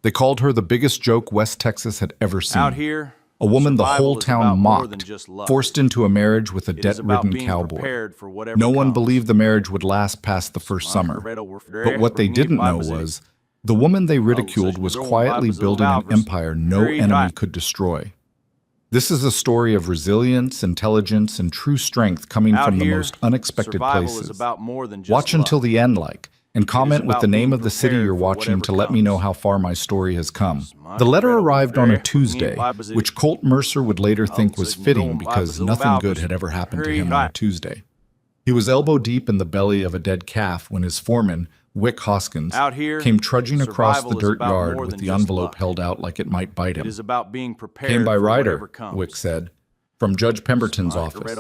They called her the biggest joke West Texas had ever seen. Out here, A woman the survival whole is town about more than mocked, just luck. forced into a marriage with a It is about debt-ridden being cowboy. prepared for whatever No one comes. believed the marriage would last past the first summer. But what they didn't know was, the woman they ridiculed was quietly building an empire no enemy could destroy. This is a story of resilience, intelligence, and true strength coming Out from the here, most unexpected survival places. is about more than just Watch luck. until the end, and comment with about the name being of the city prepared you're for watching whatever to let me know comes. how far my story has come. The letter arrived on a Tuesday, which Colt Mercer would later think was fitting because nothing good had ever happened to him on a Tuesday. He was elbow deep in the belly of a dead calf when his foreman, Wick Hoskins, Out here, came trudging across the survival is dirt about yard more with than the just envelope luck. held out like it might bite It him. is about being prepared Came by for rider, whatever comes. Wick said, from Judge Pemberton's office.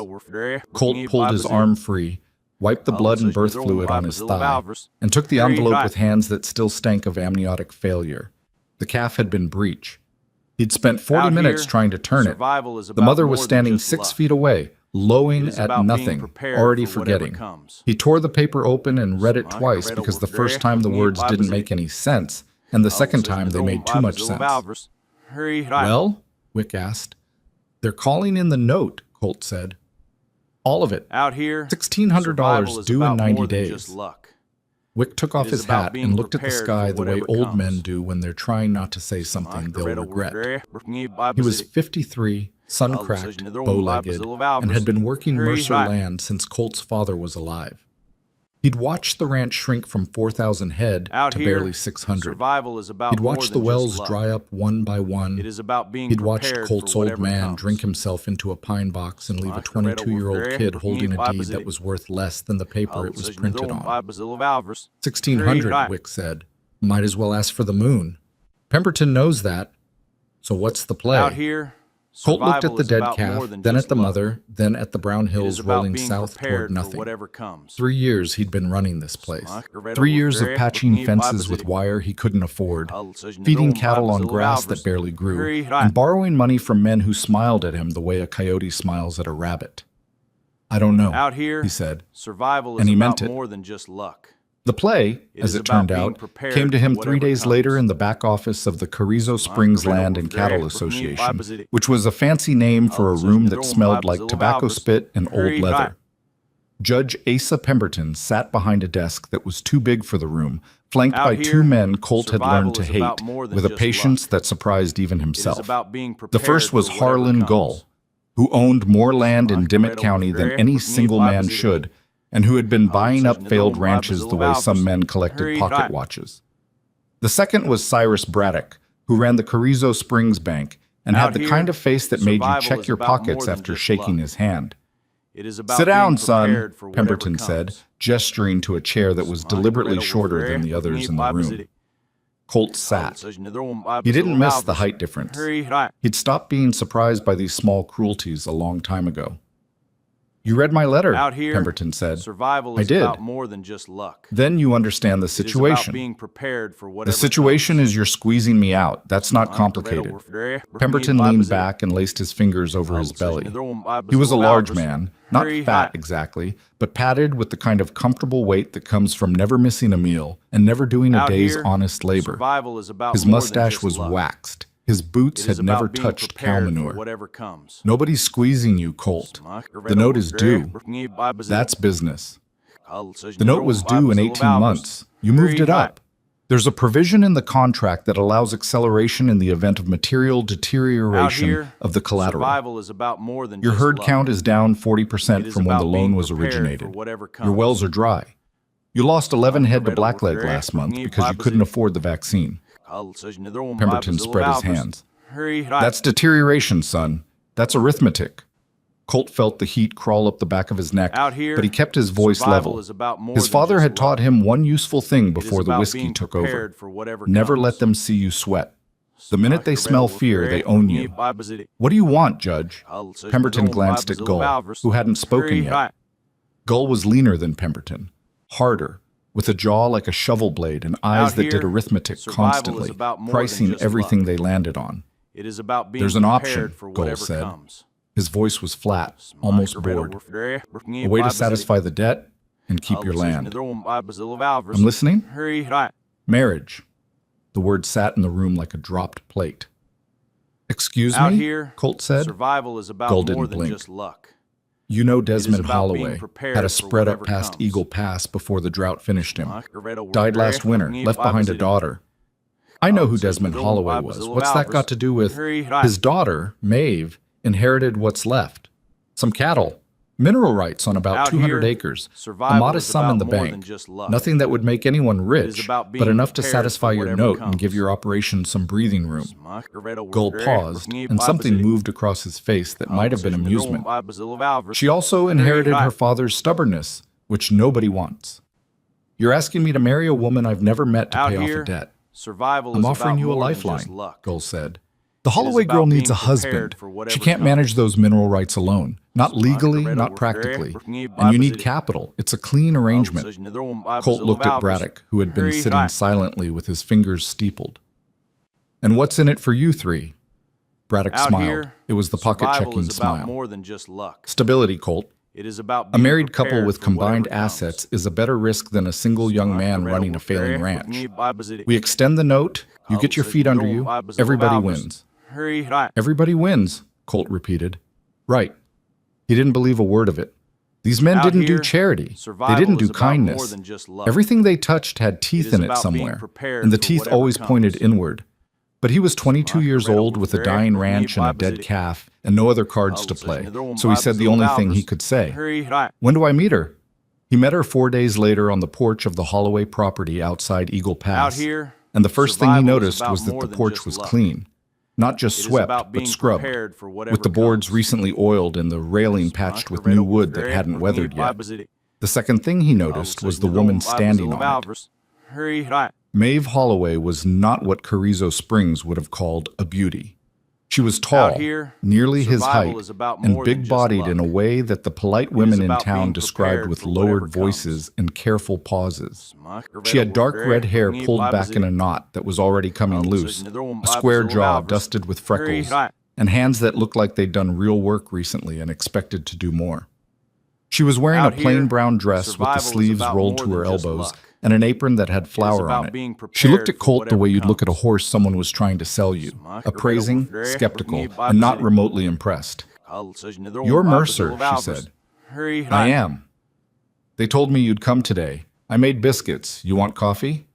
Colt pulled his arm free, wiped the blood and birth fluid on his thigh, and took the envelope with hands that still stank of amniotic failure. The calf had been breech. He'd spent 40 Out minutes here, trying to turn it. survival is The about mother more was than standing just 6 luck. feet away, lowing It is at about being nothing, prepared already for whatever forgetting. comes. He tore the paper open and read it twice because the first time the words didn't make any sense, and the second time they made too much sense. Well, Wick asked. They're calling in the note, Colt said. All of it. Out here, $1,600 survival is due in about 90 more than days. just luck. Wick took off is his about hat being and looked at the prepared sky for the way whatever old comes. men do when they're trying not to say something they'll regret. He was 53, sun-cracked, bow-legged, and had been working Mercer land since Colt's father was alive. He'd watched the ranch shrink from 4,000 head Out to here, barely 600. survival is about He'd more watched than the wells just luck. dry up one by one. It is about being He'd watched prepared Colt's for old whatever man comes. drink himself into a pine box and leave a 22-year-old kid holding a deed that was worth less than the paper it was printed on. 1,600, Wick said. Might as well ask for the moon. Pemberton knows that. So what's the play? Out here, Colt looked at survival the is dead about more calf, than then just at the luck. mother, then at the brown It hills is about rolling being south prepared toward for nothing. whatever comes. 3 years he'd been running this place. 3 years of patching fences with wire he couldn't afford, feeding cattle on grass that barely grew, and borrowing money from men who smiled at him the way a coyote smiles at a rabbit. I don't know, Out here, he said. survival is And he about meant it. more than just luck. The play, It as is it about turned being out, prepared came to for him whatever 3 days comes. later in the back office of the Carrizo Springs Land and Cattle Association, which was a fancy name for a room that smelled like tobacco spit and old leather. Judge Asa Pemberton sat behind a desk that was too big for the room, flanked Out by here, 2 men Colt had survival learned to is about hate, more than with a just patience luck. that surprised even It is himself. about being The prepared first was for whatever Harlan comes. Gull, who owned more land in Dimmitt County than any single man should, and who had been buying up failed ranches the way some men collected pocket watches. The second was Cyrus Braddock, who ran the Carrizo Springs Bank and Out had the here, kind of face that made you survival check is your about more pockets than after just shaking luck. his hand. It is about Sit down, being son, prepared for whatever Pemberton said, comes. gesturing to a chair that was deliberately shorter than the others in the room. Colt sat. He didn't miss the height difference. He'd stopped being surprised by these small cruelties a long time ago. You read my letter, Out here, Pemberton said. survival I is did. about more than just luck. Then you understand the It is about situation. being prepared for The whatever situation is you're squeezing me out. That's not complicated. Pemberton leaned back and laced his fingers over his belly. He was a large man, not fat exactly, but padded with the kind of comfortable weight that comes from never missing a meal and never doing a Out day's here, honest labor. survival is about His more than mustache just was luck. waxed. His boots It is had never about being touched cow prepared for manure. whatever comes. Nobody's squeezing you, Colt. The note is due. That's business. The note was due in 18 months. You moved it up. There's a provision in the contract that allows acceleration in the event of material Out deterioration here, of the collateral. survival is about more than Your just herd luck. count is down 40% It is from when the about loan being was prepared for originated. whatever Your comes. wells are dry. You lost 11 head to blackleg last month because you couldn't afford the vaccine. Pemberton spread his hands. That's deterioration, son. That's arithmetic. Colt felt the heat crawl up the back of his neck, Out here, but he kept his voice survival level. is about more His than father just had luck. taught him one useful thing It is before the about whiskey being took over. prepared for whatever Never comes. let them see you sweat. The minute they smell fear, they own you. What do you want, Judge? Pemberton glanced at Gull, who hadn't spoken yet. Gull was leaner than Pemberton, harder, with a jaw like a shovel blade and eyes Out that did here, arithmetic survival is constantly, about more than pricing just everything luck. they landed on. It is about being There's an option, prepared for Gull whatever said. comes. His voice was flat, almost bored. A way to satisfy the debt and keep your land. I'm listening. Marriage. The word sat in the room like a dropped plate. Excuse Out me? here, Colt said. survival is about Gold more didn't than blink. just luck. You know Desmond about being Holloway prepared had a for spread up whatever past comes. Eagle Pass before the drought finished him. Died Died last winter, left behind a daughter. I know who Desmond Holloway was. What's that got to do with... His daughter, Maeve, inherited what's left. Some cattle, mineral rights on about Out 200 here, acres, a survival modest is sum in about the more than bank. just luck. Nothing that would make anyone rich, about but being enough to prepared satisfy for your whatever note and comes. give your operation some breathing room. Gull paused, and something moved across his face that might have been amusement. She also inherited her father's stubbornness, which nobody wants. You're asking me to marry a woman I've never met to Out pay off here, a debt. survival I'm is offering about you a more than just lifeline, luck. Gull said. The Holloway about girl needs being a husband. prepared for whatever She can't comes. manage those mineral rights alone. Not legally, not practically. And you need capital. It's a clean arrangement. Colt looked at Braddock, who had been sitting silently with his fingers steepled. And what's in it for you three? Braddock Out smiled. here, It was the survival pocket-checking is about smile. more than just luck. Stability, Colt. It is about A being married couple prepared with for combined whatever comes. assets is a better risk than a single young man running a failing ranch. We extend the note, you get your feet under you, everybody wins. Everybody wins, Colt repeated. Right. He didn't believe a word of it. These men Out didn't do here, charity. They survival didn't do is about more kindness. than just luck. Everything they touched had teeth is in it about being somewhere, prepared and the for teeth whatever always pointed comes. inward. But he was 22 years old with a dying ranch and a dead calf and no other cards to play, so he said the only thing he could say. When do I meet her? He met her 4 days later on the porch of the Holloway property outside Eagle Out Pass, here, and the first thing he survival is noticed about was that more the than porch just was luck. clean. Not just It is swept, about but being scrubbed, prepared for whatever with the boards comes. recently oiled and the railing patched with new wood that hadn't weathered yet. The second thing he noticed was the woman standing on it. Maeve Holloway was not what Carrizo Springs would have called a beauty. She was tall, Out here, nearly his survival height, is about and more than just big-bodied luck. in a way that the polite women in about town being described prepared with for whatever lowered comes. voices and careful pauses. She had dark red hair pulled back in a knot that was already coming loose, a square jaw dusted with freckles, and hands that looked like they'd done real work recently and expected to do more. She was wearing a Out plain here, brown dress with the survival is sleeves about rolled more to her than just elbows luck. and an apron that had flour about on it. being She looked prepared at for Colt the way whatever you'd look at a comes. horse someone was trying to sell you, appraising, skeptical, and not remotely impressed. You're Mercer, she said. I am. They told me you'd come today. I made biscuits. You want coffee?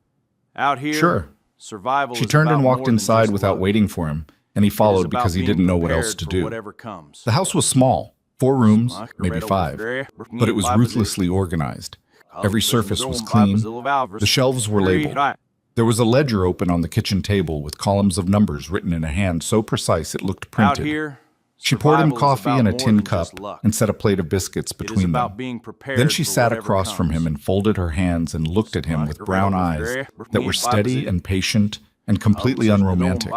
Out here, Sure. survival She is turned about and walked more than inside just without luck. waiting for him, and he It is followed about because he being didn't know what prepared else to for do. whatever comes. The house was small, 4 rooms, maybe 5, but it was ruthlessly organized. Every surface was clean. The shelves were labeled. There was a ledger open on the kitchen table with columns of numbers written in a hand so precise it looked Out printed. here, She poured him survival is coffee about in a more tin than cup just luck. and set a plate of biscuits It is between about them. being prepared Then she for sat whatever across from him comes. and folded her hands and looked at him with brown eyes that were steady and patient and completely unromantic.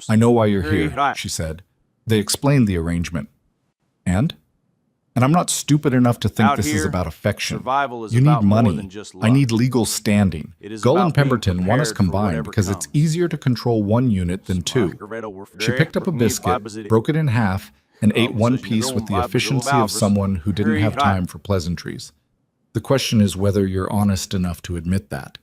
I know why you're here, she said. They explained the arrangement. And I'm not stupid enough to think Out this is here, about affection. survival is You about need more money. than just I luck. need legal standing. It is Gull about and being Pemberton want us prepared for combined whatever because it's comes. easier to control one unit than 2. She picked up a biscuit, broke it in half, and ate one piece with the efficiency of someone who didn't have time for pleasantries. The question is whether you're honest enough to admit that.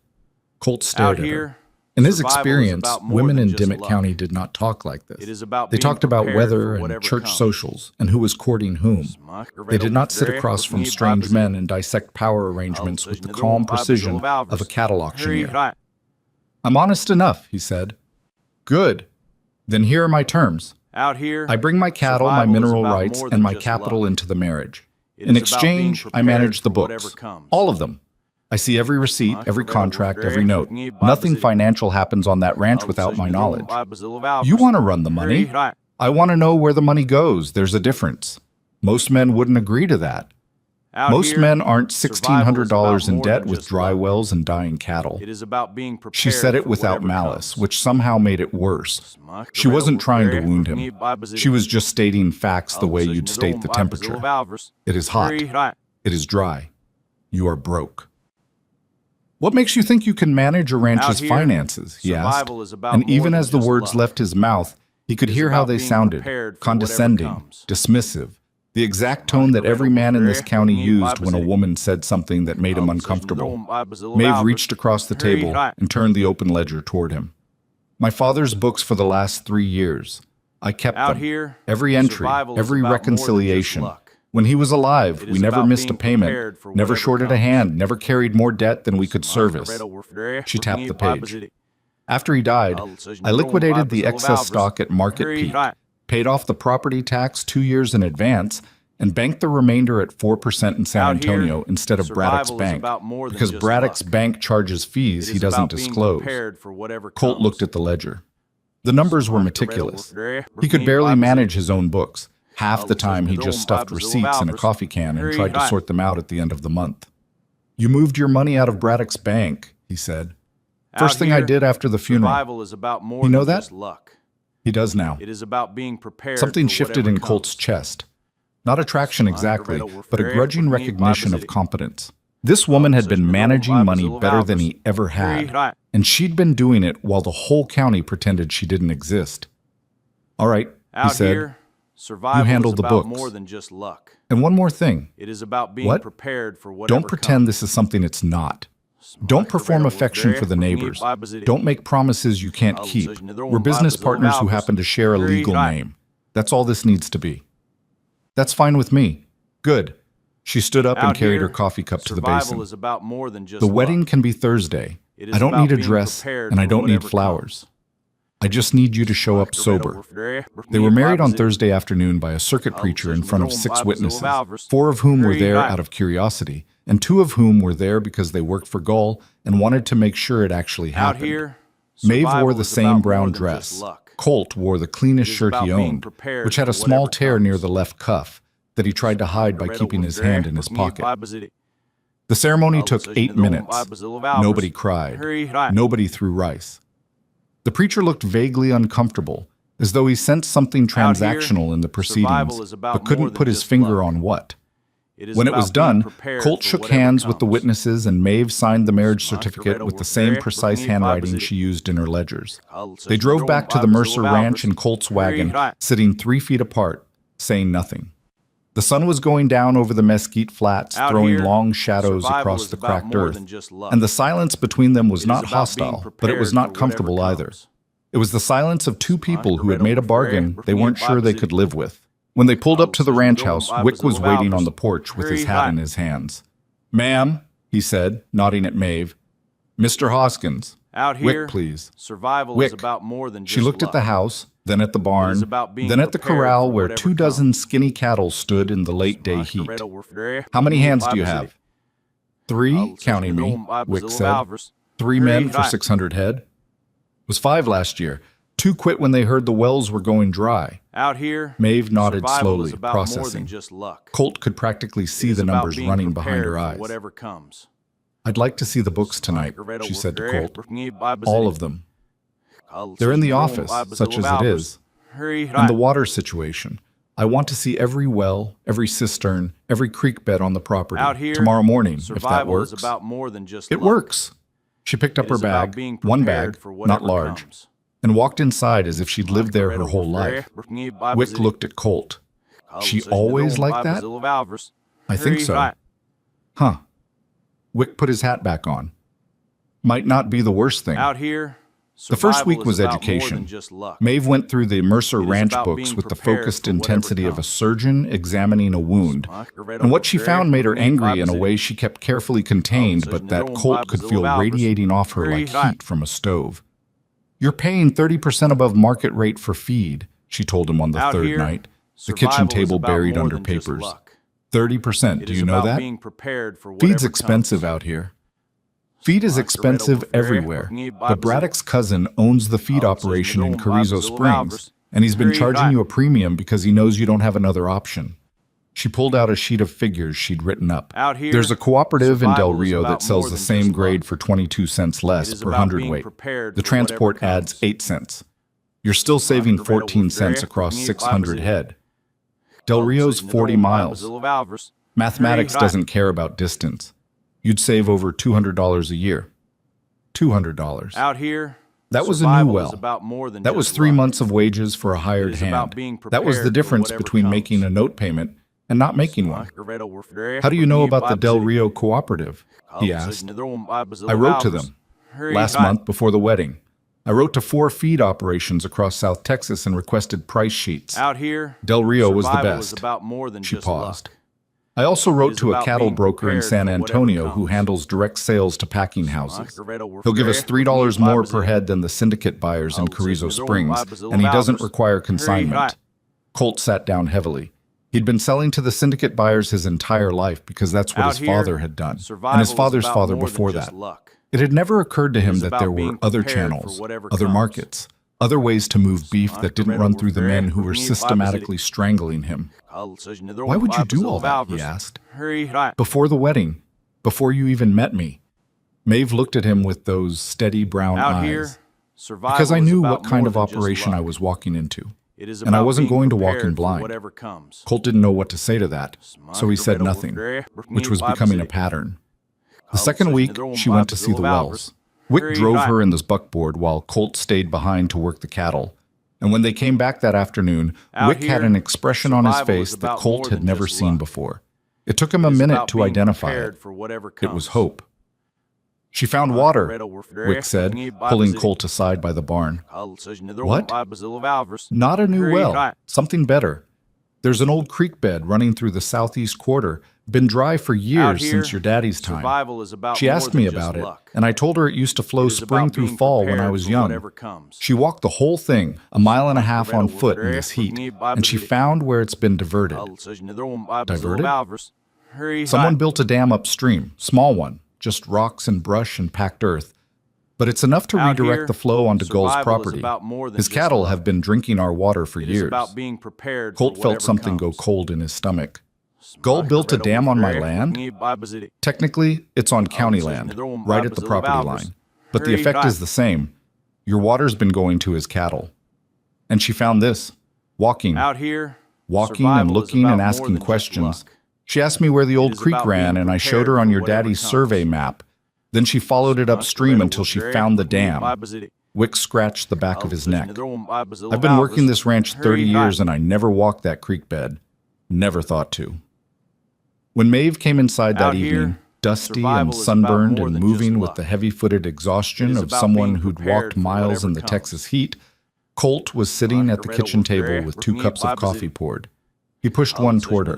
Colt stared Out at her. here, In his survival is experience, about more women than in just Dimmitt luck. County did not talk like this. It is about They being talked about prepared weather for and whatever church comes. socials and who was courting whom. They did not sit across from strange men and dissect power arrangements with the calm precision of a cattle auctioneer. I'm honest enough, he said. Good. Then here are my terms. Out here, I bring my cattle, my survival is mineral about rights, more and than my just capital luck. into the marriage. It In is about being exchange, I manage the prepared for whatever books. comes. All of them. I see every receipt, every contract, every note. Nothing financial happens on that ranch without my knowledge. You want to run the money. I want to know where the money goes. There's a difference. Most men wouldn't agree to that. Out Most here, men aren't survival is $1,600 about in more debt than with just dry luck. wells and dying cattle. It is about being prepared. She said it for without whatever malice, comes. which somehow made it worse. She wasn't trying to wound him. She was just stating facts the way you'd state the temperature. It is hot. It is dry. You are broke. What makes you think you can manage a ranch's Out here, finances? He asked. survival is about And more even than as the just words luck. left his mouth, he could It is hear how about they being sounded, prepared for whatever condescending, comes. dismissive, The exact tone that every man in this county used when a woman said something that made him uncomfortable. Maeve reached across the table and turned the open ledger toward him. My father's books for the last 3 years. I kept them. Every entry, every reconciliation. When he was alive, we never missed a payment, never shorted a hand, never carried more debt than we could service. She tapped the page. After he died, I liquidated the excess stock at market peak, paid off the property tax 2 years in advance, and banked the remainder at 4% in San Antonio instead of Braddock's Bank, because Braddock's Bank charges fees he doesn't disclose. Colt looked at the ledger. The numbers were meticulous. He could barely manage his own books. Half the time he just stuffed receipts in a coffee can and tried to sort them out at the end of the month. You moved your money out of Braddock's Bank, he said. First thing I did after the funeral. You know that? He does now. Something shifted in Colt's chest. Not attraction exactly, but a grudging recognition of competence. This woman had been managing money better than he ever had, and she'd been doing it while the whole county pretended she didn't exist. All right, he said, you handle the books. And one more thing. What? Don't pretend this is something it's not. Don't perform affection for the neighbors. Don't make promises you can't keep. We're business partners who happen to share a legal name. That's all this needs to be. That's fine with me. Good. She stood up and carried her coffee cup to the basin. The wedding can be Thursday. I don't need a dress, and I don't need flowers. I just need you to show up sober. They were married on Thursday afternoon by a circuit preacher in front of 6 witnesses, 4 of whom were there out of curiosity, and 2 of whom were there because they worked for Gull and wanted to make sure it actually happened. Maeve wore the same brown dress. Colt wore the cleanest shirt he owned, which had a small tear near the left cuff that he tried to hide by keeping his hand in his pocket. The ceremony took 8 minutes. Nobody cried. Nobody threw rice. The preacher looked vaguely uncomfortable, as though he sensed something transactional in the proceedings, but couldn't put his finger on what. When it was done, Colt shook hands with the witnesses and Maeve signed the marriage certificate with the same precise handwriting she used in her ledgers. They drove back to the Mercer Ranch in Colt's wagon, sitting 3 feet apart, saying nothing. The sun was going down over the mesquite flats, throwing long shadows across the cracked earth, and the silence between them was not hostile, but it was not comfortable either. It was the silence of 2 people who had made a bargain they weren't sure they could live with. When they pulled up to the ranch house, Wick was waiting on the porch with his hat in his hands. "Ma'am," he said, nodding at Maeve. "Mr. Hoskins. Wick, please." Wick. She looked at the house, then at the barn, then at the corral where 24 skinny cattle stood in the late-day heat. "How many hands do you have?" "3, counting me," Wick said. 3 men for 600 head. "It was 5 last year. 2 quit when they heard the wells were going dry." Maeve nodded slowly, processing. Colt could practically see the numbers running behind her eyes. "I'd like to see the books tonight," she said to Colt. "All of them. They're in the office, such as it is. And the water situation. I want to see every well, every cistern, every creek bed on the property tomorrow morning, if that works." "It works." She picked up her bag, one bag, not large, and walked inside as if she'd lived there her whole life. Wick looked at Colt. "She always like that?" "I think so." "Huh." Wick put his hat back on. "Might not be the worst thing." The first week was education. Maeve went through the Mercer Ranch books with the focused intensity of a surgeon examining a wound. And what she found made her angry in a way she kept carefully contained, but that Colt could feel radiating off her like heat from a stove. "You're paying 30% above market rate for feed," she told him on the 3rd night, the kitchen table buried under papers. 30%, do you know that? Feed's expensive out here. Feed is expensive everywhere, but Braddock's cousin owns the feed operation in Carrizo Springs, and he's been charging you a premium because he knows you don't have another option. She pulled out a sheet of figures she'd written up. "There's a cooperative in Del Rio that sells the same grade for 22 cents less per hundredweight. The transport adds 8 cents. You're still saving 14 cents across 600 head. Del Rio's 40 miles. Mathematics doesn't care about distance. You'd save over $200 a year. $200. That was a new well. That was 3 months of wages for a hired hand. That was the difference between making a note payment and not making one. How do you know about the Del Rio Cooperative? He asked. I wrote to them. Last month, before the wedding. I wrote to 4 feed operations across South Texas and requested price sheets. Out here, Del Rio was the survival best. is about more than She just paused. luck. I also wrote is to a about cattle being broker in prepared San for whatever Antonio who comes. handles direct sales to packing houses. He'll give us $3 more per head than the syndicate buyers in Carrizo Springs, and he doesn't require consignment. Colt sat down heavily. He'd been selling to the syndicate buyers his entire life because that's what Out his here, father had done, and survival his is father's about father more than before just that. luck. It had never occurred to him is that about there being were other prepared for channels, whatever other comes. markets, other ways to move beef that didn't run through the men who were systematically strangling him. Why would you do all that? He asked. Before the wedding, before you even met me. Maeve looked at him with those steady brown Out eyes. here, survival Because I is knew about what kind more of than just operation I luck. was walking into. It is and I about wasn't being going to walk in prepared for blind. whatever comes. Colt didn't know what to say to that, so he said nothing, which was becoming a pattern. The second week, she went to see the wells. Wick drove her in this buckboard while Colt stayed behind to work the cattle. And when they came back that afternoon, Out Wick had here, an expression on his survival is face that about Colt more had than never just seen luck. before. It took him a It is minute about to being identify prepared it. for whatever It comes. was hope. She found water, Wick said, pulling Colt aside by the barn. What? Not a new well, something better. There's an old creek bed running through the southeast quarter, been dry for years here, since your daddy's time. Survival is about She more asked than me just about it, luck. and I told her it used to flow It is spring about through being fall when I prepared was for young. whatever comes. She walked the whole thing, a mile and a half on foot in this heat, and she found where it's been diverted. Diverted? Someone built a dam upstream, small one, just rocks and brush and packed earth. But it's enough to Out redirect here, the flow onto Gull's survival is property. about more than His just cattle luck. have been drinking our water for It is years. about being prepared Colt for felt whatever something go comes. cold in his stomach. Gull built a dam on my land? Technically, it's on county land, right at the property line. But the effect is the same. Your water's been going to his cattle. And she found this, walking Out here, walking and survival is looking about and more asking than just questions. luck. She asked me where the old is creek about ran, being and I showed prepared her on for your whatever daddy's comes. survey map. Then she followed it upstream until she found the dam. Wick scratched the back of his neck. I've been working this ranch 30 years, and I never walked that creek bed. Never thought to. When Maeve came inside that Out here, evening, dusty survival and is about sunburned more and than just moving with luck. the heavy-footed It exhaustion is of about someone being who'd prepared walked for miles whatever in the comes. Texas heat, Colt was sitting at the kitchen table with 2 cups of coffee poured. He pushed one toward her.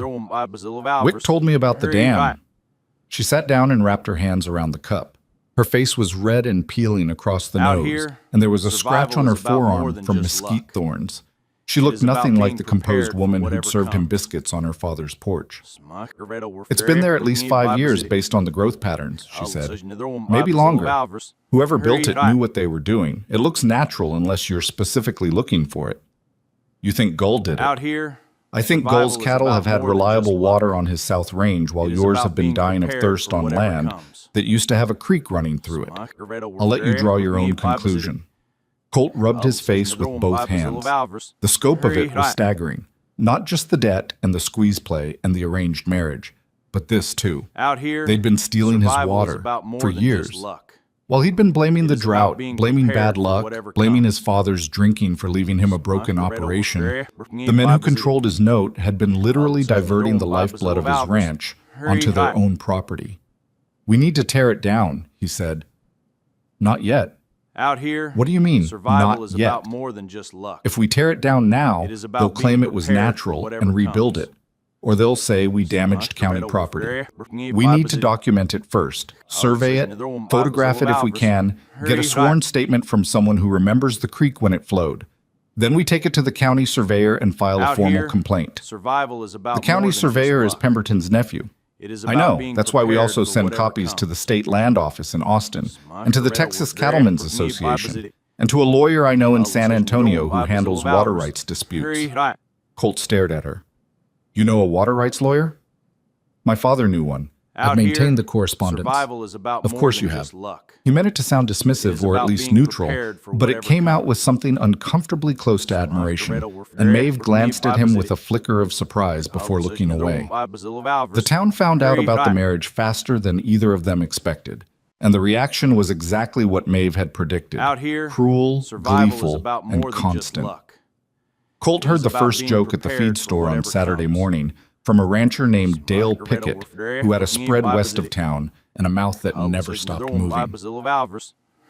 Wick told me about the dam. She sat down and wrapped her hands around the cup. Her face was red and peeling across the Out nose, here, and there was a scratch survival on her is about more forearm than from just mesquite luck. thorns. She It looked is about nothing like being the composed prepared for woman who'd whatever served him comes. biscuits on her father's porch. It's been there at least 5 years based on the growth patterns, she said. Maybe longer. Whoever built it knew what they were doing. It looks natural unless you're specifically looking for it. You think Gull did it? Out here, I think survival Gull's is cattle about have had more than reliable just luck. water on his south range, while It is yours about have been being dying of prepared thirst for on whatever land comes. that used to have a creek running through it. I'll let you draw your own conclusion. Colt rubbed his face with both hands. The scope of it was staggering. Not just the debt and the squeeze play and the arranged marriage, but this too. Out here, They'd been stealing his survival is water about more for than years. just luck. While he'd been blaming It the is about drought, being blaming prepared bad for luck, whatever blaming comes. his father's drinking for leaving him a broken operation, the men who controlled his note had been literally diverting the lifeblood of his ranch onto their own property. We need to tear it down, he said. Not yet. Out here, What do you mean, survival not is yet? about more than just luck. If we tear it down now, It is about they'll being claim it was prepared for natural whatever and rebuild comes. it. Or they'll say we damaged county property. We need to document it first, survey it, photograph it if we can, get a sworn statement from someone who remembers the creek when it flowed. Then we take it to the county surveyor and file a Out formal here, complaint. Survival is about The county more than just surveyor is luck. Pemberton's nephew. It is I about know. being That's why we prepared also for send whatever copies to comes. the state land office in Austin and to the Texas Cattlemen's Association Association and to a lawyer I know in San Antonio who handles water rights disputes. Colt stared at her. You know a water rights lawyer? My father knew one. I've Out maintained here, the correspondence. Survival is about Of more course than you have. just luck. He meant it to sound It dismissive is or at about least being neutral, prepared for but it whatever came out comes. with something uncomfortably close to admiration, and Maeve glanced at him with a flicker of surprise before looking away. The town found out about the marriage faster than either of them expected, and the reaction was exactly what Maeve had predicted. Out here, Cruel, survival is gleeful, about more and than just constant. luck. Colt It heard is the about first being joke at the prepared feed for store on whatever Saturday comes. morning from a rancher named Dale Pickett, who had a spread west of town and a mouth that never stopped moving.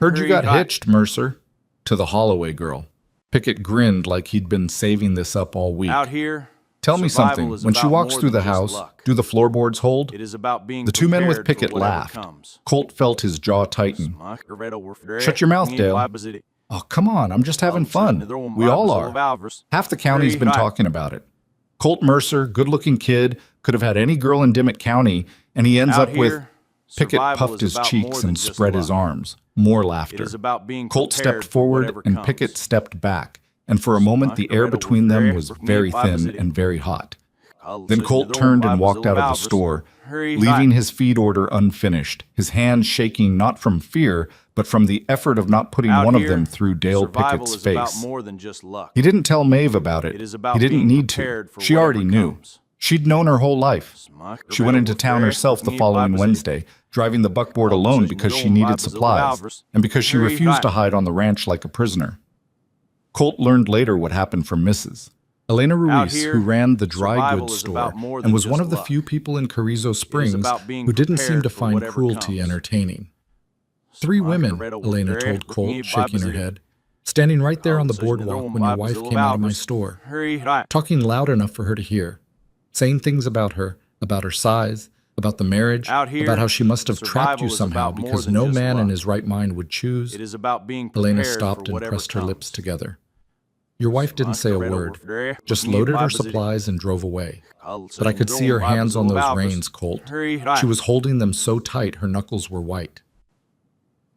"Heard you got hitched, Mercer," to the Holloway girl. Pickett grinned like he'd been saving this up all week. Out here, "Tell me something. When she walks through the house, do the floorboards hold?" it is about being The two men with prepared Pickett for whatever laughed. comes. Colt felt his jaw tighten. "Shut your mouth, Dale." "Oh, come on. I'm just having fun. We all are. Half the county's been talking about it. Colt Mercer, good-looking kid, could have had any girl in Dimmitt County, and he ends Out up with..." here, Pickett survival puffed is his about cheeks more than and just spread his luck. arms. More It laughter. is about being Colt prepared stepped for forward, whatever and comes. Pickett stepped back, and for a moment the air between them was very thin and very hot. Then Colt turned and walked out of the store, leaving his feed order unfinished, his hands shaking not from fear, but from the effort of not putting Out one of here, them through Dale survival Pickett's is about face. more than just luck. He didn't tell Maeve about it. It is about He didn't being need to. prepared for She already whatever knew. comes. She'd known her whole life. She went into town herself the following Wednesday, driving the buckboard alone because she needed supplies, and because she refused to hide on the ranch like a prisoner. Colt learned later what happened from Mrs. Elena Out Ruiz, here, who ran the dry survival goods is store about more than and was just one of the luck. few people in Carrizo Springs about being who didn't seem to prepared for find whatever cruelty comes. entertaining. "3 women," Elena told Colt, shaking her head, "standing right there on the boardwalk when your wife came out of my store, talking loud enough for her to hear, saying things about her size, about the marriage, Out here, about how she must have trapped survival you is somehow about more because than no just man in luck. his right mind would choose." It is about being Elena prepared stopped for and whatever pressed her comes. lips together. "Your wife didn't say a word, just loaded her supplies and drove away. But I could see her hands on those reins, Colt. She was holding them so tight her knuckles were white."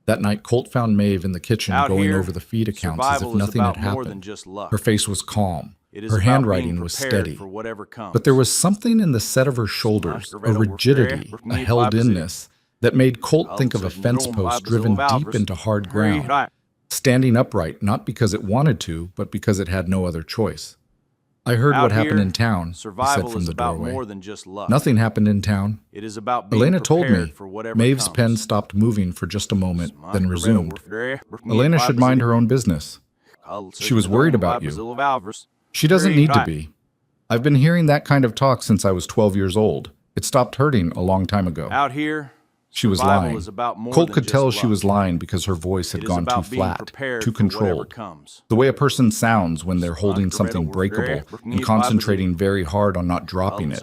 That night, Colt found Maeve in the kitchen Out going here, over the feed accounts as if survival is nothing had about more than happened. just luck. Her face was calm. It is Her about handwriting being was prepared steady. for whatever comes. But there was something in the set of her shoulders, a rigidity, a held-inness, that made Colt think of a fence post driven deep into hard ground, standing upright not because it wanted to, but because it had no other choice. "I heard Out what happened here, in town," he said survival from is the about doorway. more than just luck. "Nothing happened in town." It is about being Elena told prepared me. for whatever Maeve's comes. pen stopped moving for just a moment, then resumed. "Elena should mind her own business. She was worried about you. She doesn't need to be. I've been hearing that kind of talk since I was 12 years old. It stopped hurting a long time ago." Out here, She was survival lying. is about more Colt than could just tell she luck. was lying because her voice had It is gone too about being flat, prepared too for whatever controlled. comes. The way a person sounds when they're holding something breakable and concentrating very hard on not dropping it.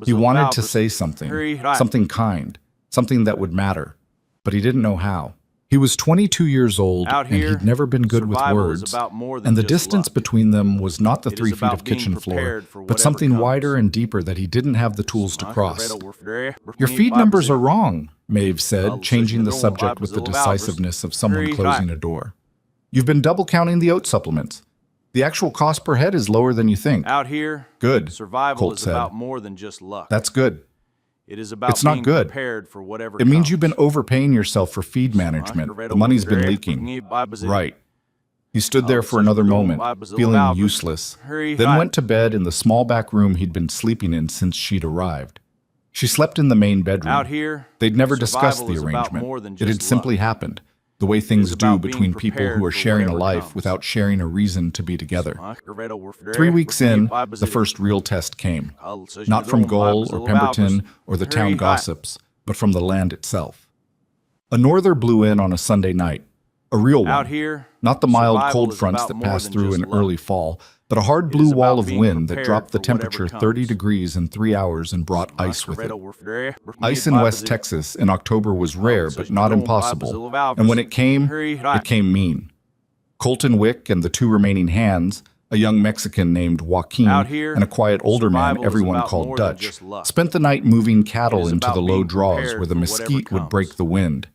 He wanted to say something, something kind, something that would matter, but he didn't know how. He was 22 years old, Out and here, he'd never been good with survival is words, about more than and the just distance luck. between them was not the It is 3 feet about of kitchen being floor, prepared for but whatever something comes. wider and deeper that he didn't have the tools to cross. "Your feed numbers are wrong," Maeve said, changing the subject with the decisiveness of someone closing a door. "You've been double counting the oat supplements. The actual cost per head is lower than you think." Out here, "Good," survival Colt is said. about more than just luck. "That's good. It is about It's not being good. prepared for whatever It means comes. you've been overpaying yourself for feed management. The money's been leaking." "Right." He stood there for another moment, feeling useless, then went to bed in the small back room he'd been sleeping in since she'd arrived. She slept in the main bedroom. Out here, They'd never discussed survival the is about more arrangement. than It had just simply luck. happened, the way things do about between being people prepared who are for sharing a whatever life comes. without sharing a reason to be together. 3 weeks in, the first real test came. Not from Gull or Pemberton or the town gossips, but from the land itself. A norther blew in on a Sunday night. A real one. Out here, Not the mild survival cold is fronts about that more pass than through just in luck. early fall, but a hard It blue is wall about of being wind that prepared dropped the for whatever temperature 30 comes. degrees in 3 hours and brought ice with it. Ice in West Texas in October was rare, but not impossible, and when it came mean. Colton Wick and the 2 remaining hands, a young Mexican named Joaquin Out here, and a quiet older man survival is everyone about called more than Dutch, just luck. spent the night moving cattle It is into about the low being draws prepared where the for whatever mesquite would break comes. the wind.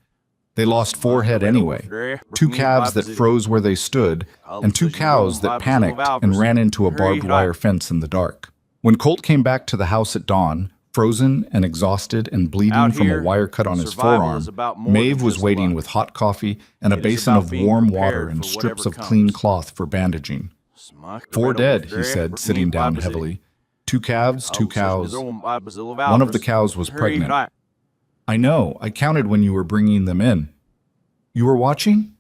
They lost 4 head anyway, 2 calves that froze where they stood, and 2 cows that panicked and ran into a barbed wire fence in the dark. When Colt came back to the house at dawn, frozen and exhausted and bleeding Out from a here, wire cut on his survival forearm, is about more Maeve than was just waiting luck. with hot coffee and a It is basin about of being warm prepared water and for strips whatever of clean comes. cloth for bandaging. 4 dead, he said, sitting down heavily. 2 calves, 2 cows. One of the cows was pregnant. "I know. I counted when you were bringing them in." "You were watching?"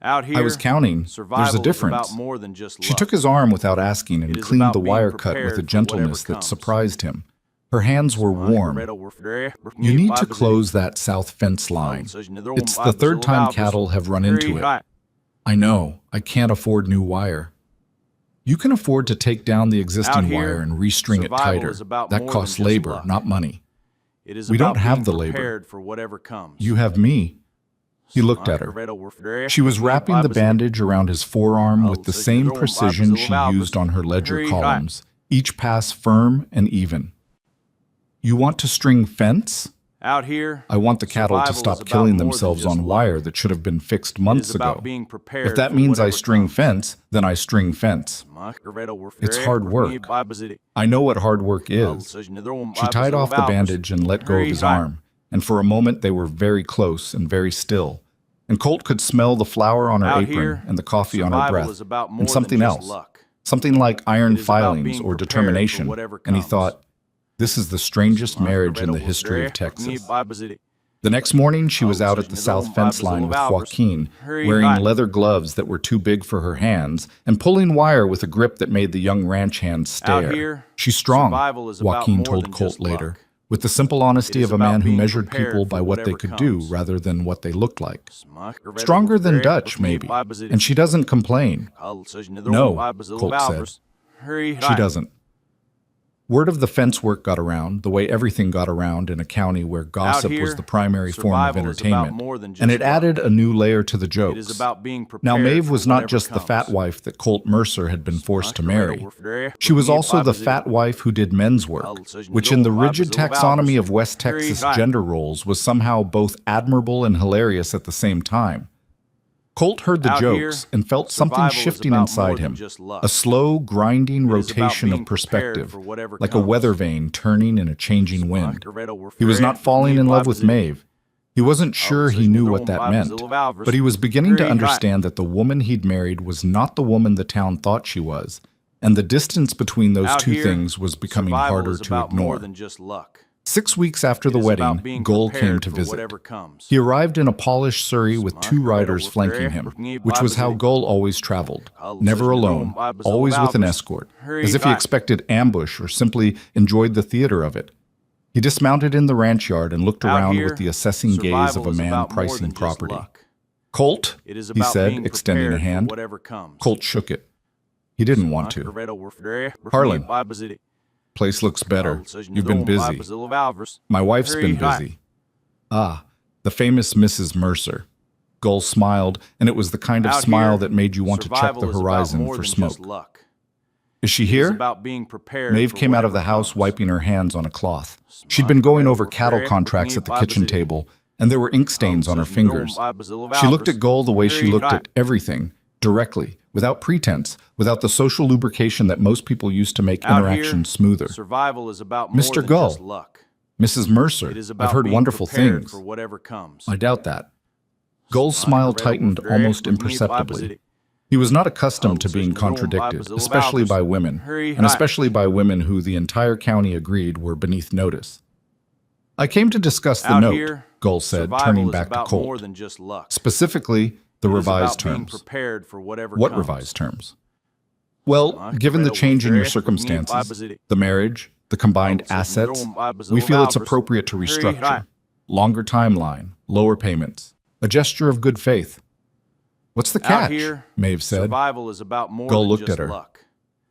Out here, I was counting. There's survival a difference. is about more than just She luck. took his arm without asking It and is cleaned about the being wire cut with prepared a for gentleness whatever that comes. surprised him. Her hands were warm. You need to close that south fence line. It's the third time cattle have run into it. I know. I can't afford new wire. You can afford to take down the Out existing here, wire and restring it survival tighter. is about That more costs than just labor, luck. not money. It is We about don't have being the labor. prepared for whatever comes. You have me. He looked at her. She was wrapping the bandage around his forearm with the same precision she used on her ledger columns, each pass firm and even. You want to string fence? Out here, I want the cattle to survival is stop about killing more than themselves just on luck. wire that should have been fixed It months is about ago. being prepared If that for means I whatever string comes. fence, then I string fence. It's hard work. I know what hard work is. She tied off the bandage and let go of his arm, and for a moment they were very close and very still. And Colt could smell the flour on her Out apron here, and the coffee on her survival breath, is about more and than something just else. luck. Something like iron It is about filings being or prepared for determination. whatever And he comes. thought, this is the strangest marriage in the history of Texas. The next morning, she was out at the south fence line with Joaquin, wearing leather gloves that were too big for her hands, and pulling wire with a grip that made the young ranch hand stare. here, She's strong, survival is about Joaquin more told than Colt just later, luck. with the simple honesty It of is a man about who being measured prepared people for by what they whatever could do comes. rather than what they looked like. Stronger than Dutch, maybe. And she doesn't complain. No, Colt said. She doesn't. Word of the fence work got around, the way everything got around in a county where gossip here, was the primary form of survival is about entertainment, more than just and it luck. added a new layer to the jokes. It is about being prepared Now, Maeve for was not whatever just the comes. fat wife that Colt Mercer had been forced to marry. She was also the fat wife who did men's work, which in the rigid taxonomy of West Texas gender roles was somehow both admirable and hilarious at the same time. Colt heard the Out jokes here, and felt something survival is shifting about more inside than him, just luck. a slow, grinding It is about rotation being of perspective, prepared for whatever like a comes. weather vane turning in a changing wind. He was not falling in love with Maeve. He wasn't sure he knew what that meant, but he was beginning to understand that the woman he'd married was not the woman the town thought she was, and the distance between those Out two here, things was becoming survival harder is to about more ignore. than just luck. 6 weeks after the It is about wedding, being Goal came prepared to for visit. whatever comes. He arrived in a polished surrey with 2 riders flanking him, which was how Goal always traveled, never alone, always with an escort, as if he expected ambush or simply enjoyed the theater of it. He dismounted in the ranch yard and looked Out around here, with the assessing gaze of survival a is man about more pricing than just property. luck. Colt, It is he about said, being extending a prepared for hand. whatever comes. Colt shook it. He didn't want to. Harlan, place looks better. You've been busy. My wife's been busy. Ah, the famous Mrs. Mercer. Gull smiled, and it was the kind of Out smile here, that made you want to check survival the is about horizon more for than smoke. just luck. Is she It is here? about being prepared Maeve for came out of the whatever house comes. wiping her hands on a cloth. She'd been going over cattle contracts at the kitchen table, and there were ink stains on her fingers. She looked at Gull the way she looked at everything, directly, without pretense, without the social lubrication that most people use to make Out interaction here, smoother. survival is about more Mr. than Gull, just luck. Mrs. Mercer, It is about I've heard being wonderful prepared things. for whatever comes. I doubt that. Gull's smile tightened almost imperceptibly. He was not accustomed to being contradicted, especially by women, and especially by women who the entire county agreed were beneath notice. I came to discuss the Out note, here, Gull said, survival turning is back to about more Colt. than just luck. Specifically, the It is revised about being terms. prepared for whatever What comes. revised terms? Well, given the change in your circumstances, the marriage, the combined assets, we feel it's appropriate to restructure. Longer timeline, lower payments, a gesture of good faith. What's the Out catch? here, Maeve said. survival is about more Gull than looked just at her. luck.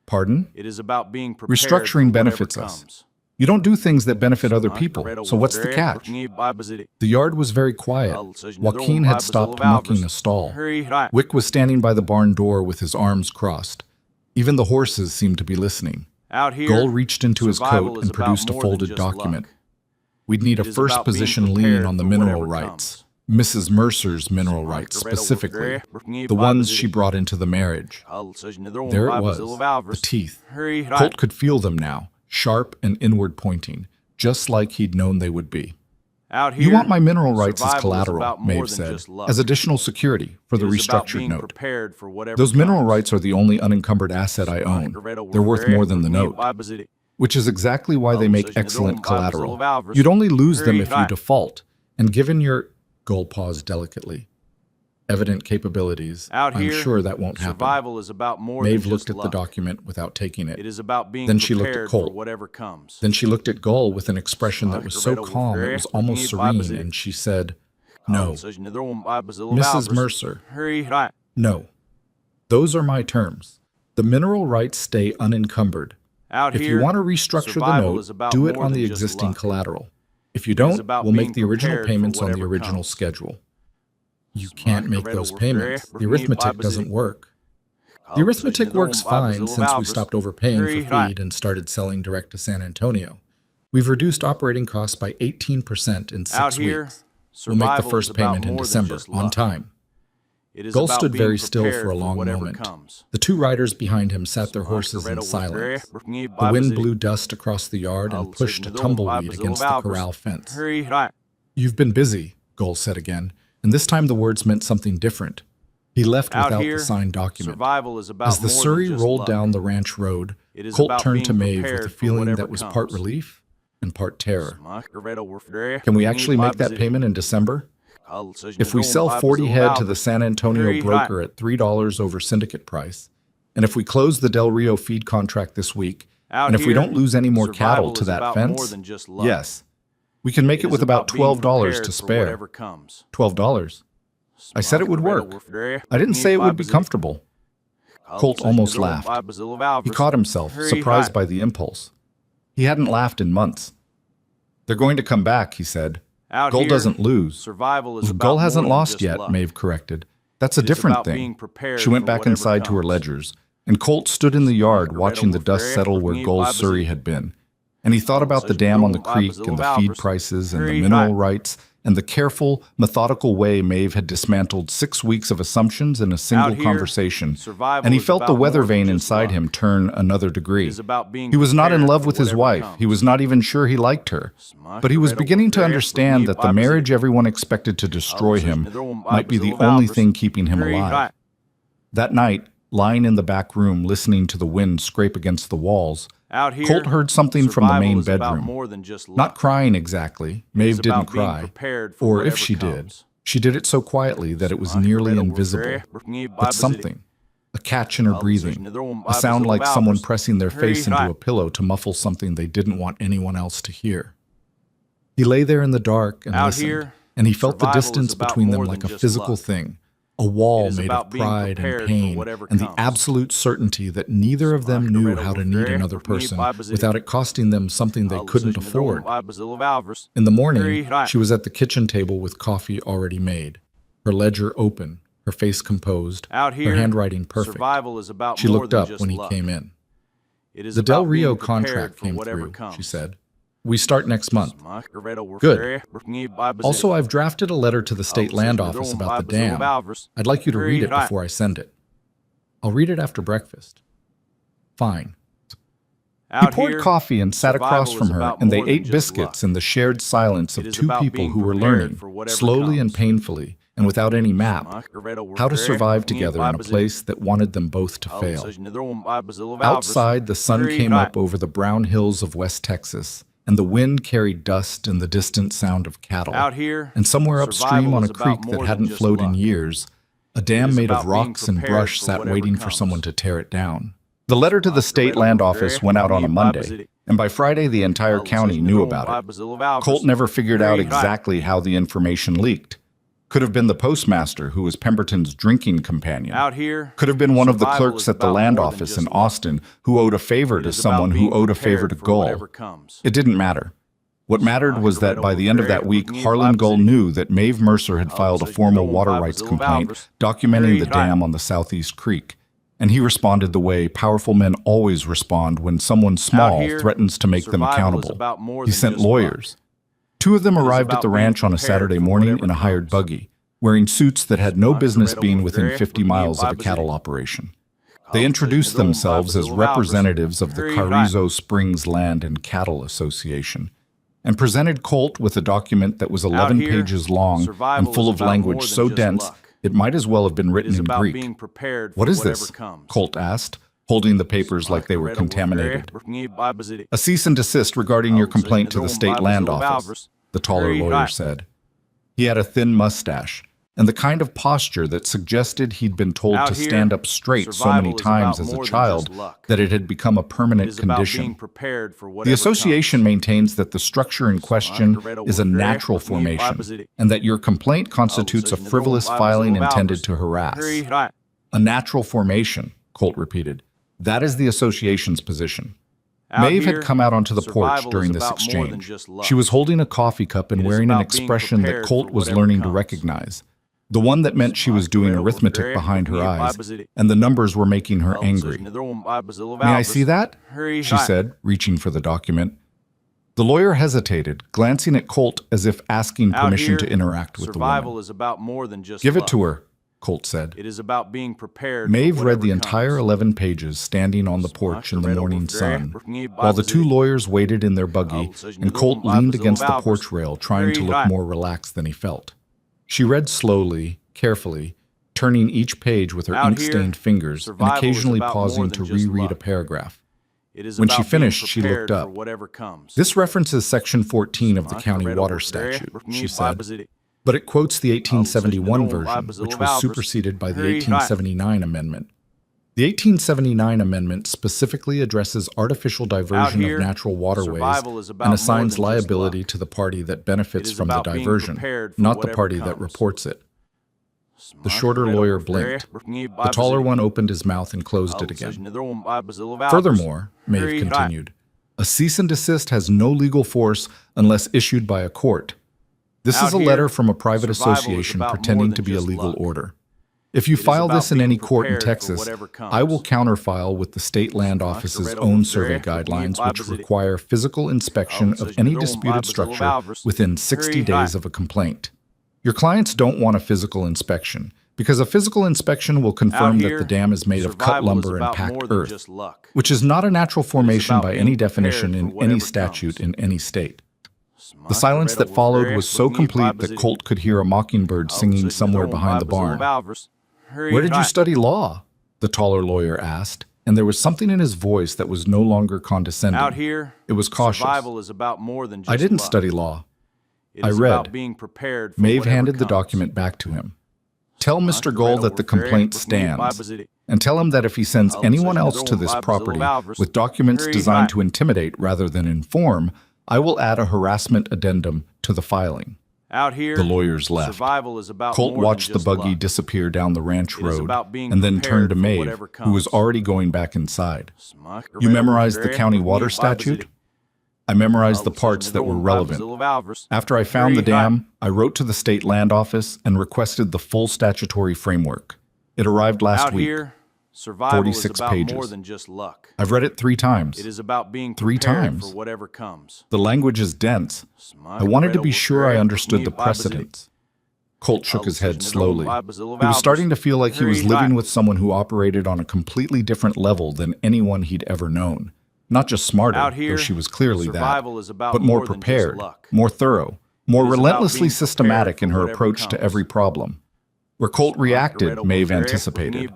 Pardon? It is about being prepared Restructuring for whatever benefits us. comes. You don't do things that benefit other people, so what's the catch? The yard was very quiet. Joaquin had stopped mucking a stall. Wick was standing by the barn door with his arms crossed. Even the horses seemed to be listening. Out here, Gull reached into his survival coat is and produced a about more than folded just document. luck. We'd need a It is first about being position lien prepared on the for mineral whatever rights. Mrs. Mercer's mineral rights specifically, the ones she brought into the marriage. There it was, the teeth. Colt could feel them now, sharp and inward pointing, just like he'd known they would be. Out here, You want my mineral rights as survival is collateral, about more Maeve than said, just luck. as additional security for the It is about restructured being note. prepared for whatever Those mineral comes. rights are the only unencumbered asset I own. They're worth more than the note, which is exactly why they make excellent collateral. You'd only lose them if you default, and given your... Gull paused delicately. evident capabilities. Out I'm here, sure that won't happen. survival is about more Maeve than looked just at the luck. document without taking it. It is about being Then she looked at prepared for Colt. whatever comes. Then she looked at Gull with an expression that was so calm it was almost serene, and she said, "No, Mrs. Mercer, no. Those are my terms. The mineral rights stay unencumbered. Out If here, you want to restructure the survival is note, about do it more on than the just existing luck. collateral. If you is don't, about we'll make being the original prepared for payments on the whatever original comes. schedule." You can't make those payments. The arithmetic doesn't work. The arithmetic works fine since we stopped overpaying for feed and started selling direct to San Antonio. We've reduced operating costs by 18% in 6 Out here, weeks. We'll make the survival first is about payment in more than December, just on luck. time. It is Gull about stood being very still prepared for a long whatever moment. comes. The two riders behind him sat their horses in silence. The wind blew dust across the yard and pushed a tumbleweed against the corral fence. "You've been busy," Gull said again, and this time the words meant something different. He left Out without here, the signed document. survival is about As the more Surrey than just rolled luck. down the ranch road, It is Colt about turned to being Maeve with prepared a for feeling whatever that was comes. part relief and part terror. "Can we actually make that payment in December? If we sell 40 head to the San Antonio broker at $3 over syndicate price, and if we close the Del Rio feed contract this week, Out and if we here, don't lose any more survival cattle to is that about more fence, than just luck. yes. We can make it is with about being $12 prepared to for spare." whatever comes. $12. I said it would work. I didn't say it would be comfortable. Colt almost laughed. He caught himself, surprised by the impulse. He hadn't laughed in months. "They're going to come back," he said. Out "Gull here, doesn't lose." survival is about "Gull hasn't more than lost just yet," luck. Maeve corrected. "That's a It is different about thing." being prepared She went for back whatever inside to her comes. ledgers, and Colt stood in the yard watching the dust settle where Gull's Surrey had been. And he thought about the dam on the creek and the feed prices and the mineral rights and the careful, methodical way Maeve had dismantled 6 weeks of assumptions in a single Out here, conversation. survival And he is felt the about weather more than vein just inside luck. him turn another degree. It is about being He was not in prepared love for with his whatever wife. comes. He was not even sure he liked her. But he was beginning to understand that the marriage everyone expected to destroy him might be the only thing keeping him alive. That night, lying in the back room listening to the wind scrape against the walls, Out here, Colt heard something from the survival main is about bedroom. more than just luck. Not crying exactly. Maeve is didn't about being cry. prepared for Or if whatever she did, comes. she did it so quietly that it was nearly invisible. But something. A catch in her breathing. A sound like someone pressing their face into a pillow to muffle something they didn't want anyone else to hear. He lay there in the dark and Out listened, here, and he felt the survival is distance about between them more like than a just physical luck. thing. A wall It is made of about being pride prepared and for pain, whatever and the comes. absolute certainty that neither of them knew how to need another person without it costing them something they couldn't afford. In the morning, she was at the kitchen table with coffee already made, her ledger open, her face composed, Out her here, handwriting perfect. survival is about She more looked than up just when he luck. came in. It is The Del about being Rio prepared contract for came whatever through, comes. she said. "We start next month." "Good. Also, I've drafted a letter to the state land office about the dam. I'd like you to read it before I send it." "I'll read it after breakfast." "Fine." He Out poured here, coffee and sat across survival from is her, about and they more than ate just biscuits luck. in the shared silence It of is two about people being who were prepared learning, for whatever slowly and comes. painfully, and without any map, how to survive together in a place that wanted them both to fail. Outside, the sun came up over the brown hills of West Texas, and the wind carried dust and the distant sound of cattle. Out here, And somewhere upstream survival on a is about creek more that than hadn't just flowed in luck. years, a dam is made of about being rocks and prepared brush for sat whatever waiting for comes. someone to tear it down. The letter to the state land office went out on a Monday, and by Friday the entire county knew about it. Colt never figured out exactly how the information leaked. Could have been the postmaster, who was Pemberton's drinking companion. Out here, Could have been one of the survival clerks is at the about land more than office just in luck. Austin who owed a favor It to is about someone who being owed a favor to prepared for Gull. whatever comes. It didn't matter. What mattered was that by the end of that week, Harlan Gull knew that Maeve Mercer had filed a formal water rights complaint documenting the dam on the Southeast Creek. And he responded the way powerful men always respond when someone small here, threatens to make them survival is accountable. about more He than sent just luck. lawyers. Two of them It is arrived at about the being ranch on a prepared Saturday for morning whatever in a hired comes. buggy, wearing suits that had no business being within 50 miles of a cattle operation. They introduced themselves as representatives of the Carrizo Springs Land and Cattle Association, and presented Colt with a document that was 11 here, pages long and survival full is of about language more than so just dense luck. it might as well have been It written is in about Greek. being prepared for "What is whatever this?" comes. Colt asked, holding the papers like they were contaminated. "A cease and desist regarding your complaint to the state land office," the taller lawyer said. He had a thin mustache, and the kind of posture that suggested he'd been told Out to here, stand up straight so many survival is times about as a more than child just luck. that it had become a It permanent is about condition. being prepared for The whatever association comes. maintains that the structure in question is a natural formation, and that your complaint constitutes a frivolous filing intended to harass. A natural formation, Colt repeated. That is the association's position. Out Maeve here, had come out onto the porch survival during is this about more than exchange. just luck. She was holding a coffee cup and It is wearing an about being expression that prepared Colt for was whatever learning to comes. recognize. The one that meant she was doing arithmetic behind her eyes, and the numbers were making her angry. May I see that? She said, reaching for the document. The lawyer hesitated, glancing at Colt as if asking Out permission here, to interact with the survival woman. is about more than just Give it luck. to her, Colt said. It is about being prepared. Maeve for read the whatever entire comes. 11 pages standing on the porch in the morning sun, while the two lawyers waited in their buggy and Colt leaned against the porch rail trying to look more relaxed than he felt. She read slowly, carefully, turning each page with her Out ink-stained here, fingers and survival is occasionally about more pausing than to just reread a luck. paragraph. It is When about she being finished, she prepared looked for up. whatever comes. This references Section 14 of the County Water Statute, she said, but it quotes the 1871 version, which was superseded by the 1879 amendment. The 1879 amendment specifically addresses artificial diversion here, of natural waterways survival is about and more assigns than just liability luck. to the party that benefits It is from the about being diversion, prepared for not the whatever party that comes. reports it. The shorter lawyer blinked. The taller one opened his mouth and closed it again. Furthermore, Maeve continued, a cease and desist has no legal force unless issued by a court. This Out is a here, letter from a private survival is association about pretending more to than be a just legal luck. order. If you It is file about this in being any court in prepared for Texas, whatever comes. I will counterfile with the state land office's own survey guidelines, which require physical inspection of any disputed structure within 60 days of a complaint. Your clients don't want a physical inspection, because a physical inspection will confirm Out that here, the dam is made of cut survival is lumber and about packed more than earth, just luck. which is not a natural formation about by being any prepared definition for in whatever any statute comes. in any state. The silence that followed was so complete that Colt could hear a mockingbird singing somewhere behind the barn. Where did you study law? The taller lawyer asked, and there was something in his voice that was no longer condescending. Out here, It was cautious. survival is about more than just I didn't luck. study law. It I is read. about being prepared for Maeve whatever handed the comes. document back to him. Tell Mr. Gull that the complaint stands, and tell him that if he sends anyone else to this property with documents designed to intimidate rather than inform, I will add a harassment addendum to the filing. Out here, The lawyers left. survival is about Colt more watched than the just buggy luck. disappear down the ranch It is road about being and then turned prepared to for Maeve, whatever who was comes. already going back inside. You memorized the county water statute? I memorized the parts that were relevant. After I found the dam, I wrote to the state land office and requested the full statutory framework. It arrived last Out week. here, survival 46 is about pages. more than just luck. I've read it 3 times. It is about being Three prepared times. for whatever comes. The language is dense. I wanted to be sure I understood the precedents. Colt shook his head slowly. He was starting to feel like he was living with someone who operated on a completely different level than anyone he'd ever known. Not just smarter, Out here, though she was clearly that, survival is about but more more than just prepared, luck. more thorough, more It is about relentlessly being systematic prepared in for her whatever approach to comes. every problem. Where Colt reacted, Maeve anticipated.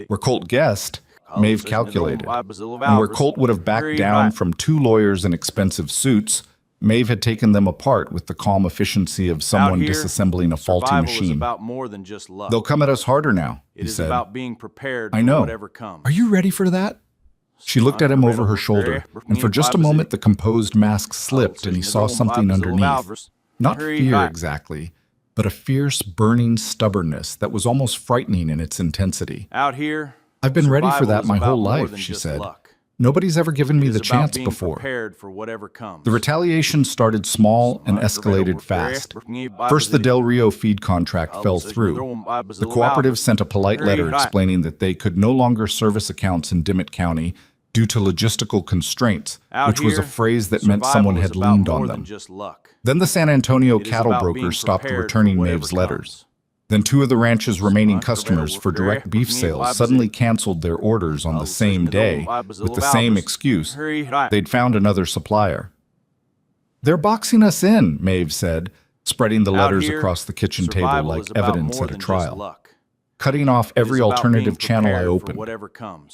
Where Colt guessed, Maeve calculated. And where Colt would have backed down from 2 lawyers in expensive suits, Maeve had taken them apart with the calm efficiency of someone disassembling a faulty survival is machine. about more than just luck. They'll come at us harder now, It he is said. about being prepared I for know. whatever comes. Are you ready for that? She looked at him over her shoulder, and for just a moment the composed mask slipped and he saw something underneath. Not fear exactly, but a fierce, burning stubbornness that was almost frightening in its intensity. Out here, I've been ready for survival that is my about whole more life, than she just said. luck. Nobody's ever given me It the is about chance being before. prepared for whatever comes. The retaliation started small and escalated fast. First, the Del Rio feed contract fell through. The cooperative sent a polite letter explaining that they could no longer service accounts in Dimmitt County due to logistical constraints, which was a phrase that meant someone had leaned on them. Then the San Antonio cattle brokers stopped returning Maeve's letters. Then 2 of the ranch's remaining customers for direct beef sales suddenly canceled their orders on the same day with the same excuse. They'd found another supplier. They're boxing us in, Maeve said, spreading the letters across the kitchen table like evidence at a trial, cutting off every alternative channel I opened.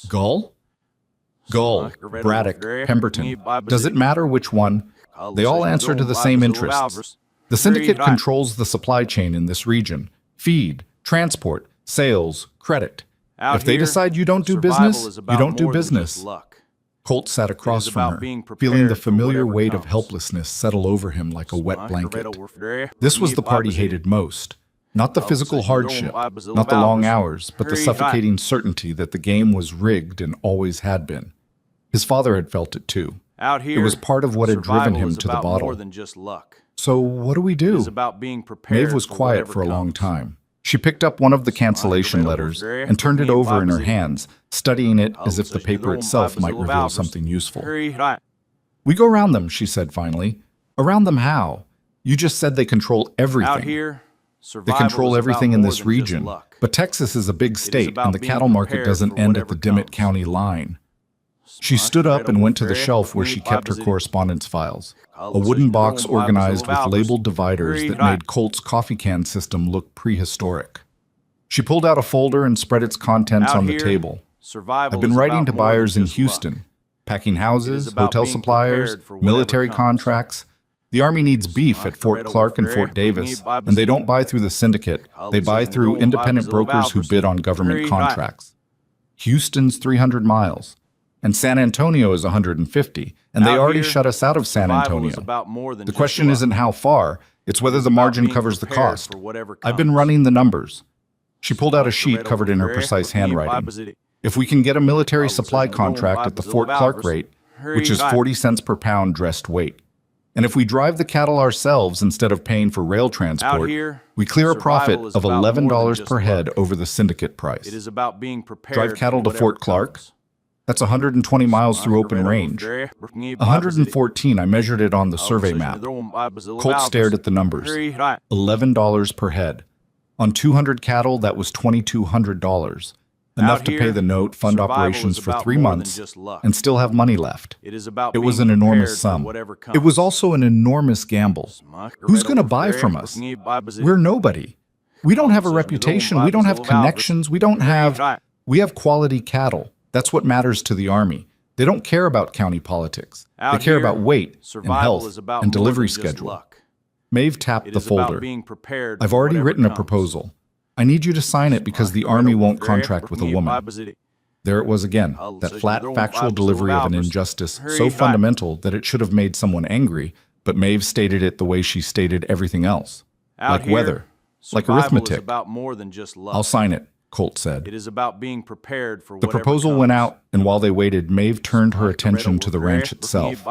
Gull? Gull, Braddock, Pemberton. Does it matter which one? They all answer to the same interests. The syndicate controls the supply chain in this region, feed, transport, sales, credit. Out If they here, decide you don't do survival business, is you about don't do more than just business. luck. Colt sat across is from about her, being prepared feeling the for familiar whatever weight of comes. helplessness settle over him like a wet blanket. This was the part he hated most. Not the physical hardship, not the long hours, but the suffocating certainty that the game was rigged and always had been. His father had felt it too. Out here, It was part of what had driven survival him is to the about bottle. more than just luck. So what do we It do? is about being prepared. Maeve was for quiet whatever for a long comes. time. She picked up one of the cancellation letters and turned it over in her hands, studying it as if the paper itself might reveal something useful. We go around them, she said finally. Around them how? You just said they control everything. Out here, They survival control is everything about in more this than just region. luck. But Texas is a big state, about and the being cattle market prepared doesn't for end at the whatever Dimmitt comes. County line. She stood up and went to the shelf where she kept her correspondence files, a wooden box organized with labeled dividers that made Colt's coffee can system look prehistoric. She pulled out a folder and spread its contents Out on the here, table. survival I've been is writing about to more than buyers in just Houston, luck. packing houses, about hotel being suppliers, prepared for whatever military comes. contracts. The Army needs beef at Fort Clark and Fort Davis, and they don't buy through the syndicate. They buy through independent brokers who bid on government contracts. Houston's 300 miles, and San Antonio is 150, and they Out already here, shut us out of San survival Antonio. is about more than The just question luck. isn't how far, it's whether the about margin being covers the prepared cost. for whatever I've been comes. running the numbers. She pulled out a sheet covered in her precise handwriting. If we can get a military supply contract at the Fort Clark rate, which is 40 cents per pound dressed weight, and if we drive the cattle ourselves instead of paying for rail transport, here, we clear a profit survival is of about more than $11 just per head luck. over the syndicate price. It is about being prepared. Drive cattle for to whatever Fort Clark? comes. That's 120 miles through open range. 114, I measured it on the survey map. Colt stared at the numbers. $11 per head. On 200 cattle, that was $2,200. Enough Out to pay here, the note, fund survival operations is for about 3 more than months, just luck. and still have money left. It is about It was being an enormous prepared for sum. whatever comes. It was also an enormous gamble. Who's going to buy from us? We're nobody. We don't have a reputation. We don't have connections. We have quality cattle. That's what matters to the Army. They don't care about county politics. They Out care here, about weight and survival health is about and more delivery than just schedule. luck. Maeve tapped It the is about folder. being prepared I've for already whatever written a comes. proposal. I need you to sign it because the Army won't contract with a woman. There it was again, that flat, factual delivery of an injustice so fundamental that it should have made someone angry, but Maeve stated it the way she stated everything else. Out Like here, weather, like survival arithmetic. Is about more than just luck. I'll sign it, Colt said. It is about being prepared for The whatever proposal comes. went out, and while they waited, Maeve turned her attention to the ranch itself.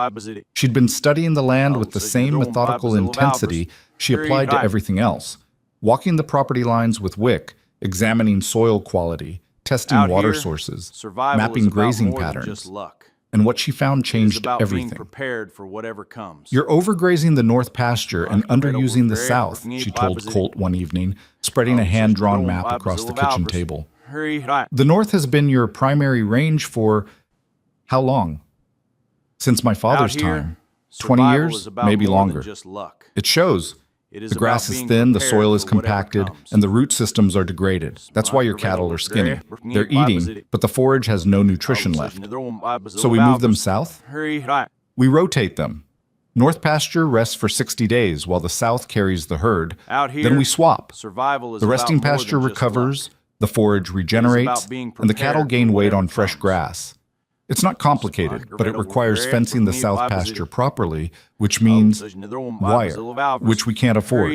She'd been studying the land with the same methodical intensity she applied to everything else, walking the property lines with Wick, examining soil quality, testing Out water here, sources, survival mapping is about grazing more than just patterns. luck. And what she found It is changed about being everything. prepared for whatever comes. You're overgrazing the north pasture and underusing the south, she told Colt one evening, spreading a hand-drawn map across the kitchen table. The north has been your primary range for how long? Since my father's Out here, time. 20 survival years, is about maybe more than longer. just luck. It shows. It is The grass about is being thin, the prepared soil is for whatever compacted, comes. and the root systems are degraded. That's why your cattle are skinny. They're eating, but the forage has no nutrition left. So we move them south? We rotate them. North pasture rests for 60 days while the south carries the herd. Out here, Then we swap. survival is The resting about more pasture than just recovers, luck. the forage regenerates, being and the cattle prepared gain for weight whatever on fresh comes. grass. It's not complicated, but it requires fencing the south pasture properly, which means wire, which we can't afford.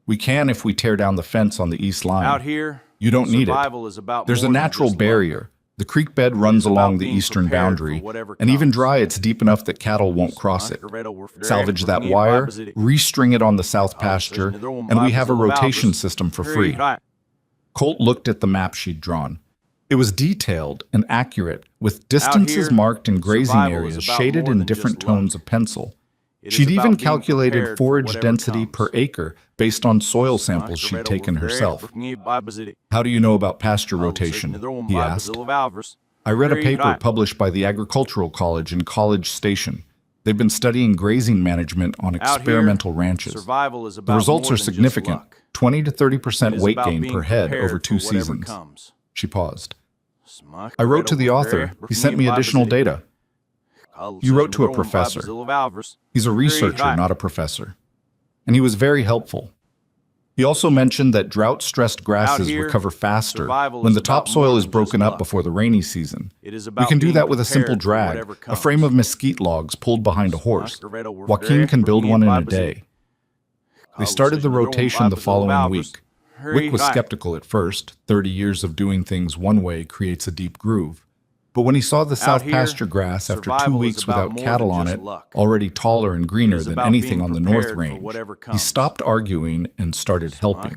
We can if we tear down the fence on the east line. Out here, You don't need it. survival is about There's a more than natural just luck. barrier. The creek bed runs about along the being eastern prepared for boundary, whatever and even comes. dry, it's deep enough that cattle won't cross it. Salvage that wire, restring it on the south pasture, and we have a rotation system for free. Colt looked at the map she'd drawn. It was detailed and accurate, with distances here, marked in grazing survival areas is about shaded more in than different just luck. tones of pencil. It is She'd about even being calculated prepared for forage whatever density comes. per acre based on soil samples she'd taken herself. How do you know about pasture rotation? He asked. I read a paper published by the Agricultural College in College Station. They've been studying grazing management on Out here, experimental ranches. survival is about The results more are than just significant, luck. 20 to 30% It is weight about gain being per head prepared over for 2 whatever seasons. comes. She paused. I wrote to the author. He sent me additional data. You wrote to a professor. He's a researcher, not a professor. and he was very helpful. He also mentioned that drought-stressed grasses here, recover faster survival when is the about more topsoil is than just broken up luck. before the rainy season. It is We about can do being that with a simple prepared for drag, whatever a comes. frame of mesquite logs pulled behind a horse. Joaquin can build one in a day. They started the rotation the following week. Wick was skeptical at first. 30 years of doing things one way creates a deep groove. But when he saw the south here, pasture grass after 2 survival is weeks about without more cattle than on just it, luck. already taller and greener is than about anything being on the north prepared for range, whatever he comes. stopped arguing and started helping.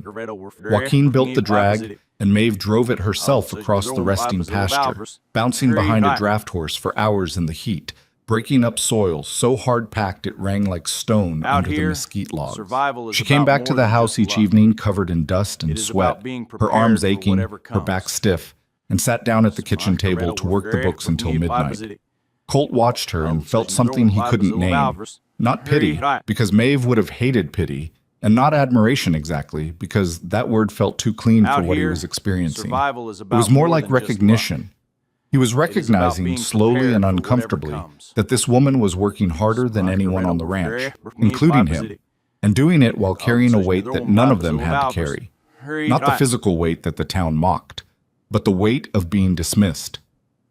Joaquin built the drag, and Maeve drove it herself across the resting pasture, bouncing behind a draft horse for hours in the heat, breaking up soil so hard-packed it rang like stone Out under the here, mesquite logs. survival is She came about back to more the than house just each luck. evening covered in dust and It is sweat, about being her arms prepared for aching, whatever her back comes. stiff, and sat down at the kitchen table to work the books until midnight. Colt watched her and felt something he couldn't name. Not pity, because Maeve would have hated pity, and not admiration exactly, because that word felt too clean for Out what he here, was experiencing. survival is It about was more more like than just recognition. He was recognizing being slowly prepared and for whatever uncomfortably comes. that this woman was working harder than anyone on the ranch, including him, and doing it while carrying a weight that none of them had to carry. Not the physical weight that the town mocked, but the weight of being dismissed,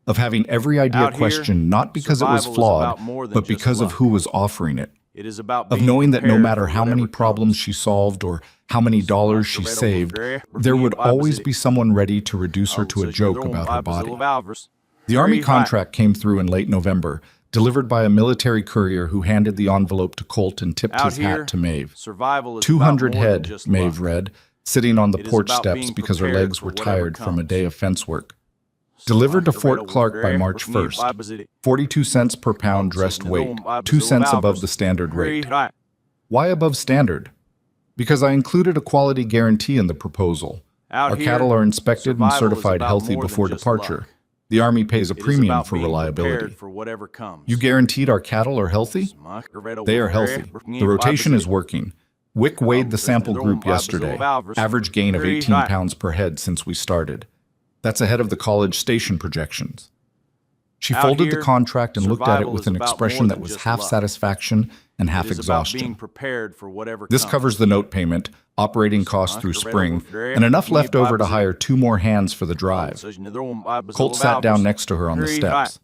of having every idea Out here, questioned not because it was survival is flawed, about more than but just because of luck. who was offering it, It is about of being knowing that no prepared matter for how many whatever problems comes. she solved or how many dollars she saved, there would always be someone ready to reduce her to a joke about her body. The Army contract came through in late November, delivered by a military courier who handed the envelope to Colt and tipped Out his here, hat to Maeve. survival is 200 about more than head, just Maeve luck. read, sitting on the It is porch about steps being because her prepared legs for were whatever tired from a comes. day of fence work. Delivered to Fort Clark by March 1st. 42 cents per pound dressed weight, 2 cents above the standard rate. Why above standard? Because I included a quality guarantee in the proposal. Out Our here, cattle are inspected and survival is certified about healthy more than before just departure. luck. The Army pays a It is premium about for being reliability. prepared for whatever comes. You guaranteed our cattle are healthy? They are healthy. The rotation is working. Wick weighed the sample group yesterday. Average gain of 18 pounds per head since we started. That's ahead of the college station projections. She Out folded here, the contract and looked at it survival with is an about expression more that than was just half luck. satisfaction and half It is about being exhaustion. prepared for whatever This comes. covers the note payment, operating costs through spring, and enough left over to hire 2 more hands for the drive. Colt sat down next to her on the steps.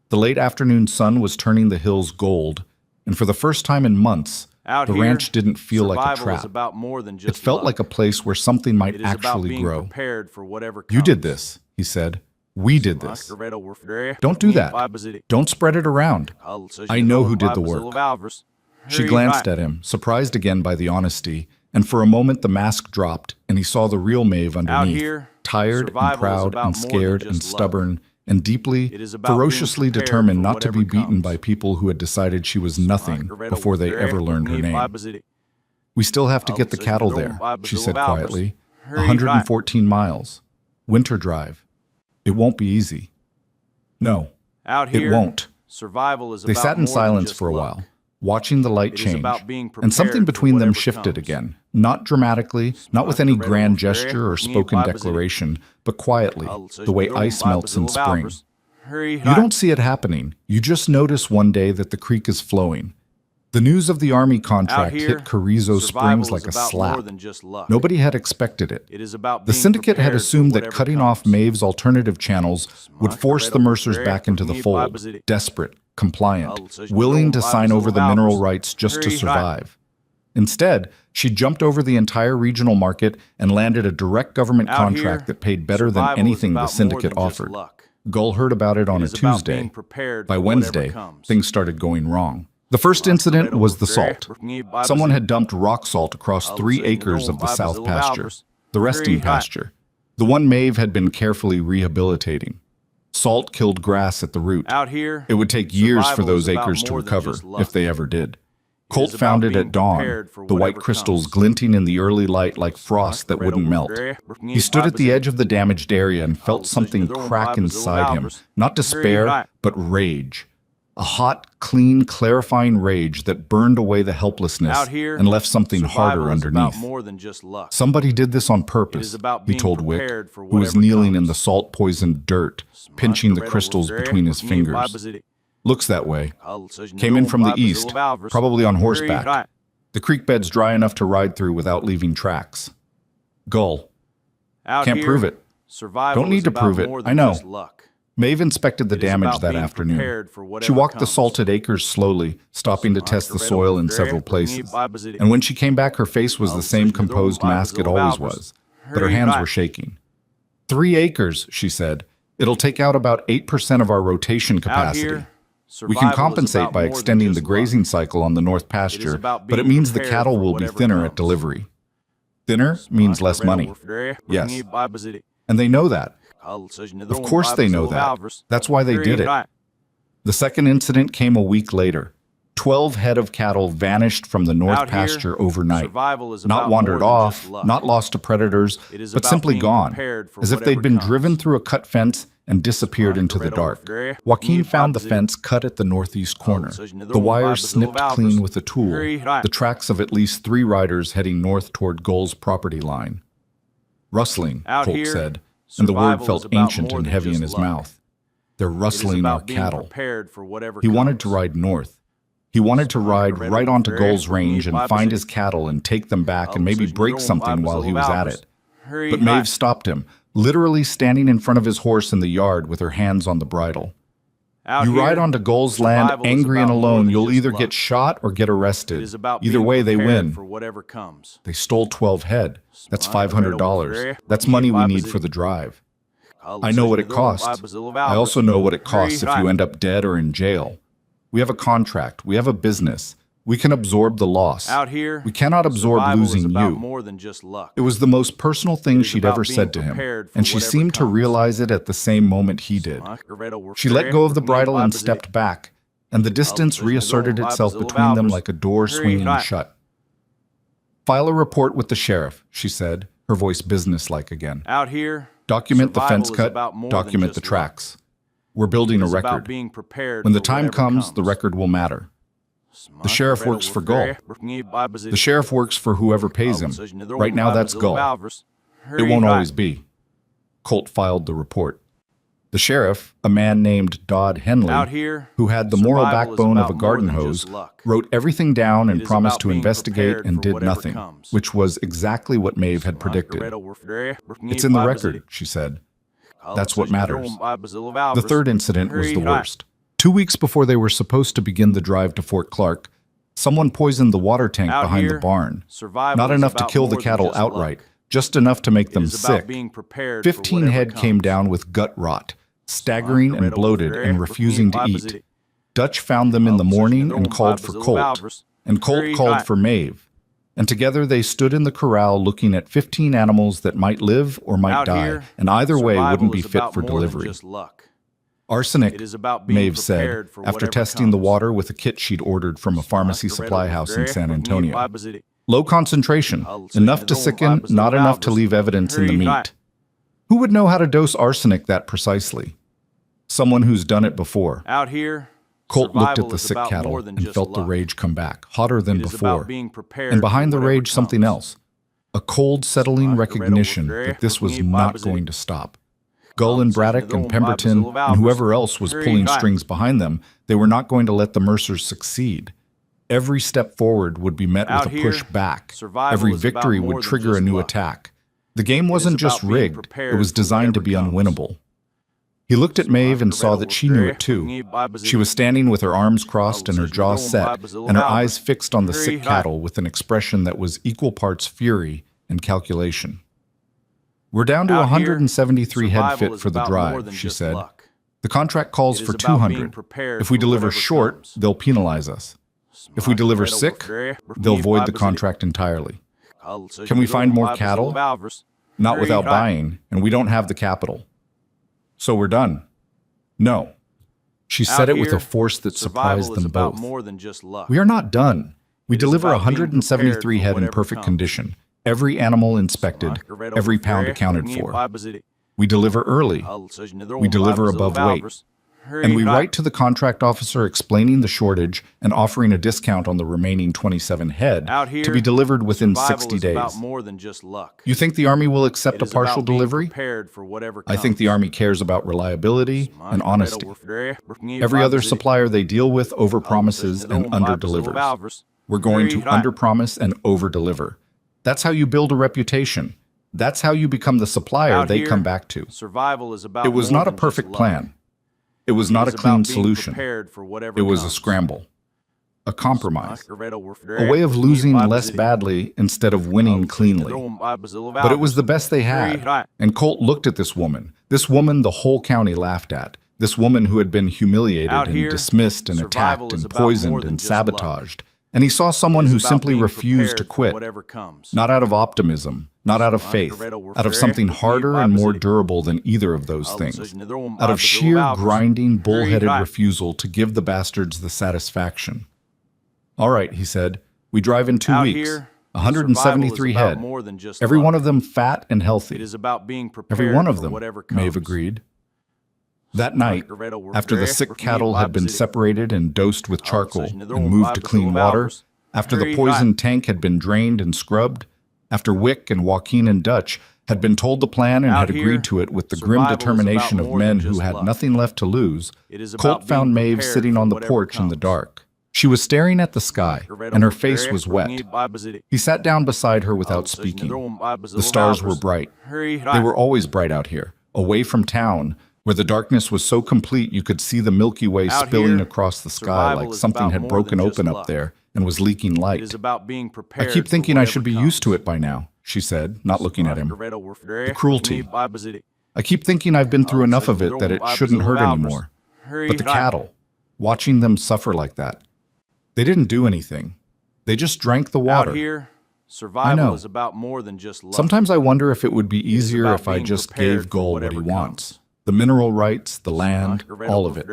The late afternoon sun was turning the hills gold, and for the first time in months, Out the here, ranch didn't feel like a survival is trap. about more than It just felt luck. like a place where something might It is about actually being grow. prepared for whatever comes. You did this, he said. We did this. Don't do that. Don't spread it around. I know who did the work. She glanced at him, surprised again by the honesty, and for a moment the mask dropped, and he saw the real Maeve underneath, here, tired and survival is proud about and more than scared and just luck. stubborn and deeply, It is about being ferociously prepared determined for not to be whatever beaten comes. by people who had decided she was nothing before they ever learned her name. We still have to get the cattle there, she said quietly. 114 miles. Winter drive. It won't be easy. No, Out it here, won't. survival is They about sat in more than silence just for a luck. while, watching the light It is change, about being and something prepared for between them whatever shifted comes. again, not dramatically, not with any grand gesture or spoken declaration, but quietly, the way ice melts in spring. You don't see it happening. You just notice one day that the creek is flowing. The news of the Army contract here, hit Carrizo Springs survival like is a about slap. more than just luck. Nobody had expected it. It is about The being syndicate had prepared for assumed that whatever cutting comes. off Maeve's alternative channels would force the Mercers back into the fold, desperate, compliant, willing to sign over the mineral rights just to survive. Instead, she jumped over the entire regional market and landed a direct government Out contract here, that paid better than survival is anything the about more syndicate than just offered. luck. Gull heard about it on a is about Tuesday. being prepared By for whatever Wednesday, comes. things started going wrong. The first incident was the salt. Someone had dumped rock salt across 3 acres of the south pasture, the resting pasture, the one Maeve had been carefully rehabilitating. Salt killed grass at the root. Out here, It would take years for survival those is about acres to more than recover, just luck. if they ever did. It Colt is about found it being at dawn, prepared for the white whatever crystals comes. glinting in the early light like frost that wouldn't melt. He stood at the edge of the damaged area and felt something crack inside him, not despair, but rage. A hot, clean, clarifying rage that burned away the helplessness Out here, and left something harder survival is about underneath. more than just luck. Somebody did this on purpose, is about he being told Wick, prepared for who was whatever kneeling in comes. the salt-poisoned dirt, pinching the crystals between his fingers. Looks that way. Came in from the east, probably on horseback. The creek bed's dry enough to ride through without leaving tracks. Gull. Out Can't here, prove it. survival Don't need is to about prove it. more I than know. just luck. Maeve inspected the It is damage about that being afternoon. prepared for She whatever walked the comes. salted acres slowly, stopping to test the soil in several places. And when she came back, her face was the same composed mask it always was, but her hands were shaking. 3 acres, she said. It'll take out about 8% of our rotation Out capacity. here, We can survival is compensate about by more than extending the just grazing luck. cycle on the north pasture, about but it being means the prepared cattle for will be whatever thinner at comes. delivery. Thinner means less money. Yes. And they know that. Of course they know that. That's why they did it. The second incident came a week later. 12 head of cattle vanished from the north Out here, pasture overnight. survival is Not about wandered more than off, just luck. not lost to predators, It is but about simply being gone, prepared for as if they'd whatever been comes. driven through a cut fence and disappeared into the dark. Joaquin found the fence cut at the northeast corner. The wire snipped clean with a tool, the tracks of at least 3 riders heading north toward Gull's property line. Rustling, Out Colt here, said, and the word survival felt is about ancient more and than heavy in just his luck. mouth. They're It is rustling our about being cattle. prepared for whatever He wanted to comes. ride north. He wanted to ride right onto Gull's range and find his cattle and take them back and maybe break something while he was at it. But Maeve stopped him, literally standing in front of his horse in the yard with her hands on the bridle. Out You here, ride onto Gull's land survival is angry and about more alone, than you'll just either luck. get shot or get It arrested. is about Either being way, they prepared win. for whatever comes. They stole 12 head. That's $500. That's money we need for the drive. I know what it costs. I also know what it costs if you end up dead or in jail. We have a contract. We have a business. We can absorb the loss. Out here, We cannot absorb survival is losing about you. more than just luck. It was the most personal thing It is she'd about ever being said to him, prepared for and she whatever seemed to comes. realize it at the same moment he did. She let go of the bridle and stepped back, and the distance reasserted itself between them like a door swinging shut. File a report with the sheriff, she said, her voice businesslike again. Out here, Document the survival fence is cut, about more than document the just luck. tracks. We're building a It is about record. being prepared When the for time whatever comes, the comes. record will matter. The sheriff works for Gull. The sheriff works for whoever pays him. Right now, that's Gull. It won't always be. Colt filed the report. The sheriff, a man named Dodd Henley, Out here, who had the moral survival is backbone of about a more garden than hose, just luck. wrote everything down It and is promised about to being investigate prepared and for did whatever nothing, comes. which was exactly what Maeve had predicted. It's in the record, she said. That's what matters. The third incident was the worst. 2 weeks before they were supposed to begin the drive to Fort Clark, someone poisoned the water tank Out behind here, the barn. survival Not is enough to about kill the more than cattle just outright, luck. just enough to make It them is about sick. being prepared for 15 whatever head came comes. down with gut rot, staggering and bloated and refusing to eat. Dutch found them in the morning and called for Colt, and Colt called for Maeve. And together they stood in the corral looking at 15 animals that might live or might Out die, here, and either way survival wouldn't be is fit about for more than delivery. just luck. Arsenic, It is about being Maeve said, prepared for after whatever testing the comes. water with a kit she'd ordered from a pharmacy supply house in San Antonio. Low concentration, enough to sicken, not enough to leave evidence in the meat. Who would know how to dose arsenic that precisely? Someone who's done it before. Out here, Colt looked at survival the is sick about cattle more than and just felt the luck. rage come back, hotter than It is before. about being prepared And behind for the whatever rage, something comes. else. A cold, settling recognition that this was not going to stop. Gull and Braddock and Pemberton and whoever else was pulling strings behind them, they were not going to let the Mercers succeed. Every step forward would be met Out with a here, push back. survival Every is about victory more would than trigger a just new luck. attack. The game wasn't just about being rigged, it prepared was for designed to be whatever comes. unwinnable. He looked at Maeve and saw that she knew it too. She was standing with her arms crossed and her jaw set, and her eyes fixed on the sick cattle with an expression that was equal parts fury and calculation. We're down to Out here, 173 head survival fit is for the about more drive, than she just said. luck. The contract calls It for is about being 200. prepared If we for deliver whatever short, comes. they'll penalize us. If we deliver sick, they'll void the contract entirely. Can we find more cattle? Not without buying, and we don't have the capital. So we're done. No. She said it with a force that surprised them both. More than just luck. We are not done. We It is deliver about being 173 prepared for head in whatever perfect comes. condition. Every animal inspected, every pound accounted for. We deliver early. We deliver above weight. And we write to the contract officer explaining the shortage and offering a discount on the remaining 27 head Out here, to be delivered within survival 60 is days. about more than just luck. You think the Army will accept It a is partial about being delivery? prepared for whatever I think the comes. Army cares about reliability and honesty. Every other supplier they deal with overpromises and underdelivers. We're going to underpromise and overdeliver. That's how you build a reputation. That's how you become the supplier they come back to. Survival is about It was more not a than just perfect luck. plan. It was not a It is clean about being solution. prepared for whatever It was a comes. scramble, a compromise, a way of losing less badly instead of winning cleanly. But it was the best they had. And Colt looked at this woman the whole county laughed at, this woman who had been humiliated Out and here, dismissed and survival attacked is and about more poisoned than and just luck. sabotaged. And he saw someone It is who about simply being refused to prepared for quit, whatever comes. not out of optimism, not out of faith, out of something harder and more durable than either of those things, out of sheer grinding, bullheaded refusal to give the bastards the satisfaction. All right, he said, we drive in 2 Out weeks, here, 173 survival is about head, more than just every luck. one of them fat and healthy. It is about being prepared Every one of for them, whatever comes. Maeve agreed. That night, after the sick cattle had been separated and dosed with charcoal and moved to clean water, after the poison tank had been drained and scrubbed, after Wick and Joaquin and Dutch had been told the plan and Out had here, agreed to it with the grim survival is determination about of more men than who just had luck. nothing left to lose, It is about Colt found being Maeve prepared sitting for on the whatever porch in the comes. dark. She was staring at the sky, and her face was wet. He sat down beside her without speaking. The stars were bright. They were always bright out here, away from town, where the darkness was so complete you could see the Milky Way Out spilling here, across the sky survival like is something about had more broken than just open luck. up there and was leaking light. It is about being I prepared keep for thinking I whatever should be comes. used to it by now, she said, not looking at him. The cruelty. I keep thinking I've been through enough of it that it shouldn't hurt anymore. But the cattle, watching them suffer like that, they didn't do anything. They just drank the water. Out here, know. survival is about more than just luck. Sometimes I wonder if it would be It is easier about if I being just prepared gave for Gold what he whatever wants. comes. The mineral rights, the land, all of it.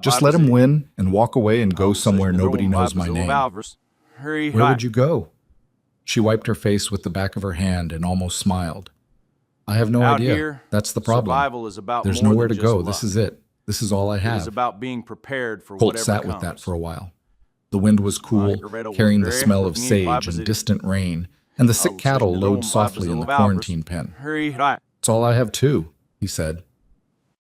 Just let him win and walk away and go somewhere nobody knows my name. Where would you go? She wiped her face with the back of her hand and almost smiled. I have no Out idea. here, That's the problem. survival is about There's more nowhere to than go. just This luck. is it. This is all I It is have. about being prepared for Colt whatever sat comes. with that for a while. The wind was cool, carrying the smell of sage and distant rain, and the sick cattle lowed softly in the quarantine pen. It's all I have too, he said.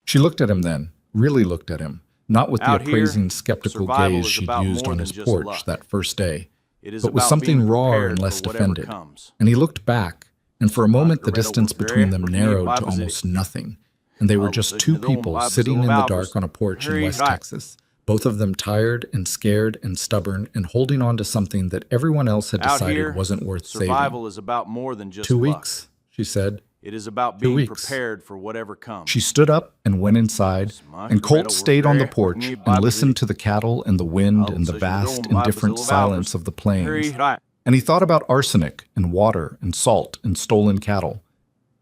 She looked at him then, really looked at him, not with the Out here, appraising, skeptical survival gaze is she'd about used more on than his just porch luck. that first day, It is but with about something being raw prepared and less for whatever defended. comes. And he looked back, and for a moment the Margaret distance over between there, them with me, narrowed to Bible City. almost nothing, and they were just two people sitting in the dark on a porch in West Texas, both of them tired and scared and stubborn and holding on to something that everyone else had Out decided here, wasn't worth survival saving. is about more than just 2 luck. weeks, she said. It is about 2 being weeks. prepared for whatever comes. She stood up and went inside, and Colt stayed on the porch and listened to the cattle and the wind and the vast, indifferent silence of the plains. And he thought about arsenic and water and salt and stolen cattle.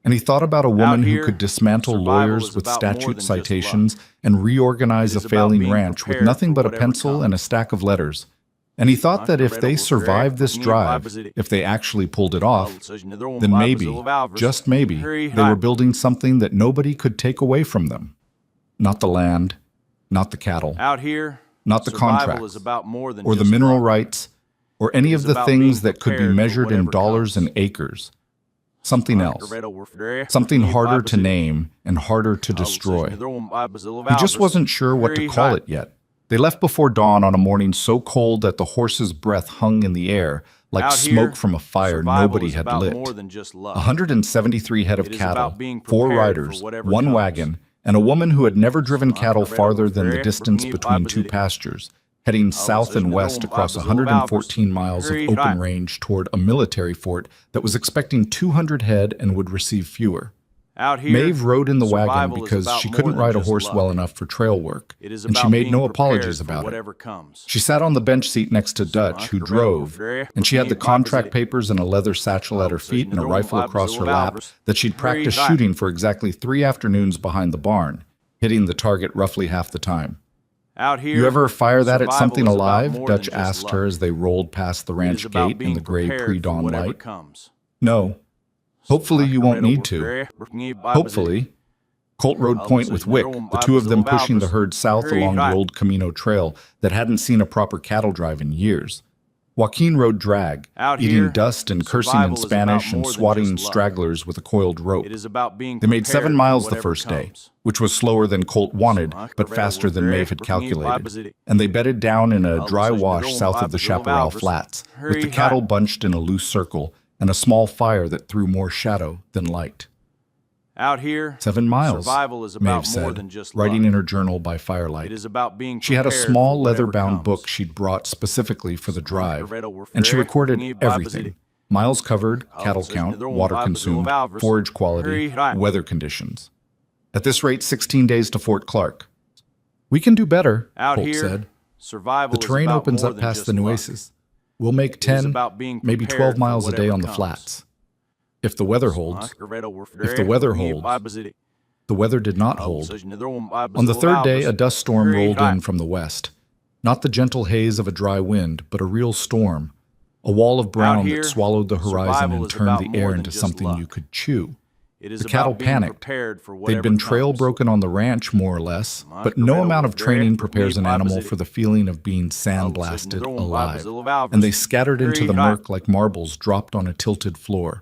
And he thought about a woman who here, could dismantle survival lawyers is with about more statute than just luck. citations and reorganize It a is about failing being ranch with prepared nothing for but a whatever pencil and a comes. stack of letters. And he thought that if they survived this drive, if they actually pulled it off, then maybe, just maybe, they were building something that nobody could take away from them. Not the land, not the cattle, Out here, not the survival contracts, is about more than or the just mineral luck. rights, or any It of is the about things being that could be prepared for measured in whatever dollars comes. and acres. Something else. Something harder to name and harder to destroy. He just wasn't sure what to call it yet. They left before dawn on a morning so cold that the horse's breath hung in the air like Out smoke here, from a fire survival nobody is had about lit. more than just luck. 173 head of It is cattle, about being 4 prepared for riders, whatever 1 comes. wagon, and a woman who had never driven cattle Margaret farther than the over distance there, between Bible 2 City. pastures, heading south and west across 114 miles of open range toward a military fort that was expecting 200 head and would receive fewer. Out here, Maeve rode in the wagon survival is because about she more couldn't than ride a just horse luck. well enough for trail work, It is and she about made being no prepared apologies for about it. whatever comes. She sat on the bench seat next to Dutch, who drove, and she had the contract papers and a leather satchel at her feet and a rifle across her lap that she'd practiced shooting for exactly 3 afternoons behind the barn, hitting the target roughly half the time. Out here, You ever fire that at survival something is about alive? more than Dutch just asked luck. her as they rolled past the It ranch is about gate in being the gray prepared for pre-dawn whatever light. comes. No. Hopefully you won't need to. Hopefully. Colt rode point with Wick, the 2 of them pushing the herd south along the old Camino Trail that hadn't seen a proper cattle drive in years. Joaquin rode drag, Out eating here, dust and cursing in survival is about Spanish and more than swatting just luck. stragglers with a coiled rope. It is about being They made prepared 7 for miles the whatever first day, comes. which was slower than Colt wanted, but faster than Maeve had calculated. And they bedded down in a dry wash south of the Chaparral Flats, with the cattle bunched in a loose circle and a small fire that threw more shadow than light. Out here, 7 miles, survival is Maeve about more said, than just writing luck. in her journal by firelight. It is about being She had a prepared small for whatever leather-bound comes. book she'd brought specifically for the drive, and she recorded everything. Miles covered, cattle count, water consumed, forage quality, weather conditions. At this rate, 16 days to Fort Clark. We can do better, Out Colt here, said. survival The terrain is about opens more up than past just the luck. Nueces. We'll make It is 10, about being maybe prepared 12 for miles a day whatever on the comes. flats. If the weather holds. If the weather holds. The weather did not hold. On the third day, a dust storm rolled in from the west. Not the gentle haze of a dry wind, but a real storm. A wall of brown here, that swallowed the horizon survival and is turned about the more air than into just something luck. you could chew. It is The about cattle being panicked. prepared for They'd whatever been trail comes. broken on the ranch, more or less, but no amount of training prepares an animal for the feeling of being sandblasted alive, and they scattered into the murk like marbles dropped on a tilted floor.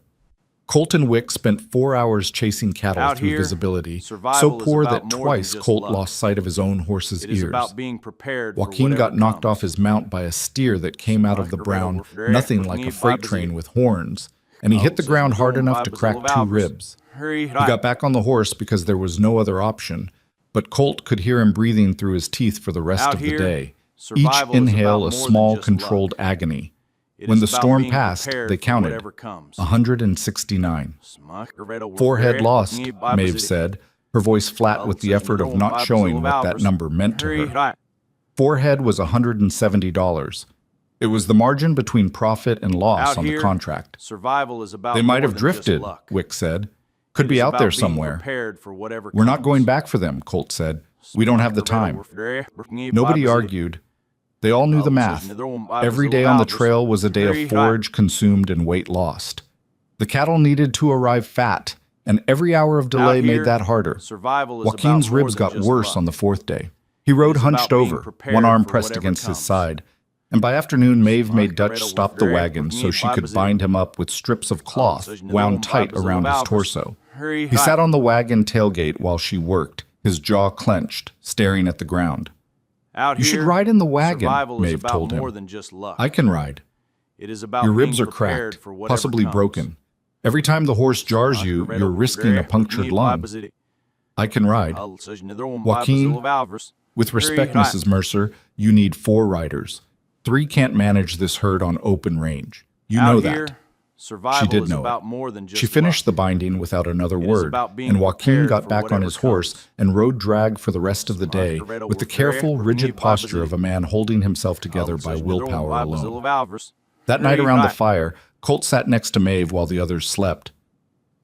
Colt and Wick spent 4 hours chasing cattle Out through here, visibility, survival so is poor about that more than twice just Colt luck. lost sight of his own horse's It is ears. about being prepared for Joaquin whatever got knocked comes. off his mount by a steer that came out of the brown, nothing like a freight train with horns, and he hit the ground hard enough to crack 2 ribs. He got back on the horse because there was no other option, but Colt could hear him breathing through his teeth for the rest Out of the here, day, each survival is inhale about a more than small, just controlled luck. agony. It When is the about storm being passed, prepared they for counted whatever comes. 169. 4 head lost, Maeve said, her voice flat with the effort of not showing what that number meant to her. 4 head was $170. It was the margin between profit and loss Out on here, the contract. survival is about They might more have than just drifted, luck. Wick said. Could It be is out about there being somewhere. prepared for whatever We're not comes. going back for them, Colt said. We don't have the time. Nobody argued. They all knew the math. Every day on the trail was a day of forage consumed and weight lost. The cattle needed to arrive fat, and every hour of delay Out here, made that harder. survival is Joaquin's about more ribs than got just worse luck. on the 4th day. He rode is about hunched being over, prepared one arm for pressed whatever against his comes. side. And by afternoon, Maeve made Dutch stop the wagon so she could bind him up with strips of cloth wound tight around his torso. He sat on the wagon tailgate while she worked, his jaw clenched, staring at the ground. Out You here, should ride in the wagon, survival is Maeve about told more him. than just luck. I can ride. It is about Your ribs being are prepared cracked, for whatever possibly comes. broken. Every time the horse jars you, you're risking a punctured lung. I can ride. Joaquin, with respect, Mrs. Mercer, you need 4 riders. 3 can't manage this herd on open range. You know Out that. here, survival She did is know about it. more than just She finished luck. the binding without another It is word, about being and Joaquin prepared got for back on whatever his horse comes. and rode drag for the rest of the day with the careful, rigid posture of a man holding himself together by willpower alone. That night around the fire, Colt sat next to Maeve while the others slept.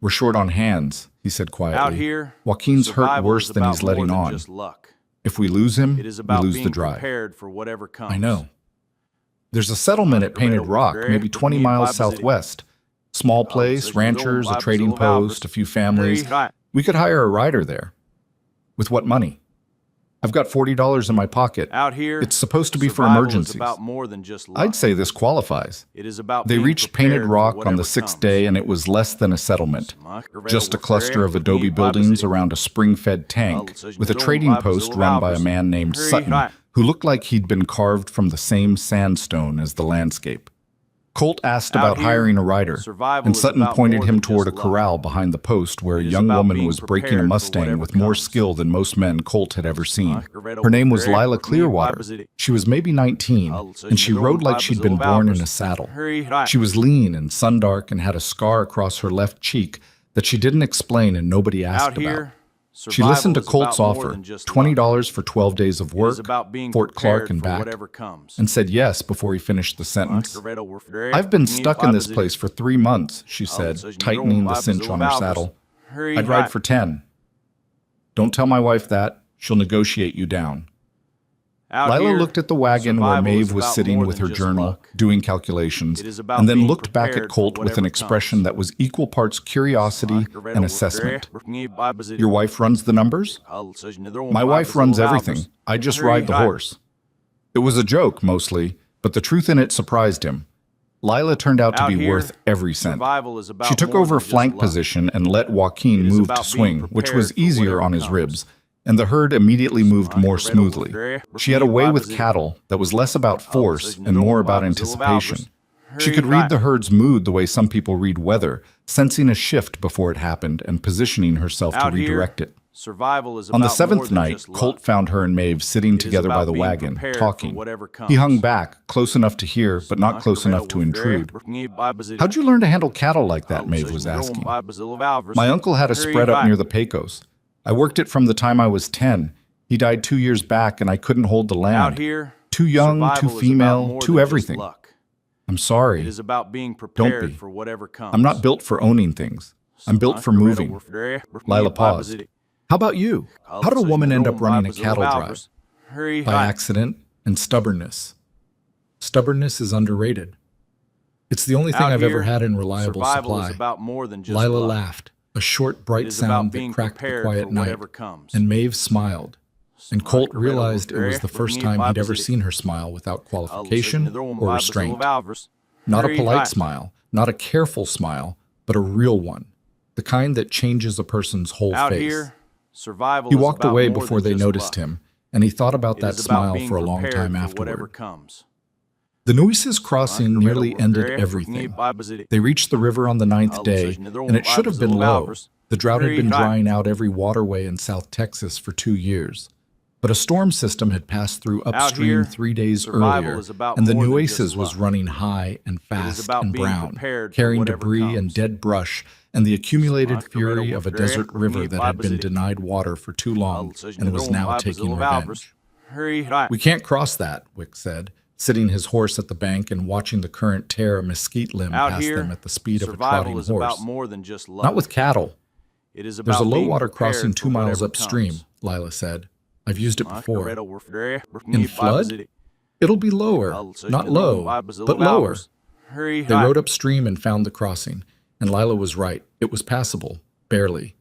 We're short on hands, he said quietly. Out here, Joaquin's hurt survival worse is than about he's letting more than on. just luck. If we lose him, It is we about lose being the drive. prepared for whatever comes. I know. There's a settlement at Painted Rock, maybe 20 miles southwest. Small place, ranchers, a trading post, a few families. We could hire a rider there. With what money? I've got $40 in my pocket. Out here, It's supposed to be for survival emergencies. is about more than just luck. I'd say this qualifies. It is about They being reached prepared Painted for Rock on whatever the 6th comes. day, and it was less than a settlement. Just a cluster of adobe buildings around a spring-fed tank with a trading post run by a man named Sutton, who looked like he'd been carved from the same sandstone as the landscape. Colt asked Out about here, hiring a rider, survival and is Sutton about pointed more him than toward a just luck. corral behind the post where a It is young about woman being was breaking a prepared for Mustang whatever with more comes. skill than most men Colt had ever seen. Her name was Lila Clearwater. She was maybe 19, and she rode like she'd been born in a saddle. She was lean and sun-dark and had a scar across her left cheek that she didn't explain and nobody asked Out about. here, She listened to survival is Colt's about more offer, than just luck. $20 for 12 days of It is work, about being Fort Clark prepared and for back, whatever comes. and said yes before he finished the sentence. I've been stuck in this place for 3 months, she said, tightening the cinch on her saddle. I'd ride for 10. Don't tell my wife that. She'll negotiate you down. Out Lila here, looked at the wagon where survival is Maeve was about sitting more with than her just journal, luck. doing calculations, It is about and then being looked back prepared at Colt for with an whatever expression comes. that was equal parts curiosity and assessment. Your wife runs the numbers? My wife runs everything. I just ride the horse. It was a joke, mostly, But the truth in it surprised him. Lila turned out to Out be here, worth every cent. survival is about She took more over than just flank luck. position and let Joaquin It is move about to being swing, which prepared was for easier whatever on his comes. ribs, and the herd immediately moved more smoothly. She had a way with cattle that was less about force and more about anticipation. She could read the herd's mood the way some people read weather, sensing a shift before it happened and positioning herself to Out here, redirect it. survival is On the about more seventh than night, just luck. Colt found her and Maeve sitting It is together by about the being wagon, prepared for talking. whatever comes. He hung back, close enough to hear, but not close enough to intrude. How'd you learn to handle cattle like that? Maeve was asking. My uncle had a spread up near the Pecos. I worked it from the time I was 10. He died 2 years back, and I couldn't hold the land. Out here, Too young, survival too is about female, more too than just everything. luck. I'm sorry. It is about being Don't prepared be. for whatever comes. I'm not built for owning things. I'm built for moving. Lila paused. How about you? How did a woman end up running a cattle drive? By accident and stubbornness. Stubbornness is underrated. It's the only thing Out I've ever here, had in reliable survival supply. is about more than just Lila luck. laughed, a short, It bright is about sound that being cracked the prepared quiet for night, whatever comes. and Maeve smiled. And Colt realized it was the first time he'd ever seen her smile without qualification or restraint. Not a polite smile, not a careful smile, but a real one, the kind that changes a person's whole Out face. here, survival He is walked about away more before than they just noticed luck. him, and he thought about It that is about smile being for a long prepared time for whatever afterward. comes. The Nueces crossing nearly ended everything. They reached the river on the 9th day, and it should have been low. The drought had been drying out every waterway in South Texas for 2 years. But a storm system had passed through upstream here, 3 days survival earlier, is about and the more than Nueces just was luck. running high and fast about and being brown, prepared for carrying whatever debris and comes. dead brush and the accumulated Smack fury Corretto of a with desert Dre, river Bring that me had been Bible denied water for too long and was now taking revenge. We can't cross that, Wick said, sitting his horse at the bank and watching the current tear a mesquite limb Out past here, them at the speed of a survival trotting is horse. about more than just luck. Not with cattle. It is There's about a low being water prepared crossing for 2 miles whatever upstream, comes. Lila said. I've used it before. In In flood? It'll be lower, not low, but lower. They rode upstream and found the crossing, and Lila was right. It was passable, barely.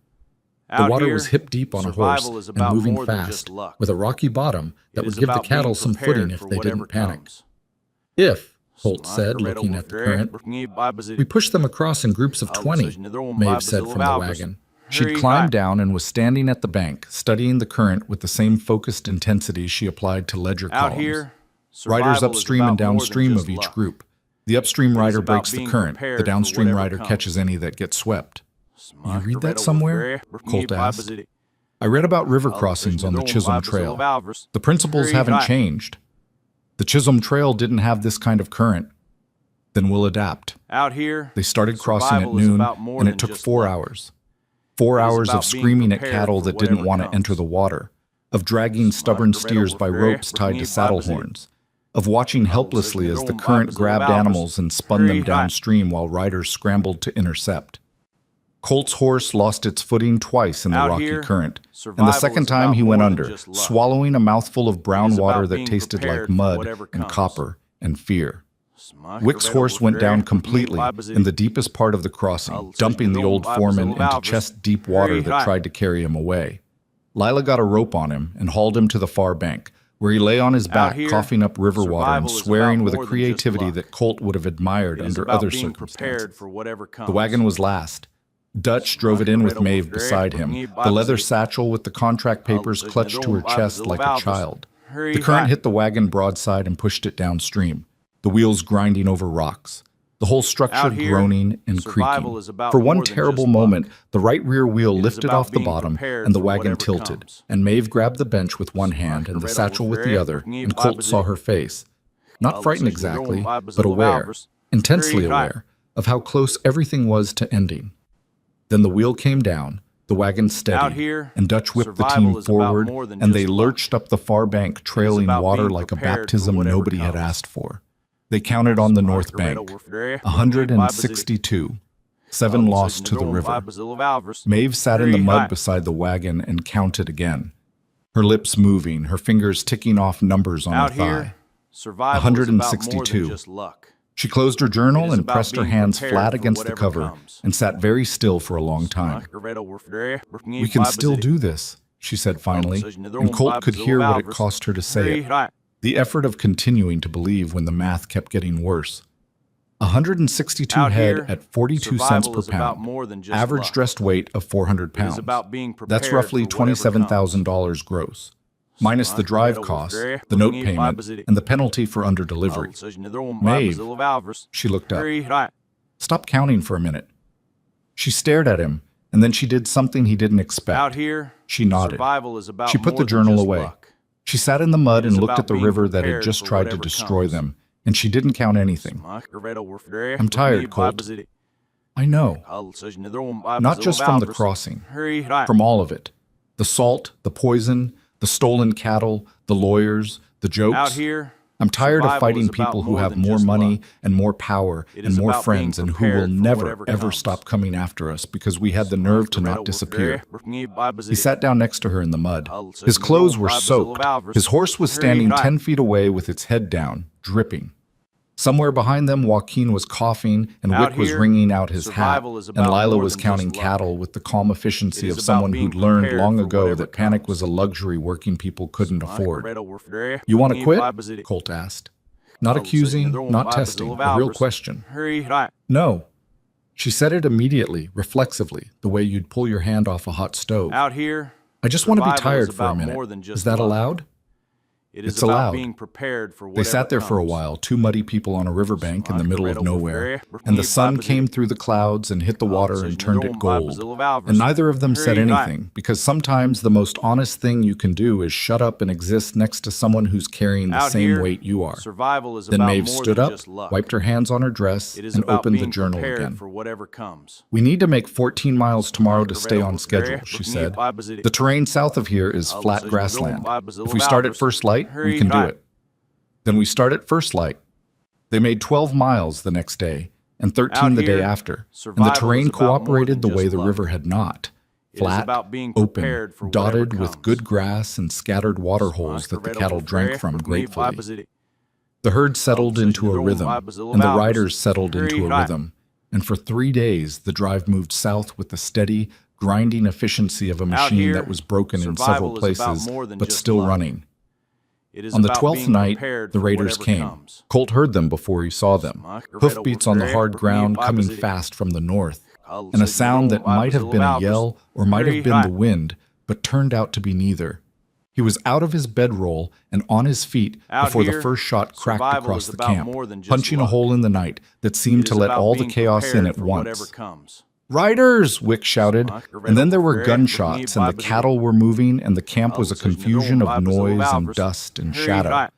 The water was hip deep on a horse and moving fast, with a rocky bottom that would give the cattle some footing if they didn't panic. If, Holt said, looking at the current, we pushed them across in groups of 20, Maeve said from the wagon. She'd climbed down and was standing at the bank, studying the current with the same focused intensity she applied to ledger Out columns. here, Riders survival is upstream about and more than downstream just of each luck. group. The upstream rider about breaks the being current, prepared the for downstream whatever rider comes. catches any that get swept. You Smack read that Corretto somewhere? with Dre, Colt Bring me asked. Bible I read about river crossings on the Chisholm Trail. The principles haven't changed. The Chisholm Trail didn't have this kind of current. Then we'll adapt. Out here, They started crossing at survival is noon, about more and than it took just 4 luck. hours. 4 It is hours about of being screaming at prepared cattle for that didn't whatever want to comes. enter the water, of dragging stubborn Corretto steers with by Dre, ropes Bring tied me to saddle Bible horns, of watching helplessly as the current grabbed animals and spun them downstream while riders scrambled to intercept. Colt's horse lost its footing twice in the Out rocky here, current, and the survival second is time about he went more than under, just luck. swallowing a mouthful of brown is about water that being tasted prepared like for mud whatever and comes. copper and fear. Smack Wick's Corretto horse with went Dre, down Bring me completely Bible in the deepest part of the crossing, dumping the old foreman into chest-deep water that tried to carry him away. Lila got a rope on him and hauled him to the far bank, where he lay on his back, here, coughing up river water and survival is swearing about with a more than just creativity luck. that Colt would have admired It is under about other being prepared circumstances. for whatever comes. The wagon was last. Dutch drove it in with Corretto Maeve with Dre, beside Bring him, me the Bible leather City. satchel with the contract papers I'll clutched to her Bible chest City like a Bibles. child. Hurry The current back. hit the wagon broadside and pushed it downstream, the wheels grinding over rocks, the whole structure Out here, groaning and survival creaking. is about For one more than terrible just luck. moment, the right rear wheel It is lifted about off the being bottom prepared and the for wagon whatever tilted, comes. and Maeve grabbed the bench with one hand and the Corretto satchel with with the Dre, other, Bring me and Colt Bible saw City. her face. Not frightened exactly, but Bible aware, intensely Hurry aware, of how close everything was to ending. Then the wheel came down, the wagon Out steadied, here, and Dutch whipped the survival team is about forward, more than and they just luck. lurched up the far bank, trailing about water being like a prepared for baptism whatever nobody had comes. asked for. They counted on the north bank, Corretto with Dre, Bring me 162, 7 Bible lost City. to the river. Bible. Maeve sat in the Hurry mud back. beside the wagon and counted again, her lips moving, her fingers ticking off numbers on Out her thigh. here, survival is about more 162. than just luck. She closed her journal It is and about pressed her being hands prepared flat for against the whatever cover comes. and sat very still for a long time. Corretto with Dre, Bring me We can Bible still City. do this, she said finally, Bible City. and Colt could hear what it Bible. could cost her to say it. Hurry. The effort of continuing to believe when the math kept getting worse. 162 Out head here, at 42 cents survival per is about pound. more than just Average luck. dressed weight of 400 It is pounds. about being That's prepared roughly for whatever comes. $27,000 gross, minus the drive costs, the note payment, and the penalty for under-delivery. Maeve, she looked up. Stop counting for a minute. She stared at him, and then she did something he didn't expect. Out here, She nodded. survival is about She put more the than journal just away. luck. She sat in the mud It is and looked about at the being river that had prepared just for tried to whatever destroy comes. them, and she didn't count anything. I'm tired, Colt. I know. Not just from the crossing, from all of it. The salt, the poison, the stolen cattle, the lawyers, the jokes. Out here, I'm tired of survival fighting is about people who more have than more just money luck. and more power It and is more about being friends and who will prepared for never, whatever ever comes. stop coming after us because we had the nerve to not disappear. He sat down next to her in the mud. His clothes were soaked. His horse was standing 10 feet away with its head down, dripping. Somewhere behind them, Joaquin was coughing, and Out Wick was here, wringing out his hat, survival is and about Lila more was than counting just luck. cattle with the calm efficiency It of is someone about who'd being learned prepared long for ago whatever that panic comes. was a luxury working people couldn't afford. You want to quit? Colt asked. Not accusing, not testing, a real question. No. She said it immediately, reflexively, the way you'd pull your hand off a hot stove. Out here, I just want to be survival is tired for a about more minute. than Is just that luck. allowed? it is It's about allowed. being prepared for They whatever sat there for a comes. while, two muddy people on a riverbank in the middle of nowhere, and the sun came through the clouds and hit the water and turned it gold. And neither of them said anything, because sometimes the most honest thing you can do is shut up and exist next to someone who's carrying the Out same here, weight you are. Survival is Then about Maeve more stood than up, just luck. wiped her hands on her dress, It is and about opened the being journal prepared again. for whatever comes. We need to make 14 miles tomorrow to stay on schedule, she said. The terrain south of here is flat grassland. If we start at first light, we can do it. Then we start at first light. They made 12 miles the next day, and 13 Out the day here, after, and the survival terrain is about more cooperated the than way just the luck. river had not. It is Flat, about being open, prepared for whatever dotted with comes. good grass and scattered water holes that the cattle drank from gratefully. The herd settled into a rhythm, and the riders settled into a rhythm. And for 3 days, the drive moved south with the steady, grinding efficiency of a machine here, that was broken in survival several is about places, more than but just still luck. running. It is On the about 12th being night, prepared the for raiders whatever came. comes. Colt heard them before he saw them. Hoofbeats on the hard ground coming fast from the north, and a sound that might have been a yell or might have been the wind, but turned out to be neither. He was out of his bedroll and on his feet Out before the here, first shot cracked survival across is the about camp, more than just punching a luck. hole in the night that seemed It to is let about all the being chaos in prepared at for whatever once. comes. Riders! Wick shouted, and then there were gunshots, and the cattle were moving, and the camp was a confusion of noise and dust and shadow.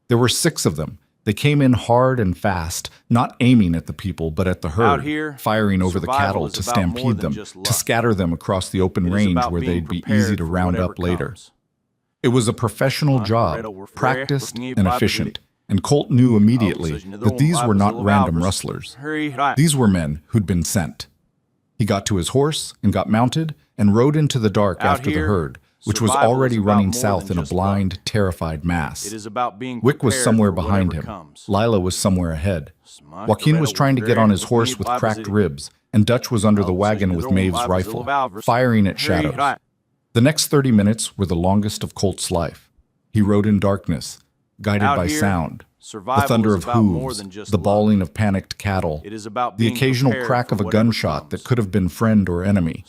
There were 6 of them. They came in hard and fast, not aiming at the people, but at the Out herd, here, firing over the survival cattle is to about more stampede than them, just to luck. scatter them across the open It is range about where being they'd be prepared easy to for round whatever up later. comes. It was a professional job, practiced and efficient, and Colt knew immediately that these were not random rustlers. These were men who'd been sent. He got to his horse and got mounted and rode into the dark Out after the here, herd, which was survival already is about running more south than in a just blind, terrified mass. It is about being Wick was prepared somewhere for behind whatever him. comes. Lila was somewhere ahead. Joaquin was trying to get on his horse with cracked ribs, and Dutch was under the wagon with Maeve's rifle, firing at shadows. The next 30 minutes were the longest of Colt's life. He rode in darkness, guided Out by here, sound, the survival thunder is of about more hooves, than just the luck. bawling of panicked cattle, It is about the being occasional prepared crack for of a whatever gunshot that comes. could have been friend or enemy.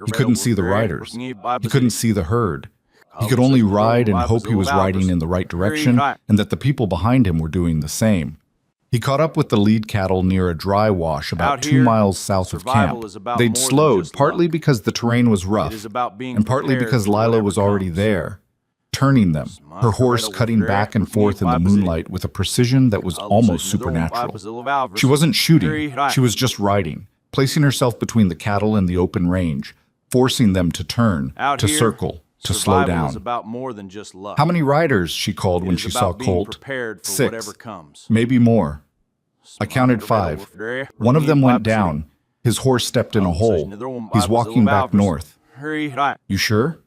He couldn't see the riders. He couldn't see the herd. He could only ride and hope he was riding in the right direction and that the people behind him were doing the same. He caught up with the lead cattle near a dry wash about Out 2 here, miles south of survival camp. is about They'd more than slowed, just partly luck. because the terrain was rough, It is about being and partly prepared because for Lila whatever was already comes. there, turning them, her horse cutting back and forth in the moonlight with a precision that was almost supernatural. She wasn't shooting, she was just riding, placing herself between the cattle and the open range, forcing them to turn, Out to here, circle, to slow survival is down. about more than just luck. How many riders, she called It when is she about saw being Colt? prepared for 6, whatever comes. maybe more. I counted 5. One of them went down. His horse stepped in a hole. He's walking back north. You sure?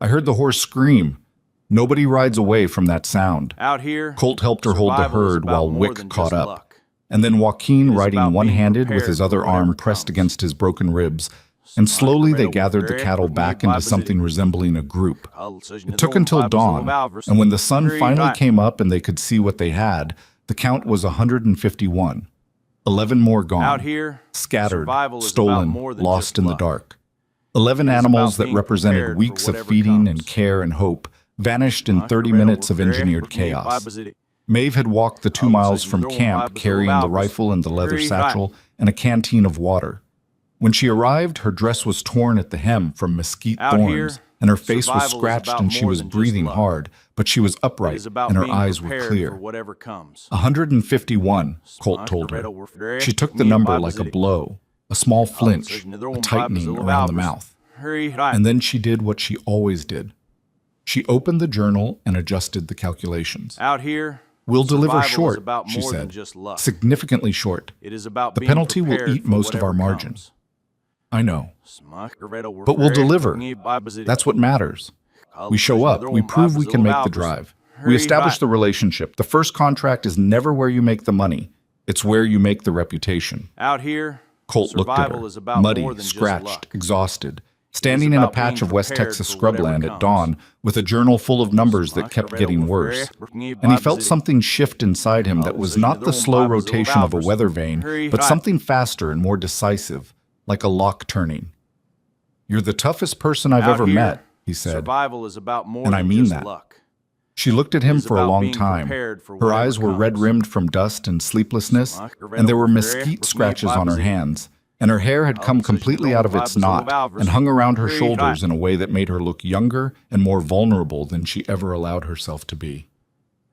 I heard the horse scream. Nobody rides away from that sound. Out here, Colt helped her hold the survival is herd about while more Wick than caught just up. luck. And then Joaquin It is riding about being one-handed with prepared his for other whatever arm pressed comes. against his broken ribs, and slowly they gathered the cattle back into something resembling a group. It took until dawn, and when the sun finally came up and they could see what they had, the count was 151. 11 more gone, Out here, scattered, survival is stolen, about more than lost just in the luck. dark. 11 It is animals about that being represented prepared weeks for of whatever feeding comes. and care and hope vanished in 30 minutes of engineered chaos. Maeve had walked the 2 miles from camp carrying the rifle and the leather satchel and a canteen of water. When she arrived, her dress was torn at the hem from mesquite Out here, thorns, and her face was survival is scratched about and she more was than just breathing luck. hard, but she was It upright is about and her being eyes were prepared clear. for whatever comes. 151, Colt told her. She took the number like a blow, a small flinch, a tightening around the mouth. And then she did what she always did. She opened the journal and adjusted the calculations. Out here, We'll deliver survival is short, about she more than said, just luck. significantly short. It is about The being penalty will prepared eat for most of our whatever margin. comes. I know. But But we'll deliver. That's what matters. We show up. We prove we can make the drive. We establish the relationship. The first contract is never where you make the money. It's where you make the reputation. Out here, Colt looked at survival her, is about more muddy, than just scratched, luck. exhausted, standing in a about patch being of West prepared Texas for whatever scrubland at comes. dawn with a journal full of numbers that kept getting worse. And he felt something shift inside him that was not the slow rotation of a weather vane, but something faster and more decisive, like a lock turning. "You're the toughest person I've Out ever here, met," he said. survival is about more And I than mean just that. luck. She looked at him is for a about long being time. prepared for Her whatever eyes were comes. red-rimmed from dust and sleeplessness, and there were mesquite scratches on her hands, and her hair had come completely out of its knot and hung around her shoulders in a way that made her look younger and more vulnerable than she ever allowed herself to be.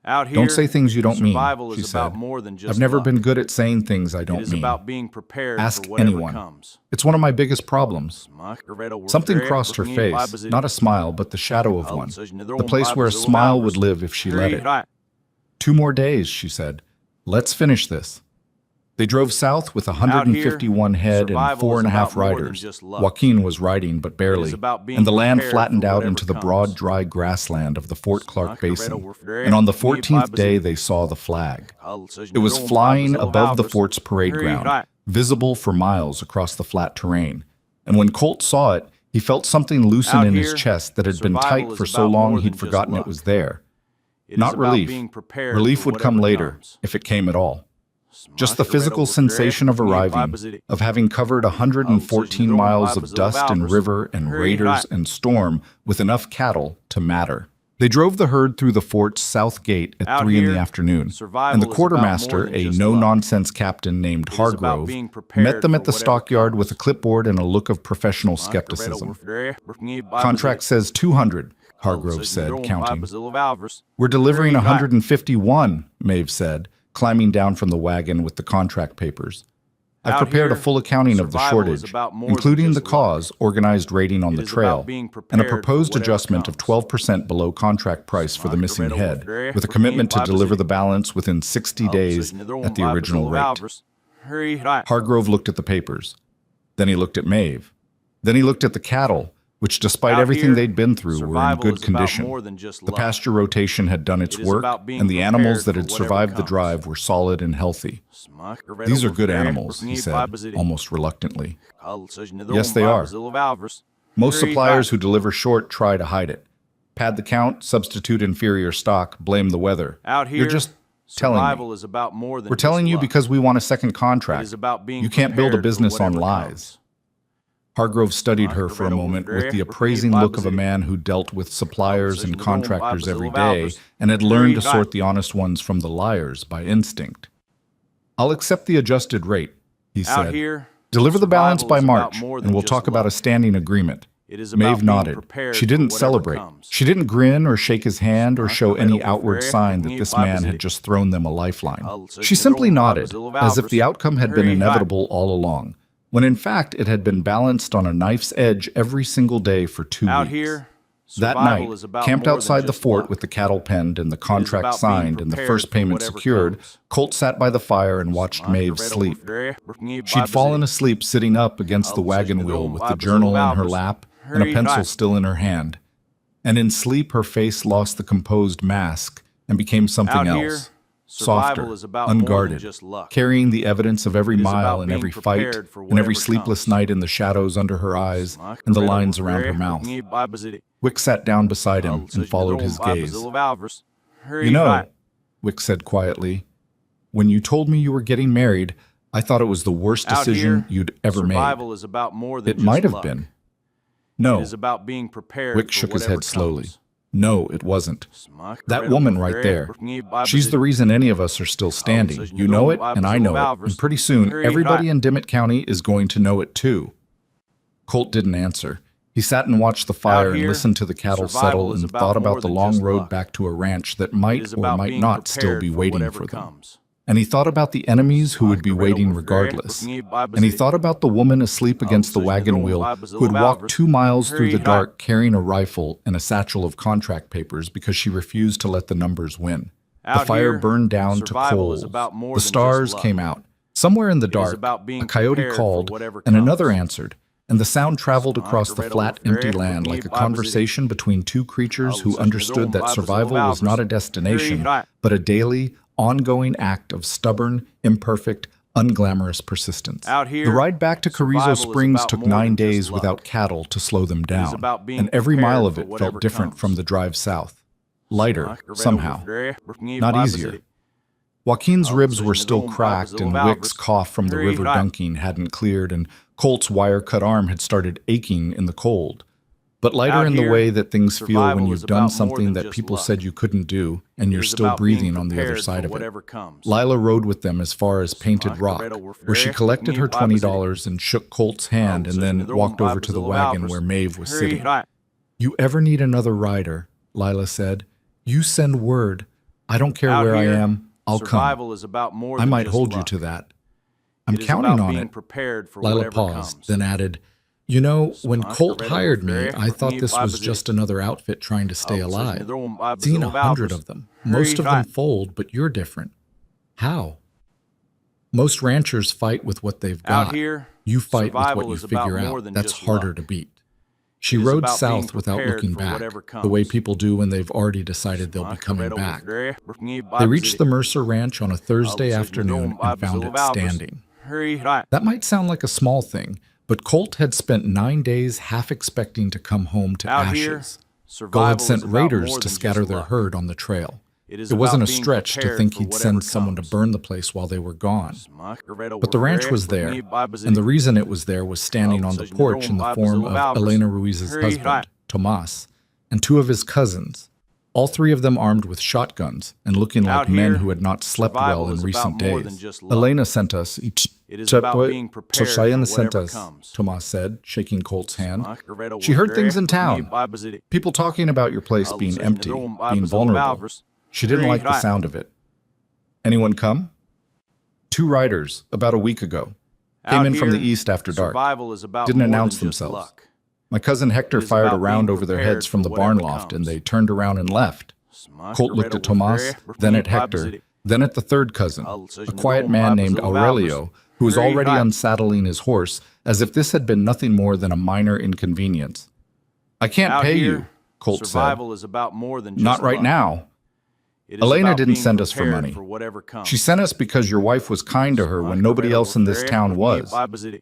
Out here, "Don't say things you don't mean," survival she is about said. more than just "I've never luck. been good at saying things I It don't is mean. about being prepared Ask for whatever anyone. comes. It's one of my biggest problems." Something crossed her face, not a smile, but the shadow of one, the place where a smile would live if she let it. "2 more days," she said. "Let's finish this." They drove south with 151 head and survival 4.5 is about more than riders. just luck. Joaquin was riding, but barely, is about being and the land prepared flattened for out whatever into the comes. broad, dry grassland of the Fort Clark Basin. And on the 14th day, they saw the flag. It was flying above the fort's parade ground, visible for miles across the flat terrain. And when Colt saw it, he felt something loosen Out in his here, chest that had been survival tight is for so about long more he'd than just forgotten it luck. was there. It is Not about relief. being prepared Relief for would come whatever later, comes. if it came at all. Just the physical sensation of arriving, of having covered 114 miles of dust and river and raiders and storm with enough cattle to matter. They drove the herd through the fort's south gate at Out 3 in the here, afternoon, survival and the is about quartermaster, more than a just no-nonsense captain named is about Hargrove, being prepared met them at for the whatever stockyard comes. with a clipboard and a look of professional skepticism. "Contract says 200, Hargrove said, counting. "We're delivering 151, Maeve said, climbing down from the wagon with the contract papers. "I've Out prepared a here, full accounting of the survival is shortage, about more than including the just luck. cause, organized raiding on It the is trail, about being and a prepared for proposed whatever adjustment of comes. 12% below contract price for the missing head, with a commitment to deliver the balance within 60 days at the original rate." Hargrove looked at the papers. Then he looked at Maeve. Then he looked at the cattle, which despite Out everything here, they'd been through were in survival good is about condition. more than just The luck. pasture rotation had done its It is work, about being and the animals that prepared had for whatever survived the comes. drive were solid and healthy. "These are good animals," he said, almost reluctantly. "Yes, they are. Most suppliers who deliver short try to hide it. Pad the count, substitute inferior stock, blame the weather. Out here, You're just telling survival me. is about more than We're telling just you luck. because we want a second It contract. is about being You can't build a prepared for business on whatever lies." comes. Hargrove studied her for a moment with the appraising look of a man who dealt with suppliers and contractors every day and had learned to sort the honest ones from the liars by instinct. "I'll accept the adjusted rate," he Out said. here, "Deliver the balance survival by is about March, more and than we'll just talk about a luck. standing agreement." It is about Maeve being nodded. prepared She for didn't whatever celebrate. comes. She didn't grin or shake his hand or show any outward sign that this man had just thrown them a lifeline. She simply nodded, as if the outcome had been inevitable all along, when in fact it had been balanced on a knife's edge every single day for 2 Out weeks. here, That survival night, is about camped more than outside the just fort luck. with the cattle penned and the contract about being signed and the prepared first for payment whatever secured, comes. Colt sat by the fire and watched Maeve sleep. She'd fallen asleep sitting up against the wagon wheel with the journal in her lap and a pencil still in her hand. And in sleep, her face lost the composed mask and became something Out here, else. Survival softer, is about more than unguarded, just luck. carrying the evidence of every It is mile about and being every fight prepared for and every whatever sleepless comes. night in the shadows under her eyes and the lines around her mouth. Wick sat down beside him and followed his gaze. You You know, Wick said quietly, when you told me you were getting married, I thought it was the worst decision you'd ever made. survival is about more than It just might have luck. been. No, It is about being prepared Wick for shook his whatever head slowly. comes. No, it wasn't. That woman right there. She's the reason any of us are still standing. You know it, and I know it. And pretty soon, everybody in Dimmitt County is going to know it too. Colt didn't answer. He sat and watched the fire and here, listened to the cattle survival settle is and about thought more about the than long just road luck. back to a ranch that It might is or about might being not still prepared be for waiting whatever for them. comes. And he thought about the enemies who would be waiting regardless. And he thought about the woman asleep against the wagon wheel who had walked 2 miles through the dark carrying a rifle and a satchel of contract papers because she refused to let the numbers win. The Out fire here, burned down to survival is coals. about more The than just stars luck. came out. Somewhere in the is dark, about being a coyote prepared for called, whatever and comes. another answered. And the sound traveled across the flat, empty land like a conversation between two creatures who understood that survival was not a destination, but a daily, ongoing act of stubborn, imperfect, unglamorous persistence. Out here, The ride back to Carrizo survival is Springs about took more 9 than just days luck. without cattle to slow them down, about being and every prepared mile of for it whatever felt different comes. from the drive south. Lighter, somehow. Not easier. Joaquin's ribs were still cracked, and Wick's cough from the river dunking hadn't cleared, and Colt's wire-cut arm had started aching in the cold. But lighter Out in the here, way that things feel when survival you've is done about more something than that just people luck. said you couldn't do, and you're It is still about being breathing on the other prepared side for of it. whatever comes. Lila rode with them as far as Painted Rock, where she collected her $20 and shook Colt's hand and then walked over to the wagon where Maeve was sitting. You ever need another rider, Lila said, you send word. I don't care Out where I here, am, I'll come. survival is about more I than might just hold you luck. to that. I'm It is counting about on being it. prepared for Lila whatever paused, comes. then added, you know, when Colt hired me, I thought this was just another outfit trying to stay alive. Seen 100 of them. Most of them fold, but you're different. How? Most ranchers fight with what they've got. Out here, You fight with what survival you is about figure more out. than That's just harder luck. to beat. She It is rode about being south without prepared looking for back, whatever the way comes. people do when they've already decided they'll be coming back. They reached the Mercer Ranch on a Thursday afternoon and found it standing. That might sound like a small thing, but Colt had spent 9 days half expecting to come home to Out here, ashes. Gull survival had sent is about raiders more to than scatter just their luck. herd on the trail. It It wasn't a being stretch to prepared think for he'd whatever send someone to comes. burn the place while they were gone. But the ranch was there, and the reason it was there was standing on the porch in the form of Elena Ruiz's husband, Tomas, and 2 of his cousins, all 3 of them armed with shotguns and looking like Out men here, who had not slept survival well in is recent about more than days. just luck. Elena sent us. It is about being prepared for sent whatever us, comes. Tomas said, shaking Colt's hand. She heard things in town. People talking about your place being empty, being vulnerable. She didn't like the sound of it. Anyone come? 2 riders, about a week ago, came in from the east after dark. Didn't announce themselves. My cousin Hector It is fired a about round being over their prepared heads from for the barn whatever loft, and comes. they turned around and left. Colt looked at Tomas, then at Hector, then at the third cousin, a quiet man named Aurelio, who was already unsaddling his horse as if this had been nothing more than a minor inconvenience. I can't Out pay here, you, Colt said. survival is about more than just Not right luck. now. It is Elena about didn't being send us for prepared money. for whatever comes. She sent us because your wife was kind to her when nobody else in this town was.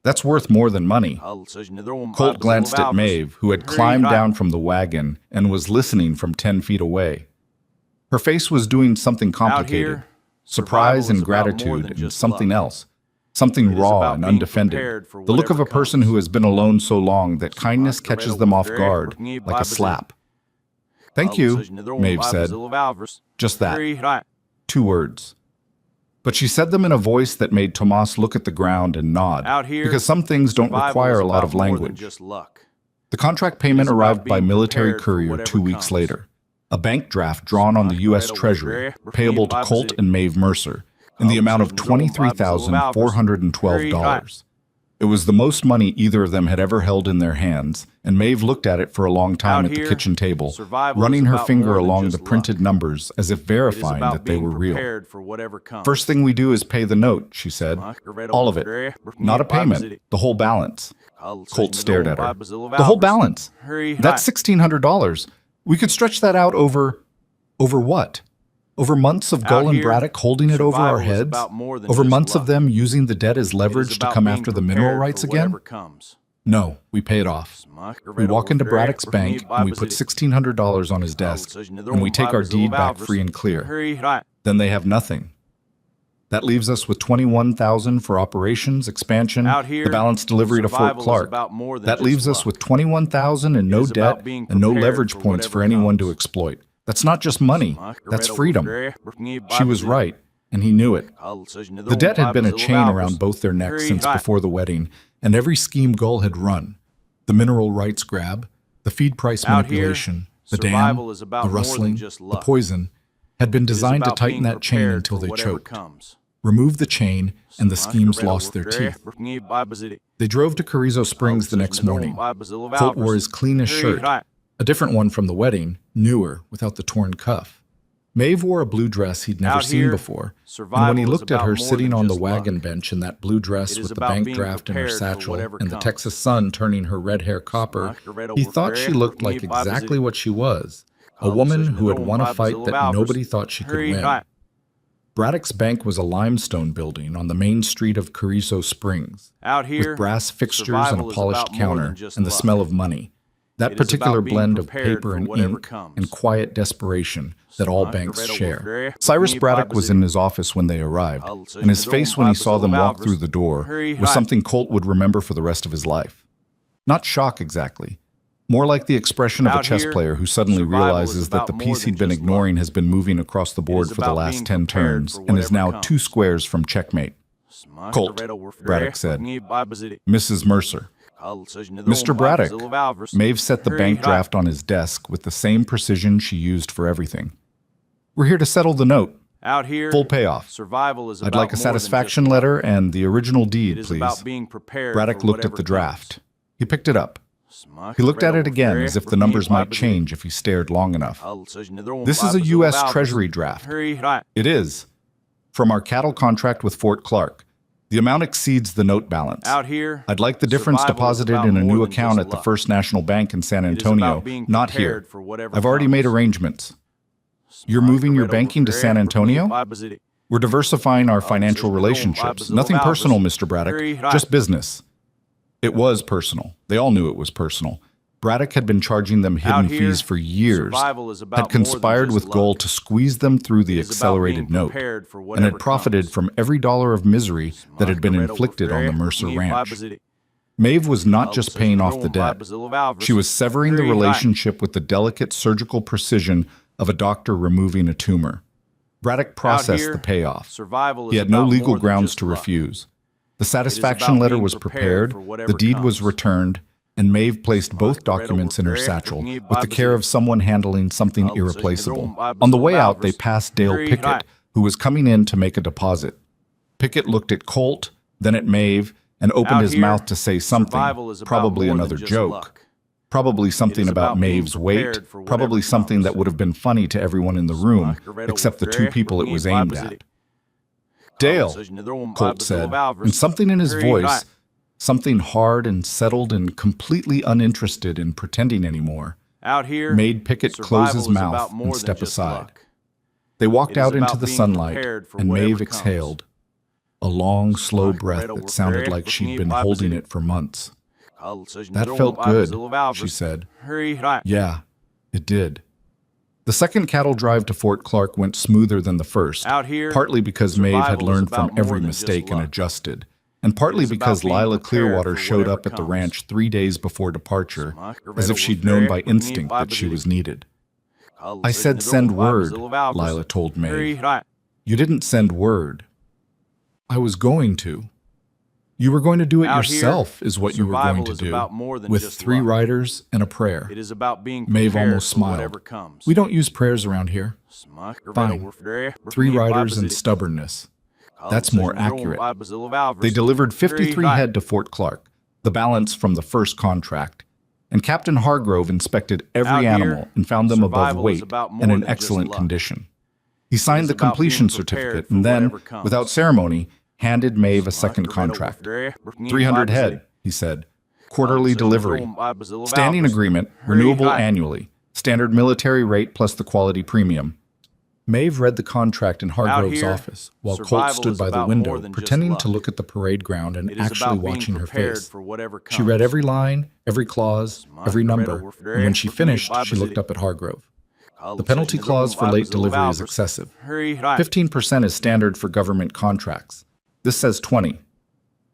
That's worth more than money. Colt glanced at Maeve, who had climbed down from the wagon and was listening from 10 feet away. Her face was doing something complicated, here, surprise survival is and about more gratitude than and just something luck. else, something It is raw about and being undefended, prepared for the look of a whatever person comes. who has been alone so long that kindness catches them off guard like a slap. Thank you, Maeve said. Just that. 2 words. But she said them in a voice that made Tomas look at the ground and nod, Out here, because some things don't survival require is a lot about of more than language. just luck. The contract payment about arrived by being military prepared for courier whatever 2 weeks comes. later. A bank draft drawn on the U.S. Treasury, payable to Colt and Maeve Mercer, in the amount of $23,412. It was the most money either of them had ever held in their hands, and Maeve looked at it for a long time Out at the here, kitchen table, survival running is her about finger more than along the just printed luck. numbers as if It is verifying about that they being were real. prepared for whatever comes. First thing we do is pay the note, she said. All of it. Not a payment, the whole balance. Colt stared at her. The whole balance. That's $1,600. We could stretch that out over what? Over months of Gull and Braddock holding it over our heads, over months of them using the debt as leverage to come after the mineral rights again? No, we pay it off. We walk into Braddock's bank and we put $1,600 on his desk, and we take our deed back free and clear. Then they have nothing. That leaves us with $21,000 for operations, expansion, the balance delivery to Fort Clark. That leaves us with $21,000 and no debt and no leverage points for anyone to exploit. That's not just money, that's freedom. She was right, and he knew it. The debt had been a chain around both their necks since before the wedding, and every scheme Gull had run. The mineral rights grab, the feed price manipulation, the dam, the rustling, the poison, had been designed to tighten that chain until they choked. Remove the chain, and the schemes lost their teeth. They drove to Carrizo Springs the next morning. Colt wore his cleanest shirt, a different one from the wedding, newer, without the torn cuff. Maeve wore a blue dress he'd never seen before, and when he looked at her sitting on the wagon bench in that blue dress with the bank draft in her satchel and the Texas sun turning her red hair copper, he thought she looked like exactly what she was, a woman who had won a fight that nobody thought she could win. Braddock's bank was a limestone building on the main street of Carrizo Springs, with brass fixtures and a polished counter and the smell of money. That particular blend of paper and ink and quiet desperation that all banks share. Cyrus Braddock was in his office when they arrived, and his face when he saw them walk through the door was something Colt would remember for the rest of his life. Not shock exactly, more like the expression of a chess player who suddenly realizes that the piece he'd been ignoring has been moving across the board for the last 10 turns and is now 2 squares from checkmate. Colt, Braddock said. Mrs. Mercer. Mr. Braddock. Maeve set the bank draft on his desk with the same precision she used for everything. We're here to settle the note. Full payoff. I'd like a satisfaction letter and the original deed, please. Braddock looked at the draft. He picked it up. He looked at it again as if the numbers might change if he stared long enough. This is a U.S. Treasury draft. It is. From our cattle contract with Fort Clark. The amount exceeds the note balance. I'd like the difference deposited in a new account at the First National Bank in San Antonio, not here. I've already made arrangements. You're moving your banking to San Antonio? We're diversifying our financial relationships. Nothing personal, Mr. Braddock, just business. It was personal. They all knew it was personal. Braddock had been charging them hidden fees for years, had conspired with Gull to squeeze them through the accelerated note, and had profited from every dollar of misery that had been inflicted on the Mercer Ranch. Maeve was not just paying off the debt. She was severing the relationship with the delicate surgical precision of a doctor removing a tumor. Braddock processed the payoff. He had no legal grounds to refuse. The satisfaction letter was prepared, the deed was returned, and Maeve placed both documents in her satchel with the care of someone handling something irreplaceable. On the way out, they passed Dale Pickett, who was coming in to make a deposit. Pickett looked at Colt, then at Maeve, and opened his mouth to say something, probably another joke. Probably something about Maeve's weight, probably something that would have been funny to everyone in the room, except the 2 people it was aimed at. Dale, Colt said, and something in his voice, something hard and settled and completely uninterested in pretending anymore, made Pickett close his mouth and step aside. They walked out into the sunlight, and Maeve exhaled, a long, slow breath that sounded like she'd been holding it for months. That felt good, she said. Yeah, it did. The second cattle drive to Fort Clark went smoother than the first, partly because Maeve had learned from every mistake and adjusted, and partly because Lila Clearwater showed up at the ranch 3 days before departure, as if she'd known by instinct that she was needed. I said send word, Lila told Maeve. You didn't send word. I was going to. You were going to do it yourself, is what you were going to do, with 3 riders and a prayer. Maeve almost smiled. We don't use prayers around here. Fine. 3 riders and stubbornness. That's more accurate. They delivered 53 head to Fort Clark, the balance from the first contract, and Captain Hargrove inspected every animal and found them above weight and in excellent condition. He signed the completion certificate and then, without ceremony, handed Maeve a second contract. 300 head, he said. Quarterly delivery. Standing agreement, renewable annually. Standard military rate plus the quality premium. Maeve read the contract in Hargrove's here, office, while Colt survival stood is by the about window, more than just pretending to luck. look at the parade ground and It is actually about being watching her prepared face. for whatever She read comes. every line, every clause, every number, and when she finished, she looked up at Hargrove. The penalty clause for late delivery is excessive. 15% is standard for government contracts. This says 20.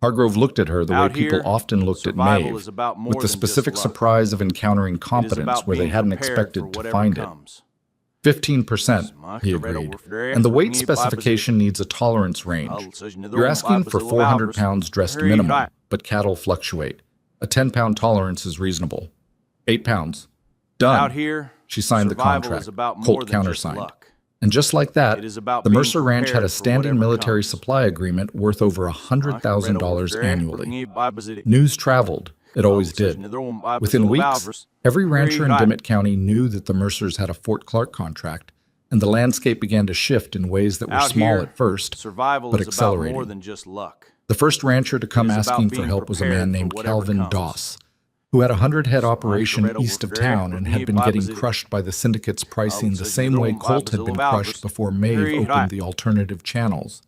Hargrove looked at her the way Out people here, often looked at survival Maeve, is about more with the than just specific luck. surprise of encountering It is competence about where they being hadn't prepared expected for to whatever find it. comes. 15%, he agreed. And the weight specification needs a tolerance range. You're asking for 400 pounds dressed minimum, but cattle fluctuate. A 10-pound tolerance is reasonable. 8 pounds. Done. Out here, She signed the survival contract. is about more Colt than just countersigned. luck. And just like that, It is about the being Mercer Ranch had a prepared for standing whatever military comes. supply agreement worth over $100,000 annually. News traveled. It always did. Within weeks, every rancher in Dimmitt County knew that the Mercers had a Fort Clark contract, and the landscape began to shift in ways that were Out small here, at first, survival but is about accelerating. more than just luck. The first rancher to come It is about asking for being help was a prepared man for named whatever Calvin comes. Doss, who had a 100-head operation Alfredo east of Ferrer, town and had been getting crushed by the syndicate's pricing the same way Colt had been crushed before Maeve opened the alternative channels.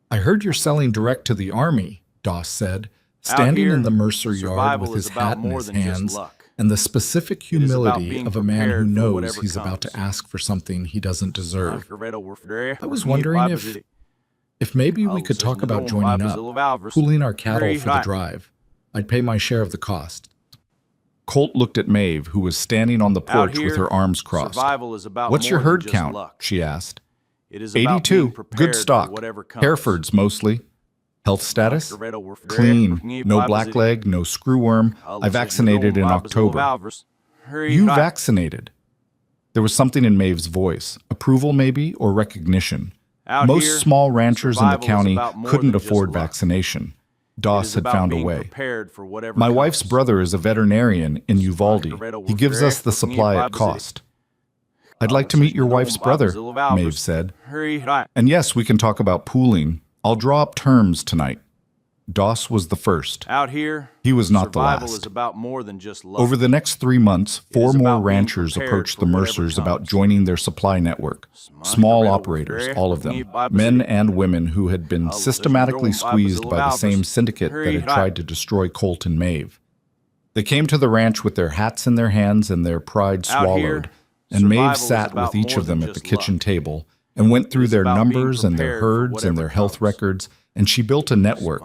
"I heard you're selling direct to the Army," Doss said, standing in the Mercer yard survival with his is about hat in more his than just hands luck. and the specific is about humility being of a man who prepared for knows whatever he's about to comes. ask for something he doesn't deserve. I I was wondering if maybe we could talk about joining up, pooling our cattle for the drive. I'd pay my share of the cost. Colt looked at Maeve, who was standing on the porch with her arms crossed. Survival is about "What's your more than herd just count?" luck. she asked. It is about 82. being prepared Good for stock. whatever comes. Herefords mostly. Health status? Clean. No blackleg, no screwworm. I vaccinated in October. You vaccinated. There was something in Maeve's voice. Approval, maybe, or recognition. Out Most here, small ranchers in the survival is county about more couldn't than just afford luck. vaccination. It Doss is had about found a being way. prepared for whatever My comes. wife's brother is a veterinarian in Uvalde. He gives us the supply at cost. "I'd like to meet your wife's brother," Maeve said. "And yes, we can talk about pooling. I'll draw up terms tonight." Doss was the first. Out here, He was not the survival last. is about more than just luck. Over the next 3 months, 4 is more about being ranchers prepared approached for the whatever Mercers comes. about joining their supply network. Small operators, all of them, men and women who had been systematically squeezed by the same syndicate that had tried to destroy Colt and Maeve. They came to the ranch with their hats in their hands and their pride Out swallowed, here, and Maeve survival is sat about with each more of them than at the just kitchen luck. table and went through is their about being numbers and their prepared for herds and whatever their health comes. records, and she built a network.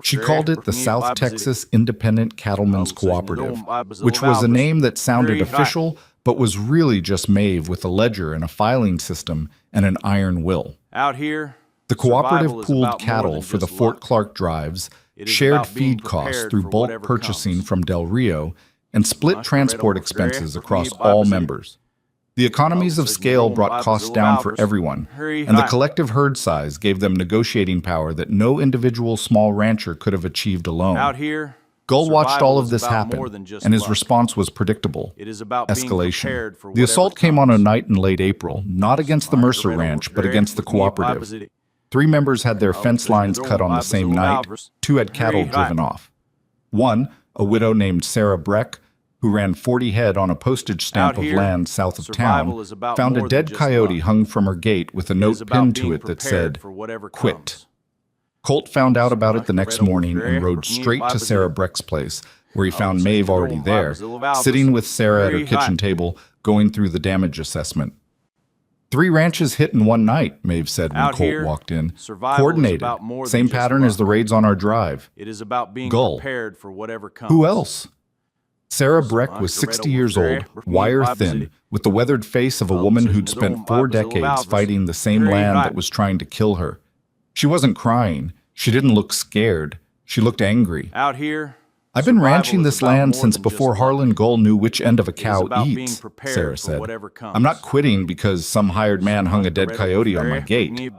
She called it the South Texas Independent Cattlemen's Cooperative, which was a name that sounded official but was really just Maeve with a ledger and a filing system and an iron will. Out here, The cooperative survival is pooled about more cattle than for the just Fort luck. Clark drives, It is shared about being feed costs prepared through for bulk whatever purchasing comes. from Del Rio, and split transport expenses across all members. The economies of scale brought costs down for everyone, and the collective herd size gave them negotiating power that no individual small rancher could have achieved alone. Out here, Gull watched survival all of is this about happen, more than just and his luck. response was predictable. It is about being Escalation. prepared for The assault whatever came on a comes. night in late April, not against the Mercer Ranch, but against the cooperative. 3 members had their fence lines cut on the same night. 2 had cattle driven off. One, a widow named Sarah Breck, who ran 40 head on a postage stamp Out of here, land south of survival town, is about found a more than dead just coyote luck. hung from her gate with a It note is about pinned to being it that prepared said, for whatever "Quit." comes. Colt found out about it the next morning and rode straight to Sarah Breck's place, where he found Maeve already there, sitting with Sarah at her kitchen table, going through the damage assessment. 3 ranches hit in one night, Maeve said when Out Colt here, walked in. survival is Coordinated. about more than Same just pattern as luck. the raids on our drive. It is about being Gull. prepared for whatever comes. Who else? Sarah Breck was 60 years old, wire-thin, with the weathered face of a woman who'd spent 4 decades fighting the same land that was trying to kill her. She wasn't crying. She didn't look scared. She looked angry. Out here, "I've been survival ranching is this about land more since than before just Harlan luck. Gull knew which end of a It is cow about being eats," prepared Sarah for said. whatever comes. "I'm not quitting because some hired man hung a dead coyote on my gate."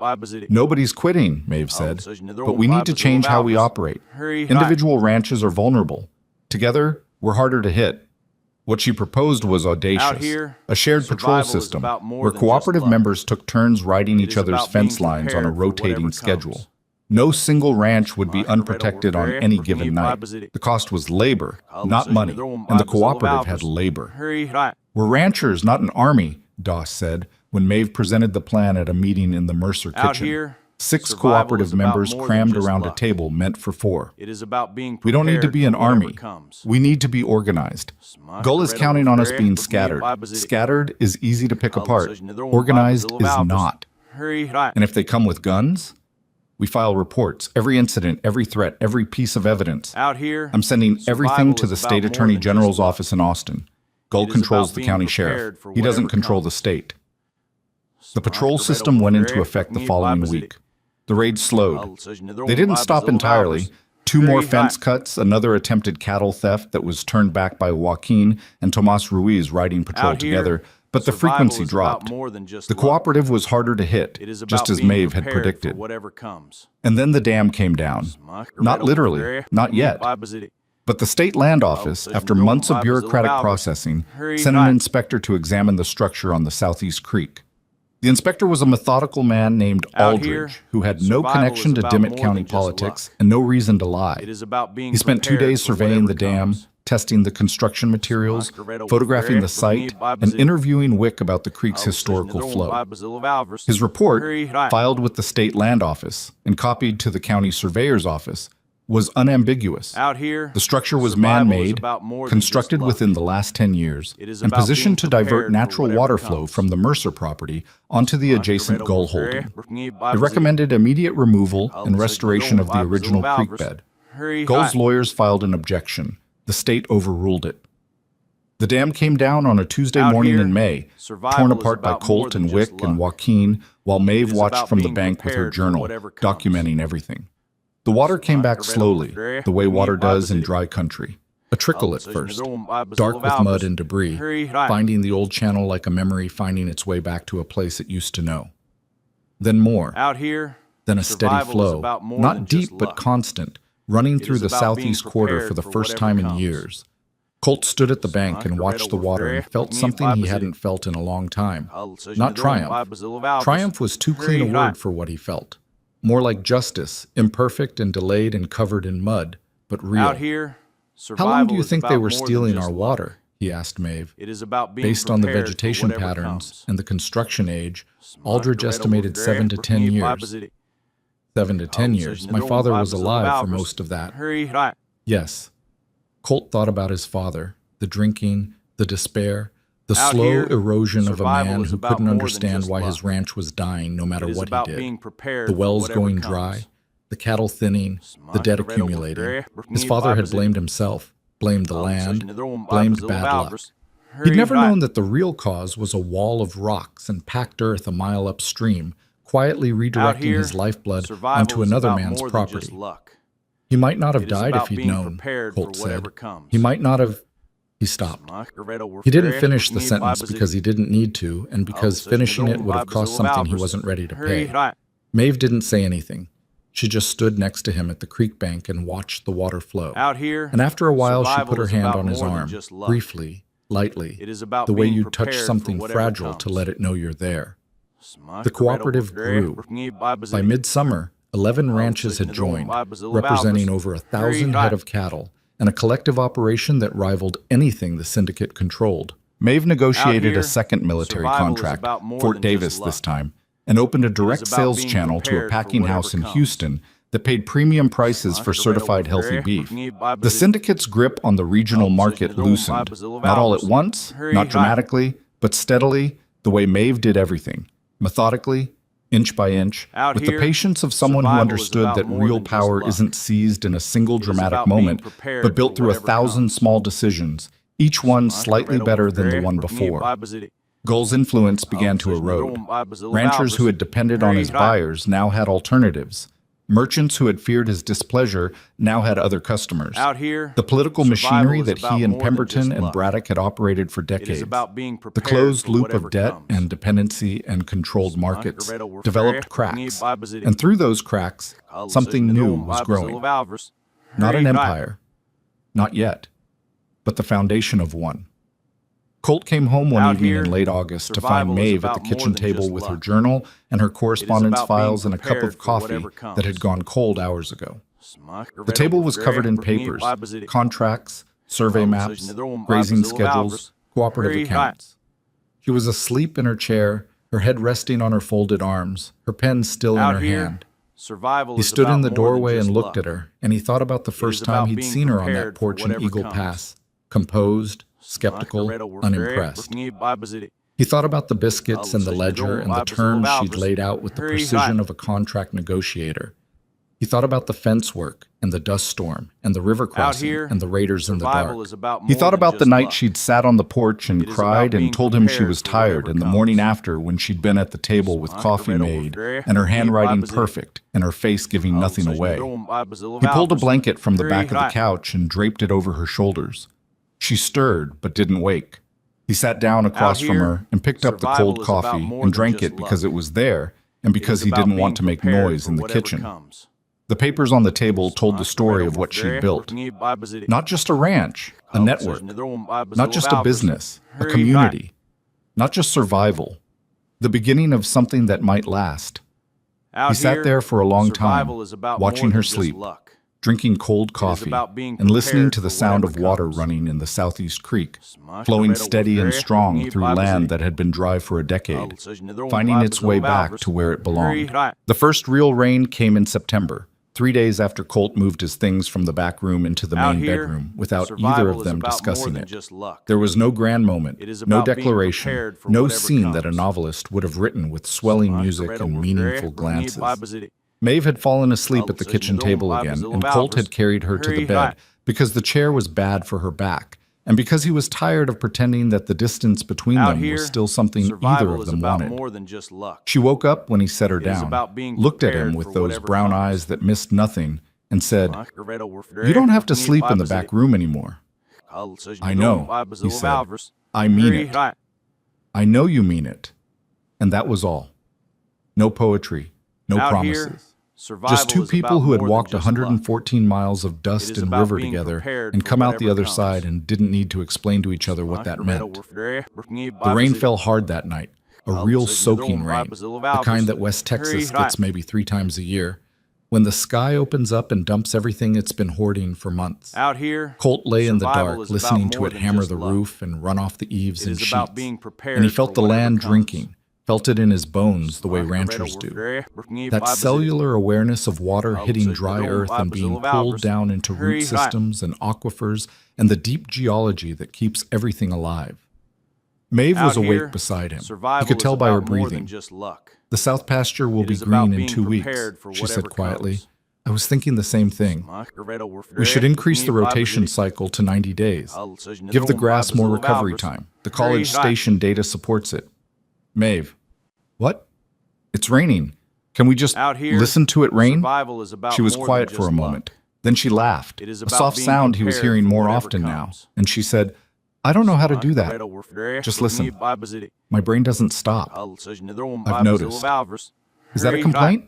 "Nobody's quitting," Maeve said, "but we need to change how we operate. Individual ranches are vulnerable. Together, we're harder to hit." What she proposed was audacious. Out here, A shared patrol survival is system about more where than just cooperative luck. members took turns riding It each is other's about being fence lines on a prepared for whatever rotating comes. schedule. No single ranch would be unprotected on any given night. The cost was labor, not money, and the cooperative had labor. "We're ranchers, not an army," Doss said, when Maeve presented the plan at a meeting in the Mercer Out kitchen. here, 6 survival cooperative is about members more than crammed just around a luck. table meant for 4. It is about being We don't need to prepared be an for whatever army. comes. We need to be organized. Gull is counting on us being scattered. Scattered is easy to pick apart. Organized is not. And if they come with guns, we file reports, every incident, every threat, every piece of evidence. Out here, I'm sending everything to survival the is about state more attorney than general's just luck. office in Austin. Gull It is controls about the being county prepared sheriff. for He doesn't whatever control the comes. state. The patrol system went into effect the following week. The raid slowed. They didn't stop entirely. 2 more fence cuts, another attempted cattle theft that was turned back by Joaquin and Tomas Ruiz riding patrol Out here, together, but the survival frequency is about dropped. more than just The luck. cooperative was harder to hit, It is about just as being Maeve had prepared for predicted. whatever comes. And then the dam came down. Not literally, not yet. But the state land office, after months of bureaucratic processing, sent an inspector to examine the structure on the Southeast Creek. The inspector was a methodical man named Out Aldridge, here, who had no survival connection is to about Dimmitt more County than just politics luck. and no reason to lie. It is about being He spent 2 prepared days for surveying the whatever dam, comes. testing the construction materials, photographing the site, and interviewing Wick about the creek's historical flow. His report, filed with the state land office and copied to the county surveyor's office, was unambiguous. Out here, The structure was survival is man-made, about more than constructed just luck. within the last 10 years, It is and about positioned to being divert prepared for natural whatever water flow comes. from the Mercer property onto the adjacent Gull holding. It recommended immediate removal and restoration of the original creek bed. Gull's lawyers filed an objection. The state overruled it. The dam came down on a Tuesday Out morning here, in May, survival torn is apart by about more Colt than and just Wick and luck. Joaquin, while Maeve It is watched about from the being bank with her prepared for journal, whatever comes. documenting everything. The water came back slowly, the way water does in dry country. A trickle at first, dark with mud and debris, finding the old channel like a memory finding its way back to a place it used to know. Then more, Out here, then a steady survival is flow, about more not than deep just but luck. constant, running It through is the about being southeast quarter prepared for the for first whatever time in comes. years. Colt stood at the bank and watched the water and felt something he hadn't felt in a long time. Not triumph. Triumph was too clean a word for what he felt. More like justice, imperfect and delayed and covered in mud, but real. Out here, How long do you survival is think they about were more than stealing just our luck. water? He asked Maeve. It is about being Based on the prepared for vegetation whatever patterns comes. and the construction age, Aldridge estimated 7 to 10 years. 7 to 10 years. My father was alive for most of that. Yes. Colt thought about his father, the drinking, the despair, the Out slow here, erosion of a survival man is who about couldn't more than understand just why luck. his ranch was dying no matter It is what about he being did. prepared The for wells whatever going comes. dry, the cattle thinning, the debt accumulating. His father had blamed himself, blamed the land, blamed bad luck. He'd never known that the real cause was a wall of rocks and packed earth a mile upstream, quietly Out redirecting here, his lifeblood survival onto is another about man's more than just property. luck. He might not have It is died if about he'd being known, prepared Colt for whatever said. comes. He might not have... He stopped. He didn't finish the sentence because he didn't need to, and because finishing it would have cost something he wasn't ready to pay. Maeve didn't say anything. She just stood next to him at the creek bank and watched the water flow. Out here, And after a while, she survival put her is hand about on his more than arm, just luck. briefly, lightly, It is about the way being you touch prepared for something whatever fragile to comes. let it know you're there. The cooperative grew. By By midsummer, 11 ranches had joined, representing over 1,000 head of cattle, and a collective operation that rivaled anything the syndicate controlled. Maeve negotiated here, a second military survival is contract, about more Fort than Davis just this luck. time, and opened a direct about sales being channel to a prepared for packing whatever house in comes. Houston that paid premium prices for certified healthy beef. The syndicate's grip on the regional market loosened, not all at once, not dramatically, but steadily, the way Maeve did everything, methodically, inch by inch, Out with the here, patience of someone who survival is understood about that more real than just power luck. isn't seized in a single It is dramatic about being moment, prepared but built for through whatever 1,000 comes. small decisions, each one slightly better than the one before. Gull's influence began to erode. Ranchers who had depended on his buyers now had alternatives. Merchants who had feared his displeasure now had other customers. Out here, The political survival machinery is that about he and more than Pemberton just and luck. Braddock had operated for It decades. is about being The prepared closed for loop whatever of debt comes. and dependency and controlled markets Margaret developed cracks, and through those cracks, something new was growing. Not an empire, not yet, but the foundation of one. Colt came home one Out evening here, in late August to survival find is Maeve at the about more kitchen than table just with her luck. journal and her correspondence about being files and a cup prepared of for coffee whatever comes. that had gone cold hours ago. The table was covered in papers, contracts, survey maps, grazing schedules, cooperative accounts. She was asleep in her chair, her head resting on her folded arms, her pen still in Out her here, hand. survival He is stood about in the more than doorway just and looked luck. at her, and he thought about the first time about he'd being seen her on that prepared for porch in whatever Eagle comes. Pass, composed, skeptical, unimpressed. He thought about the biscuits and the ledger and the terms she'd laid out with the precision of a contract negotiator. He thought about the fence work and the dust storm and the river crossing here, and the raiders in the survival dark. is about He more thought than about the just night luck. she'd sat on the porch and It is cried about being and told him she prepared was for tired, whatever and the comes. morning after when she'd been at the table with coffee made and her handwriting perfect and her face giving nothing away. He pulled a blanket from the back of the couch and draped it over her shoulders. She stirred but didn't wake. He sat down across from here, her and picked up the survival cold is about coffee more and than drank just it because luck. it was there and because It is he about didn't being want to make prepared noise for in the whatever kitchen. comes. The papers on the table told the story of what she'd built. Not just a ranch, a network. Not just a business, a community. Not just survival. The beginning of something that might last. He sat there for a long time, watching her sleep, drinking cold coffee, about being and listening prepared to the for sound of whatever water comes. running in the southeast creek, flowing steady and strong through land that had been dry for a decade, finding its way back to where it belonged. The first real rain came in September, 3 days after Colt moved his things from the back room into the Out main here, bedroom without either survival of is them about more discussing than it. just luck. There was no grand moment, It is no about being declaration, prepared for no whatever scene that a comes. novelist would have written with swelling music and meaningful glances. Maeve had fallen asleep at the kitchen table again, and Colt had carried her to the bed because the chair was bad for her back, and because he was tired of pretending that the distance between Out them here, was still something either survival of is them about wanted. more than just luck. She woke up when he set her It is down, about being looked at him prepared with for those whatever brown comes. eyes that missed nothing, and said, "You don't have to sleep in the back room anymore." "I know," he said. "I mean it. I know you mean it." And that was all. No poetry, no Out here, promises. survival Just two is people about who had more than walked just luck. 114 miles of dust is and about river being together prepared and for come out the whatever other comes. side and didn't need to explain to each other what that meant. The rain fell hard that night, a real soaking rain, the kind that West Texas gets maybe 3 times a year, when the sky opens up and dumps everything it's been hoarding for months. Out here, Colt lay in the survival dark, is listening about to more it than hammer just the luck. roof and run off the eaves It and is about sheets. being prepared And he felt for the whatever land comes. drinking, felt it in his bones the way ranchers do. That cellular awareness of water hitting dry earth and being pulled down into root systems and aquifers and the deep geology that keeps everything alive. Maeve was Out here, awake beside him. He survival could tell is by her about more than breathing. just luck. The south pasture will It be is about green in being 2 weeks, prepared for she said whatever quietly. comes. I was thinking the same thing. We should increase the rotation cycle to 90 days. Give the grass more recovery time. The college station data supports it. Maeve. What? It's raining. Can we just Out here, listen to it rain? survival is about She was more quiet than for a just moment. luck. Then she laughed, It is a about soft being sound he was prepared hearing for more whatever often now. comes. And she said, "I don't know how to do that. Just listen. My brain doesn't stop." I've noticed. Is that a complaint?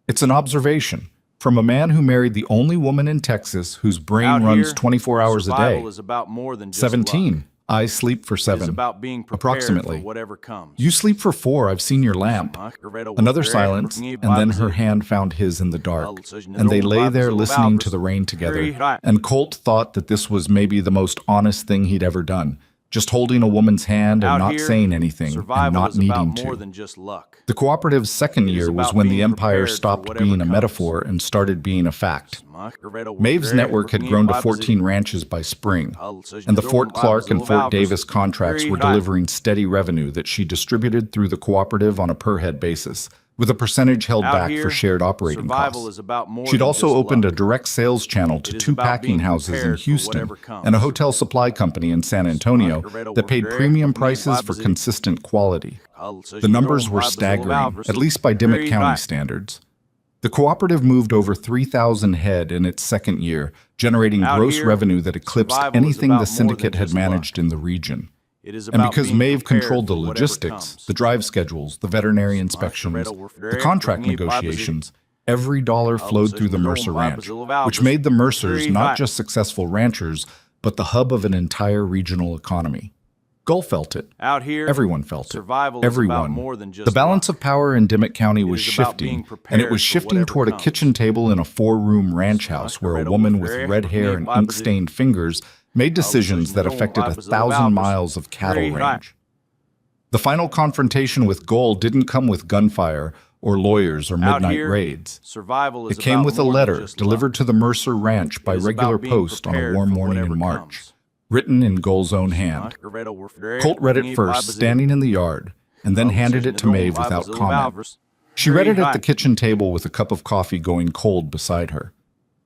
It's an observation from a man who married the only woman in Texas whose brain Out runs here, 24 hours a day. survival is about more than just 17. luck. I sleep for It is 7. about being prepared approximately. for whatever comes. You sleep for 4. I've seen your lamp. Another silence, and then her hand found his in the dark, and they lay there listening to the rain together. And Colt thought that this was maybe the most honest thing he'd ever done, just holding a woman's hand and Out not here, saying anything and survival not is about needing more to. than just luck. The cooperative's second It is year was about when the being empire prepared for stopped whatever being a comes. metaphor and started being a fact. Maeve's network had grown to 14 ranches by spring, and the Fort Clark and Fort Davis contracts were delivering steady revenue that she distributed through the cooperative on a per-head basis, with a percentage held Out back here, for shared operating survival costs. is about more She'd than also just opened luck. a direct sales channel to It is 2 about packing being houses in prepared for Houston whatever comes. and a hotel supply company in San Antonio that paid premium prices for consistent quality. The numbers were staggering, at least by Dimmitt County standards. The cooperative moved over 3,000 head in its second year, generating Out gross here, revenue that eclipsed survival is anything about the more syndicate than had just managed in the region. It is And about because being Maeve prepared controlled the for whatever logistics, comes. the drive schedules, the veterinary inspections, the contract negotiations, every dollar flowed through the Mercer Ranch, which made the Mercers not just successful ranchers, but the hub of an entire regional economy. Gull felt it. Out here, Everyone felt it. survival is about Everyone. more than just The balance luck. of power in Dimmitt County was is about being shifting, and it was prepared for shifting whatever toward a comes. kitchen table in a 4-room ranch house where a woman with red hair and ink-stained fingers made decisions that affected 1,000 miles of cattle range. The final confrontation with Goal didn't come with gunfire or lawyers or midnight raids. Survival is It came about with a more than letter just delivered luck. to the Mercer Ranch by It is regular about being post on a prepared warm for morning whatever in March, comes. written in Goal's own hand. Colt read it first, standing in the yard, and then handed it to Maeve without comment. She read it at the kitchen table with a cup of coffee going cold beside her.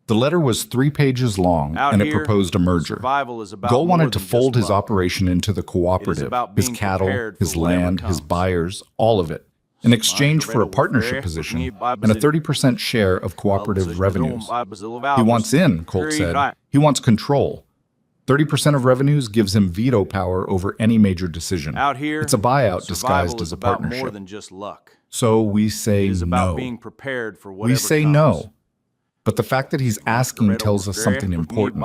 The letter was 3 pages long, and it proposed a merger. Goal wanted to fold his operation into the cooperative, his cattle, his land, his buyers, all of it, in exchange for a partnership position and a 30% share of cooperative revenues. He wants in, Colt said. He wants control. 30% of revenues gives him veto power over any major decision. It's a buyout disguised as a partnership. More than just luck. So we say It is about no. being prepared for We whatever say comes. no. But the fact that he's asking tells us something important.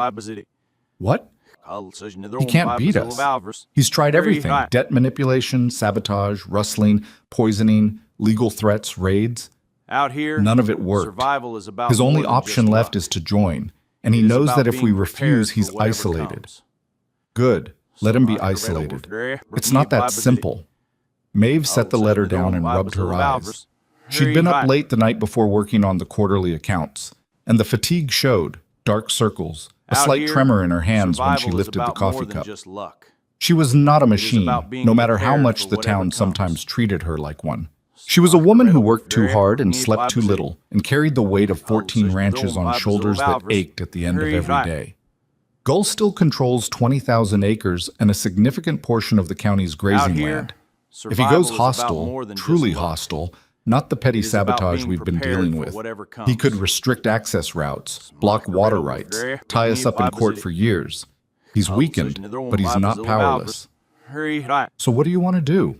What? He can't beat us. He's tried everything: debt manipulation, sabotage, rustling, poisoning, legal threats, raids. Out here, None of it worked. Survival is about His more only than option just left luck. is to join, and he It is knows about that if we being refuse, prepared he's for whatever isolated. comes. Good. Let him be isolated. It's not that simple. Maeve set the letter down and rubbed her eyes. She'd been up late the night before working on the quarterly accounts, and the fatigue showed, dark circles, a Out slight here, tremor in her hands when she survival is lifted the about coffee more than cup. just luck. She was not a is machine, about being no matter how prepared much for the whatever town comes. sometimes treated her like one. She was a woman who worked too hard and slept too little, and carried the weight of 14 ranches on shoulders that ached at the end of every day. Gull still controls 20,000 acres and a significant portion of the county's Out grazing here, land. If he goes survival is about more hostile, than truly just luck. hostile, not the petty It is about sabotage being we've been prepared dealing for with, whatever he could comes. restrict access routes, block water rights, tie us up in court for years. He's weakened, but he's not powerless. So what do you want to do?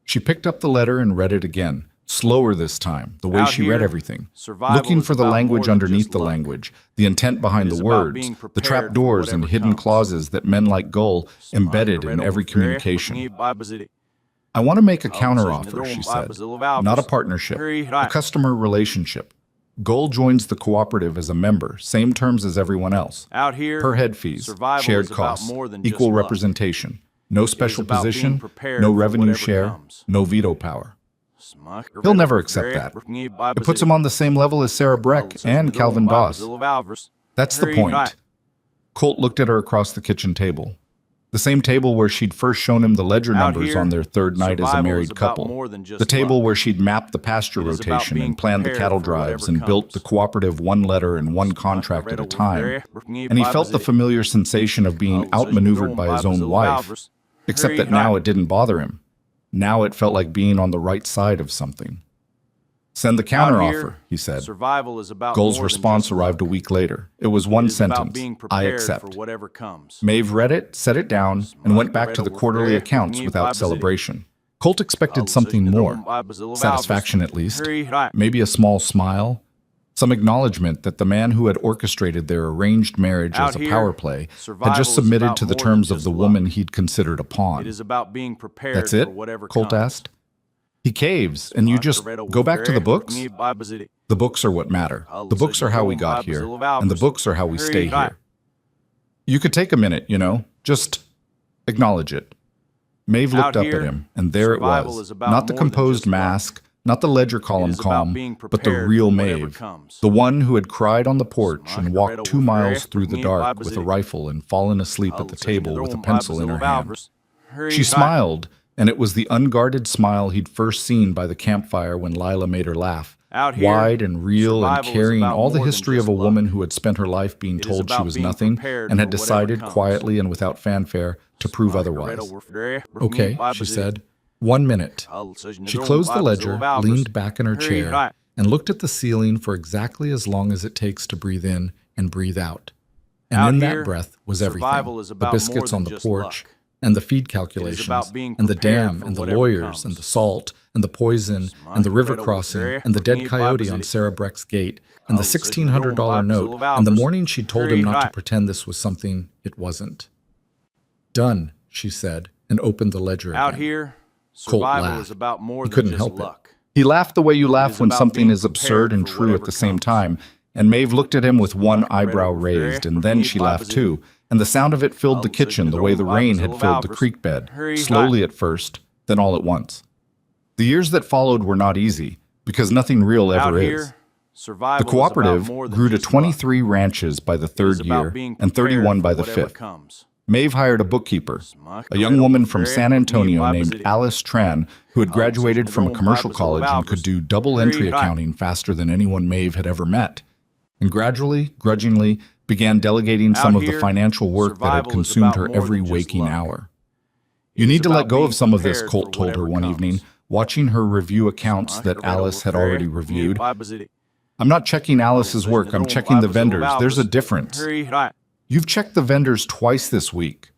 She picked up the letter and read it again, slower this time, the way Out she read here, everything, survival looking is for the about language more than underneath just the luck. language, the intent behind It is the about words, being the prepared trap for doors and whatever hidden comes. clauses that men like Gull embedded in every communication. I want to make a counteroffer, she said. Not a partnership, a customer relationship. Gull joins the cooperative as a member, same terms as everyone else. Out here, Per head fees, survival shared is about costs, more than just equal luck. representation, no special about being position, prepared no for revenue whatever share, comes. no veto power. He'll never accept that. It puts him on the same level as Sarah Breck and Calvin Doss. That's the point. Colt looked at her across the kitchen table. The same table where she'd first shown him the ledger Out numbers here, on their third night as a survival is married about couple. more than just The table luck. where she'd mapped the pasture It is about rotation being and planned the prepared cattle for drives whatever and built comes. the cooperative one letter and one contract at a time. And he felt the familiar sensation of being outmaneuvered by his own wife, except that now it didn't bother him. Now it felt like being on the right side of something. Send the counteroffer, he said. Survival is about Gull's more than response just arrived a luck. week later. It was one It is about sentence. being I prepared accept. for whatever comes. Maeve read it, set it down, and went back to the quarterly accounts without celebration. Colt expected something more. Satisfaction, at least. Maybe a small smile. Some acknowledgement that the man who had orchestrated their arranged marriage Out as a here, power play had survival just is submitted about to the more terms than of the just woman luck. he'd considered a pawn. It is about being prepared That's it? for whatever Colt comes. asked. He caves, and you just go back to the books? The books are what matter. The books are how we got here, and the books are how we stay here. You could take a minute, just acknowledge it. Maeve looked up at him, and there it survival was. is about Not the more than composed just luck. mask, not the ledger column is about calm, being but the prepared real for whatever Maeve. comes. The one who had cried on the porch and walked Margaret 2 miles over through the there, dark me with a Bible rifle and fallen asleep at the table with a pencil in her hand. She She smiled, and it was the unguarded smile he'd first seen by the campfire when Lila made her laugh. Out here, Wide and real and survival is carrying about all the more than history of just a luck. woman who had spent her life being It is told she about was being nothing prepared and had for whatever decided comes. quietly and without fanfare to prove otherwise. Okay, she said. 1 minute. She closed the ledger, leaned back in her chair, and looked at the ceiling for exactly as long as it takes to breathe in and breathe out. And Out in here, that breath was everything. survival is The about biscuits more on than the just porch, luck. and the feed calculations, being and the prepared dam, for and the whatever lawyers, comes. and the salt, and the poison, and the river crossing, and the dead coyote on Sarah Breck's gate, and the $1,600 note, and the morning she told him not to pretend this was something it wasn't. Done, she said, and opened the ledger Out again. here, Colt survival laughed. is about more He than couldn't just help luck. it. He laughed the way you laugh is when about something being is absurd prepared and for true at whatever the same comes. time, and Maeve looked at him with one eyebrow raised, and then she laughed too, and the sound of it filled the kitchen the way the rain had filled the creek bed, slowly at first, then all at once. The years that followed were not easy, because nothing real ever Out is. here, survival The cooperative grew to 23 ranches by the third year and 31 by the fifth. Maeve hired a bookkeeper, a young woman from San Antonio named Alice Tran, who had graduated from a commercial college and could do double entry accounting faster than anyone Maeve had ever met, and gradually, grudgingly, began delegating some of the financial work that had consumed her every waking hour. You need to let go of some of this, Colt told her one evening, watching her review accounts that Alice had already reviewed. I'm not checking Alice's work, I'm checking the vendors. There's a difference. You've checked the vendors twice this week.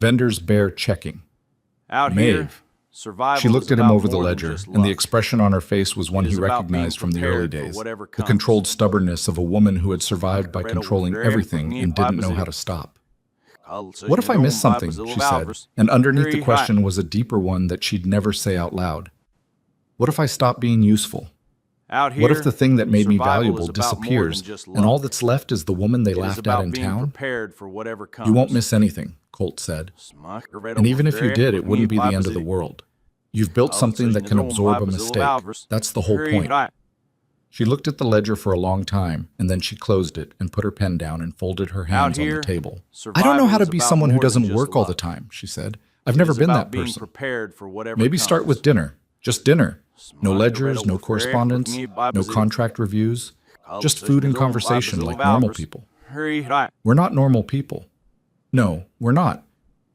Vendors bear checking. Maeve. She looked at him over the ledger, and the expression on her face was one he recognized from the early days, the controlled stubbornness of a woman who had survived by controlling everything and didn't know how to stop. What if I missed something, she said, and underneath the question was a deeper one that she'd never say out loud. What if I stop being useful? What if the thing that made me valuable disappears, and all that's left is the woman they laughed at in town? You won't miss anything, Colt said. And even if you did, it wouldn't be the end of the world. You've built something that can absorb a mistake. That's the whole point. She looked at the ledger for a long time, and then she closed it and put her pen down and folded her hands on the table. I don't know how to be someone who doesn't work all the time, she said. I've never been that person. Maybe start with dinner. Just dinner. No ledgers, no correspondence, no contract reviews. Just food and conversation like normal people. We're not normal people. No, we're not.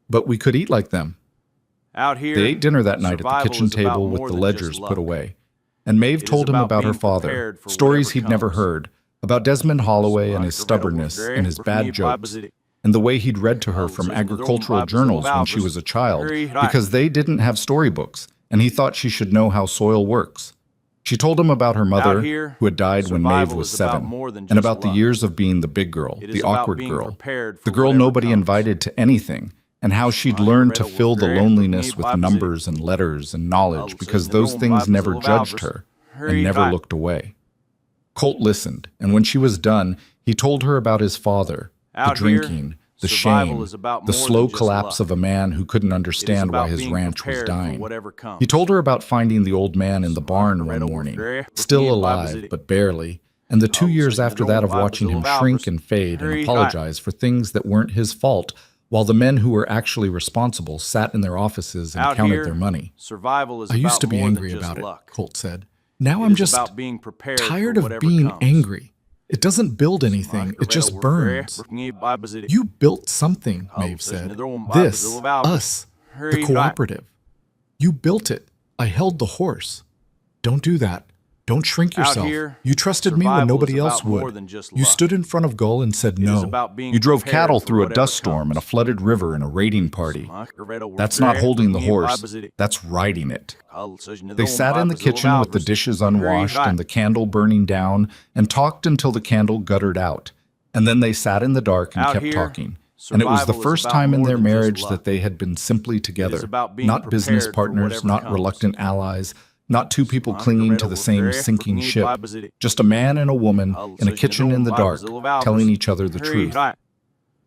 But we could eat like them. They ate dinner that night at the kitchen table with the ledgers put away. And Maeve told him about her father, stories he'd never heard, about Desmond Holloway and his stubbornness and his bad jokes, and the way he'd read to her from agricultural journals when she was a child, because they didn't have storybooks, and he thought she should know how soil works. She told him about her mother, who had died when Maeve was 7, and about the years of being the big girl, the awkward girl, the girl nobody invited to anything, and how she'd learned to fill the loneliness with numbers and letters and knowledge because those things never judged her and never looked away. Colt listened, and when she was done, he told her about his father, the drinking, the shame, the slow collapse of a man who couldn't understand why his ranch was dying. He told her about finding the old man in the barn one morning, still alive, but barely, and the 2 years after that of watching him shrink and fade and apologize for things that weren't his fault, while the men who were actually responsible sat in their offices and counted their money. I used to be angry about it, Colt said. Now I'm just tired of being angry. It doesn't build anything, it just burns. You built something, Maeve said. This, us, the cooperative. You built it. I held the horse. Don't do that. Don't shrink yourself. You trusted me when nobody else would. You stood in front of Gull and said no. You drove cattle through a dust storm and a flooded river in a raiding party. That's not holding the horse. That's riding it. They sat in the kitchen with the dishes unwashed and the candle burning down and talked until the candle guttered out. And then they sat in the dark and kept talking. And it was the first time in their marriage that they had been simply together, not business partners, not reluctant allies, not two people clinging to the same sinking ship, just a man and a woman in a kitchen in the dark, telling each other the truth.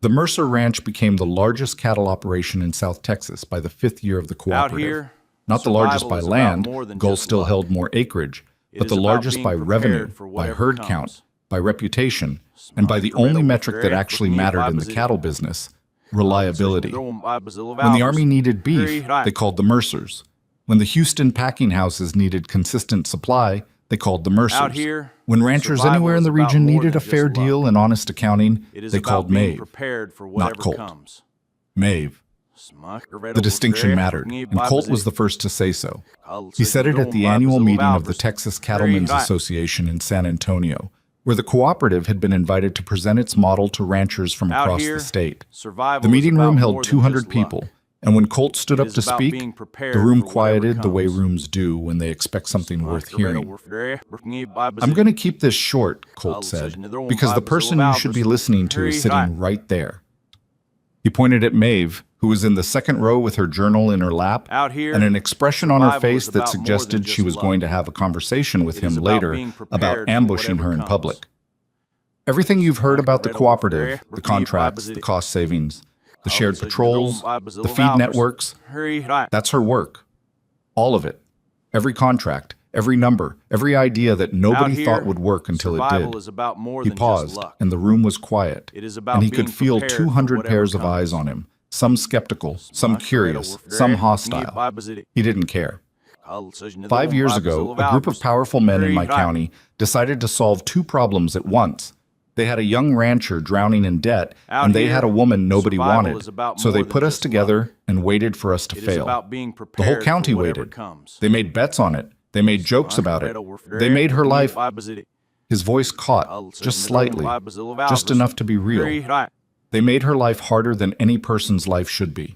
The Mercer Ranch became the largest cattle operation in South Texas by the 5th year of the cooperative. Not the largest by land, Gull still held more acreage, but the largest by revenue, by herd count, by reputation, and by the only metric that actually mattered in the cattle business, reliability. When the Army needed beef, they called the Mercers. When the Houston packing houses needed consistent supply, they called the Mercers. When ranchers anywhere in the region needed a fair deal and honest accounting, they called Maeve, not Colt. Maeve. The distinction mattered, and Colt was the first to say so. He said it at the annual meeting of the Texas Cattlemen's Association in San Antonio, where the cooperative had been invited to present its model to ranchers from across the state. The meeting room held 200 people, and when Colt stood up to speak, the room quieted the way rooms do when they expect something worth hearing. I'm going to keep this short, Colt said, because the person you should be listening to is sitting right there. He pointed at Maeve, who was in the second row with her journal in her lap, and an expression on her face that suggested she was going to have a conversation with him later about ambushing her in public. Everything you've heard about the cooperative, the contracts, the cost savings, the shared patrols, the feed networks, that's her work. All of it. Every contract, every number, every idea that nobody Out here, thought would work until it survival did. is about more He than just paused, luck. and the room was quiet, It is about and he being could feel prepared for 200 whatever pairs of comes. eyes on him, some skeptical, some curious, some hostile. He didn't care. 5 years ago, a group of powerful men in my county decided to solve two problems at once. They had a young rancher drowning in debt, and they had a woman nobody wanted. So they put us together and waited for us to fail. The whole county waited. They made bets on it. They made jokes about it. They made her life... His voice caught, just slightly, just enough to be real. They made her life harder than any person's life should be.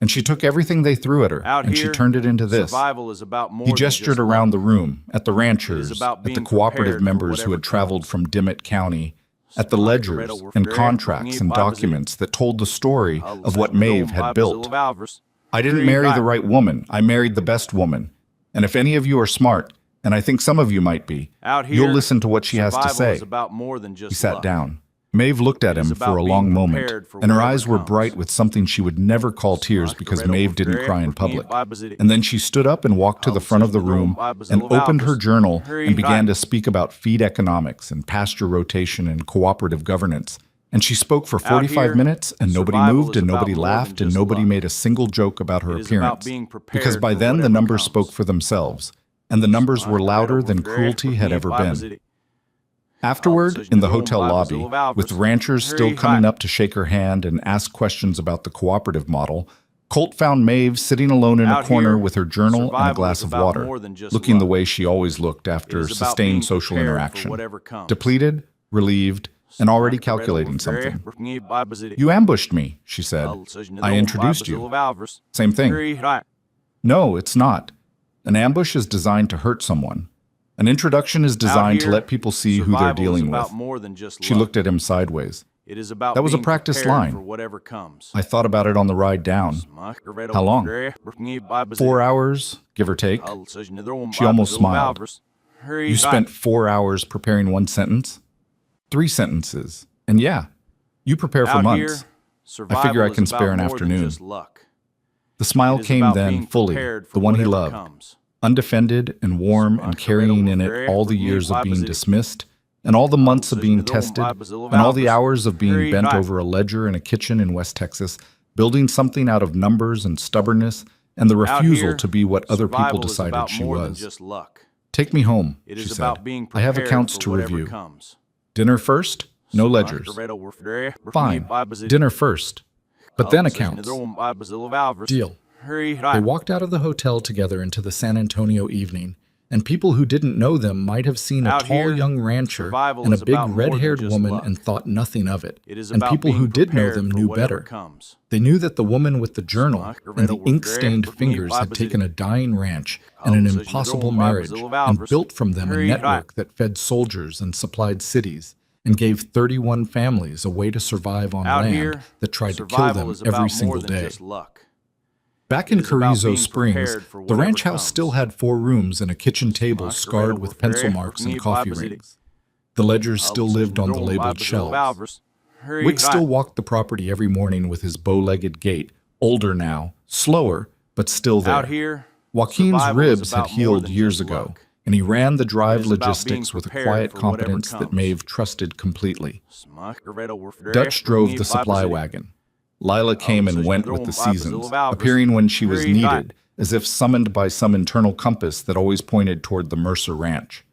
And she took everything they threw at her, and she turned it into this. He gestured around the room, at the ranchers, at the cooperative members who had traveled from Dimmitt County, at the ledgers and contracts and documents that told the story of what Maeve had built. I didn't marry the right woman. I married the best woman. And if any of you are smart, and I think some of you might be, you'll listen to what she has to say. He sat down. Maeve looked at him for a long moment, and her eyes were bright with something she would never call tears because Maeve didn't cry in public. And then she stood up and walked to the front of the room and opened her journal and began to speak about feed economics and pasture rotation and cooperative governance. And she spoke for 45 minutes, and nobody moved, and nobody laughed, and nobody made a single joke about her appearance. Because by then the numbers spoke for themselves, and the numbers were louder than cruelty had ever been. Afterward, in the hotel lobby, with ranchers still coming up to shake her hand and ask questions about the cooperative model, Colt found Maeve sitting alone in a corner with her journal and a glass of water, looking the way she always looked after sustained social interaction. Depleted, relieved, and already calculating something. "You ambushed me," she said. "I introduced you." Same thing. "No, it's not. An ambush is designed to hurt someone. An introduction is designed to let people see who they're dealing with." She looked at him sideways. That was a practice line. I thought about it on the ride down. How long? 4 hours, give or take. She almost smiled. You spent 4 hours preparing one sentence? 3 sentences. And yeah, you prepare for months. I figure I can spare an afternoon. The smile came then, fully, the one he loved. Undefended and warm and carrying in it all the years of being dismissed, and all the months of being tested, and all the hours of being bent over a ledger in a kitchen in West Texas, building something out of numbers and stubbornness, and the refusal to be what other people decided she was. "Take me home," she said. "I have accounts to review." "Dinner first? No ledgers." "Fine, dinner first, but then accounts." "Deal." They walked out of the hotel together into the San Antonio evening, and people who didn't know them might have seen a tall young rancher and a big red-haired woman and thought nothing of it. And people who did know them knew better. They knew that the woman with the journal and the ink-stained fingers had taken a dying ranch and an impossible marriage and built from them a network that fed soldiers and supplied cities and gave 31 families a way to survive on land that tried to kill them every single day. Back in Carrizo Springs, the ranch house still had 4 rooms and a kitchen table scarred with pencil marks and coffee rings. The ledgers still lived on the labeled shelves. Wick still walked the property every morning with his bow-legged gait, older now, slower, but still there. Joaquin's ribs had healed years ago, and he ran the drive logistics with a quiet competence that Maeve trusted completely. Dutch drove the supply wagon. Lila came and went with the seasons, appearing when she was needed, as if summoned by some internal compass that always pointed toward the Mercer Ranch.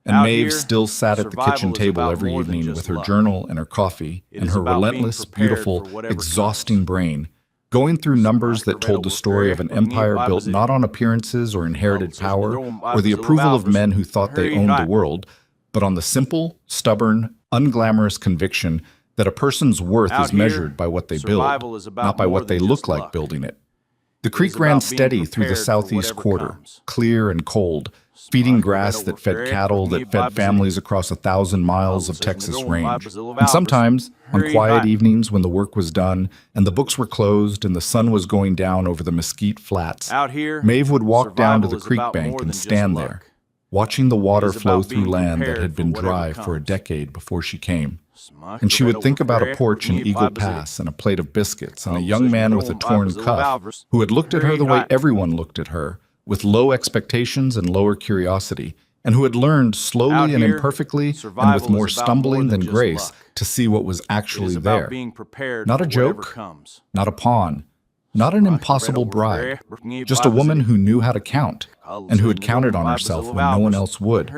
And Maeve still sat at the kitchen table every evening with her journal and her coffee and her relentless, beautiful, exhausting brain, going through numbers that told the story of an empire built not on appearances or inherited power or the approval of men who thought they owned the world, but on the simple, stubborn, unglamorous conviction that a person's worth is measured by what they build, not by what they look like building it. The creek ran steady through the southeast quarter, clear and cold, feeding grass that fed cattle, that fed families across 1,000 miles of Texas range. And sometimes, on quiet evenings when the work was done and the books were closed and the sun was going down over the mesquite flats, Maeve would walk down to the creek bank and stand there, watching the water flow through land that had been dry for a decade before she came. And she would think about a porch in Eagle Pass and a plate of biscuits and a young man with a torn cuff who had looked at her the way everyone looked at her, with low expectations and lower curiosity, and who had learned Out slowly and here, imperfectly and survival with more is about stumbling more than than just grace luck. to see what was It actually is about there. being prepared Not a for whatever joke, comes. not a pawn, not an impossible bride, just a woman who knew how to count and who had counted on herself when no one else would.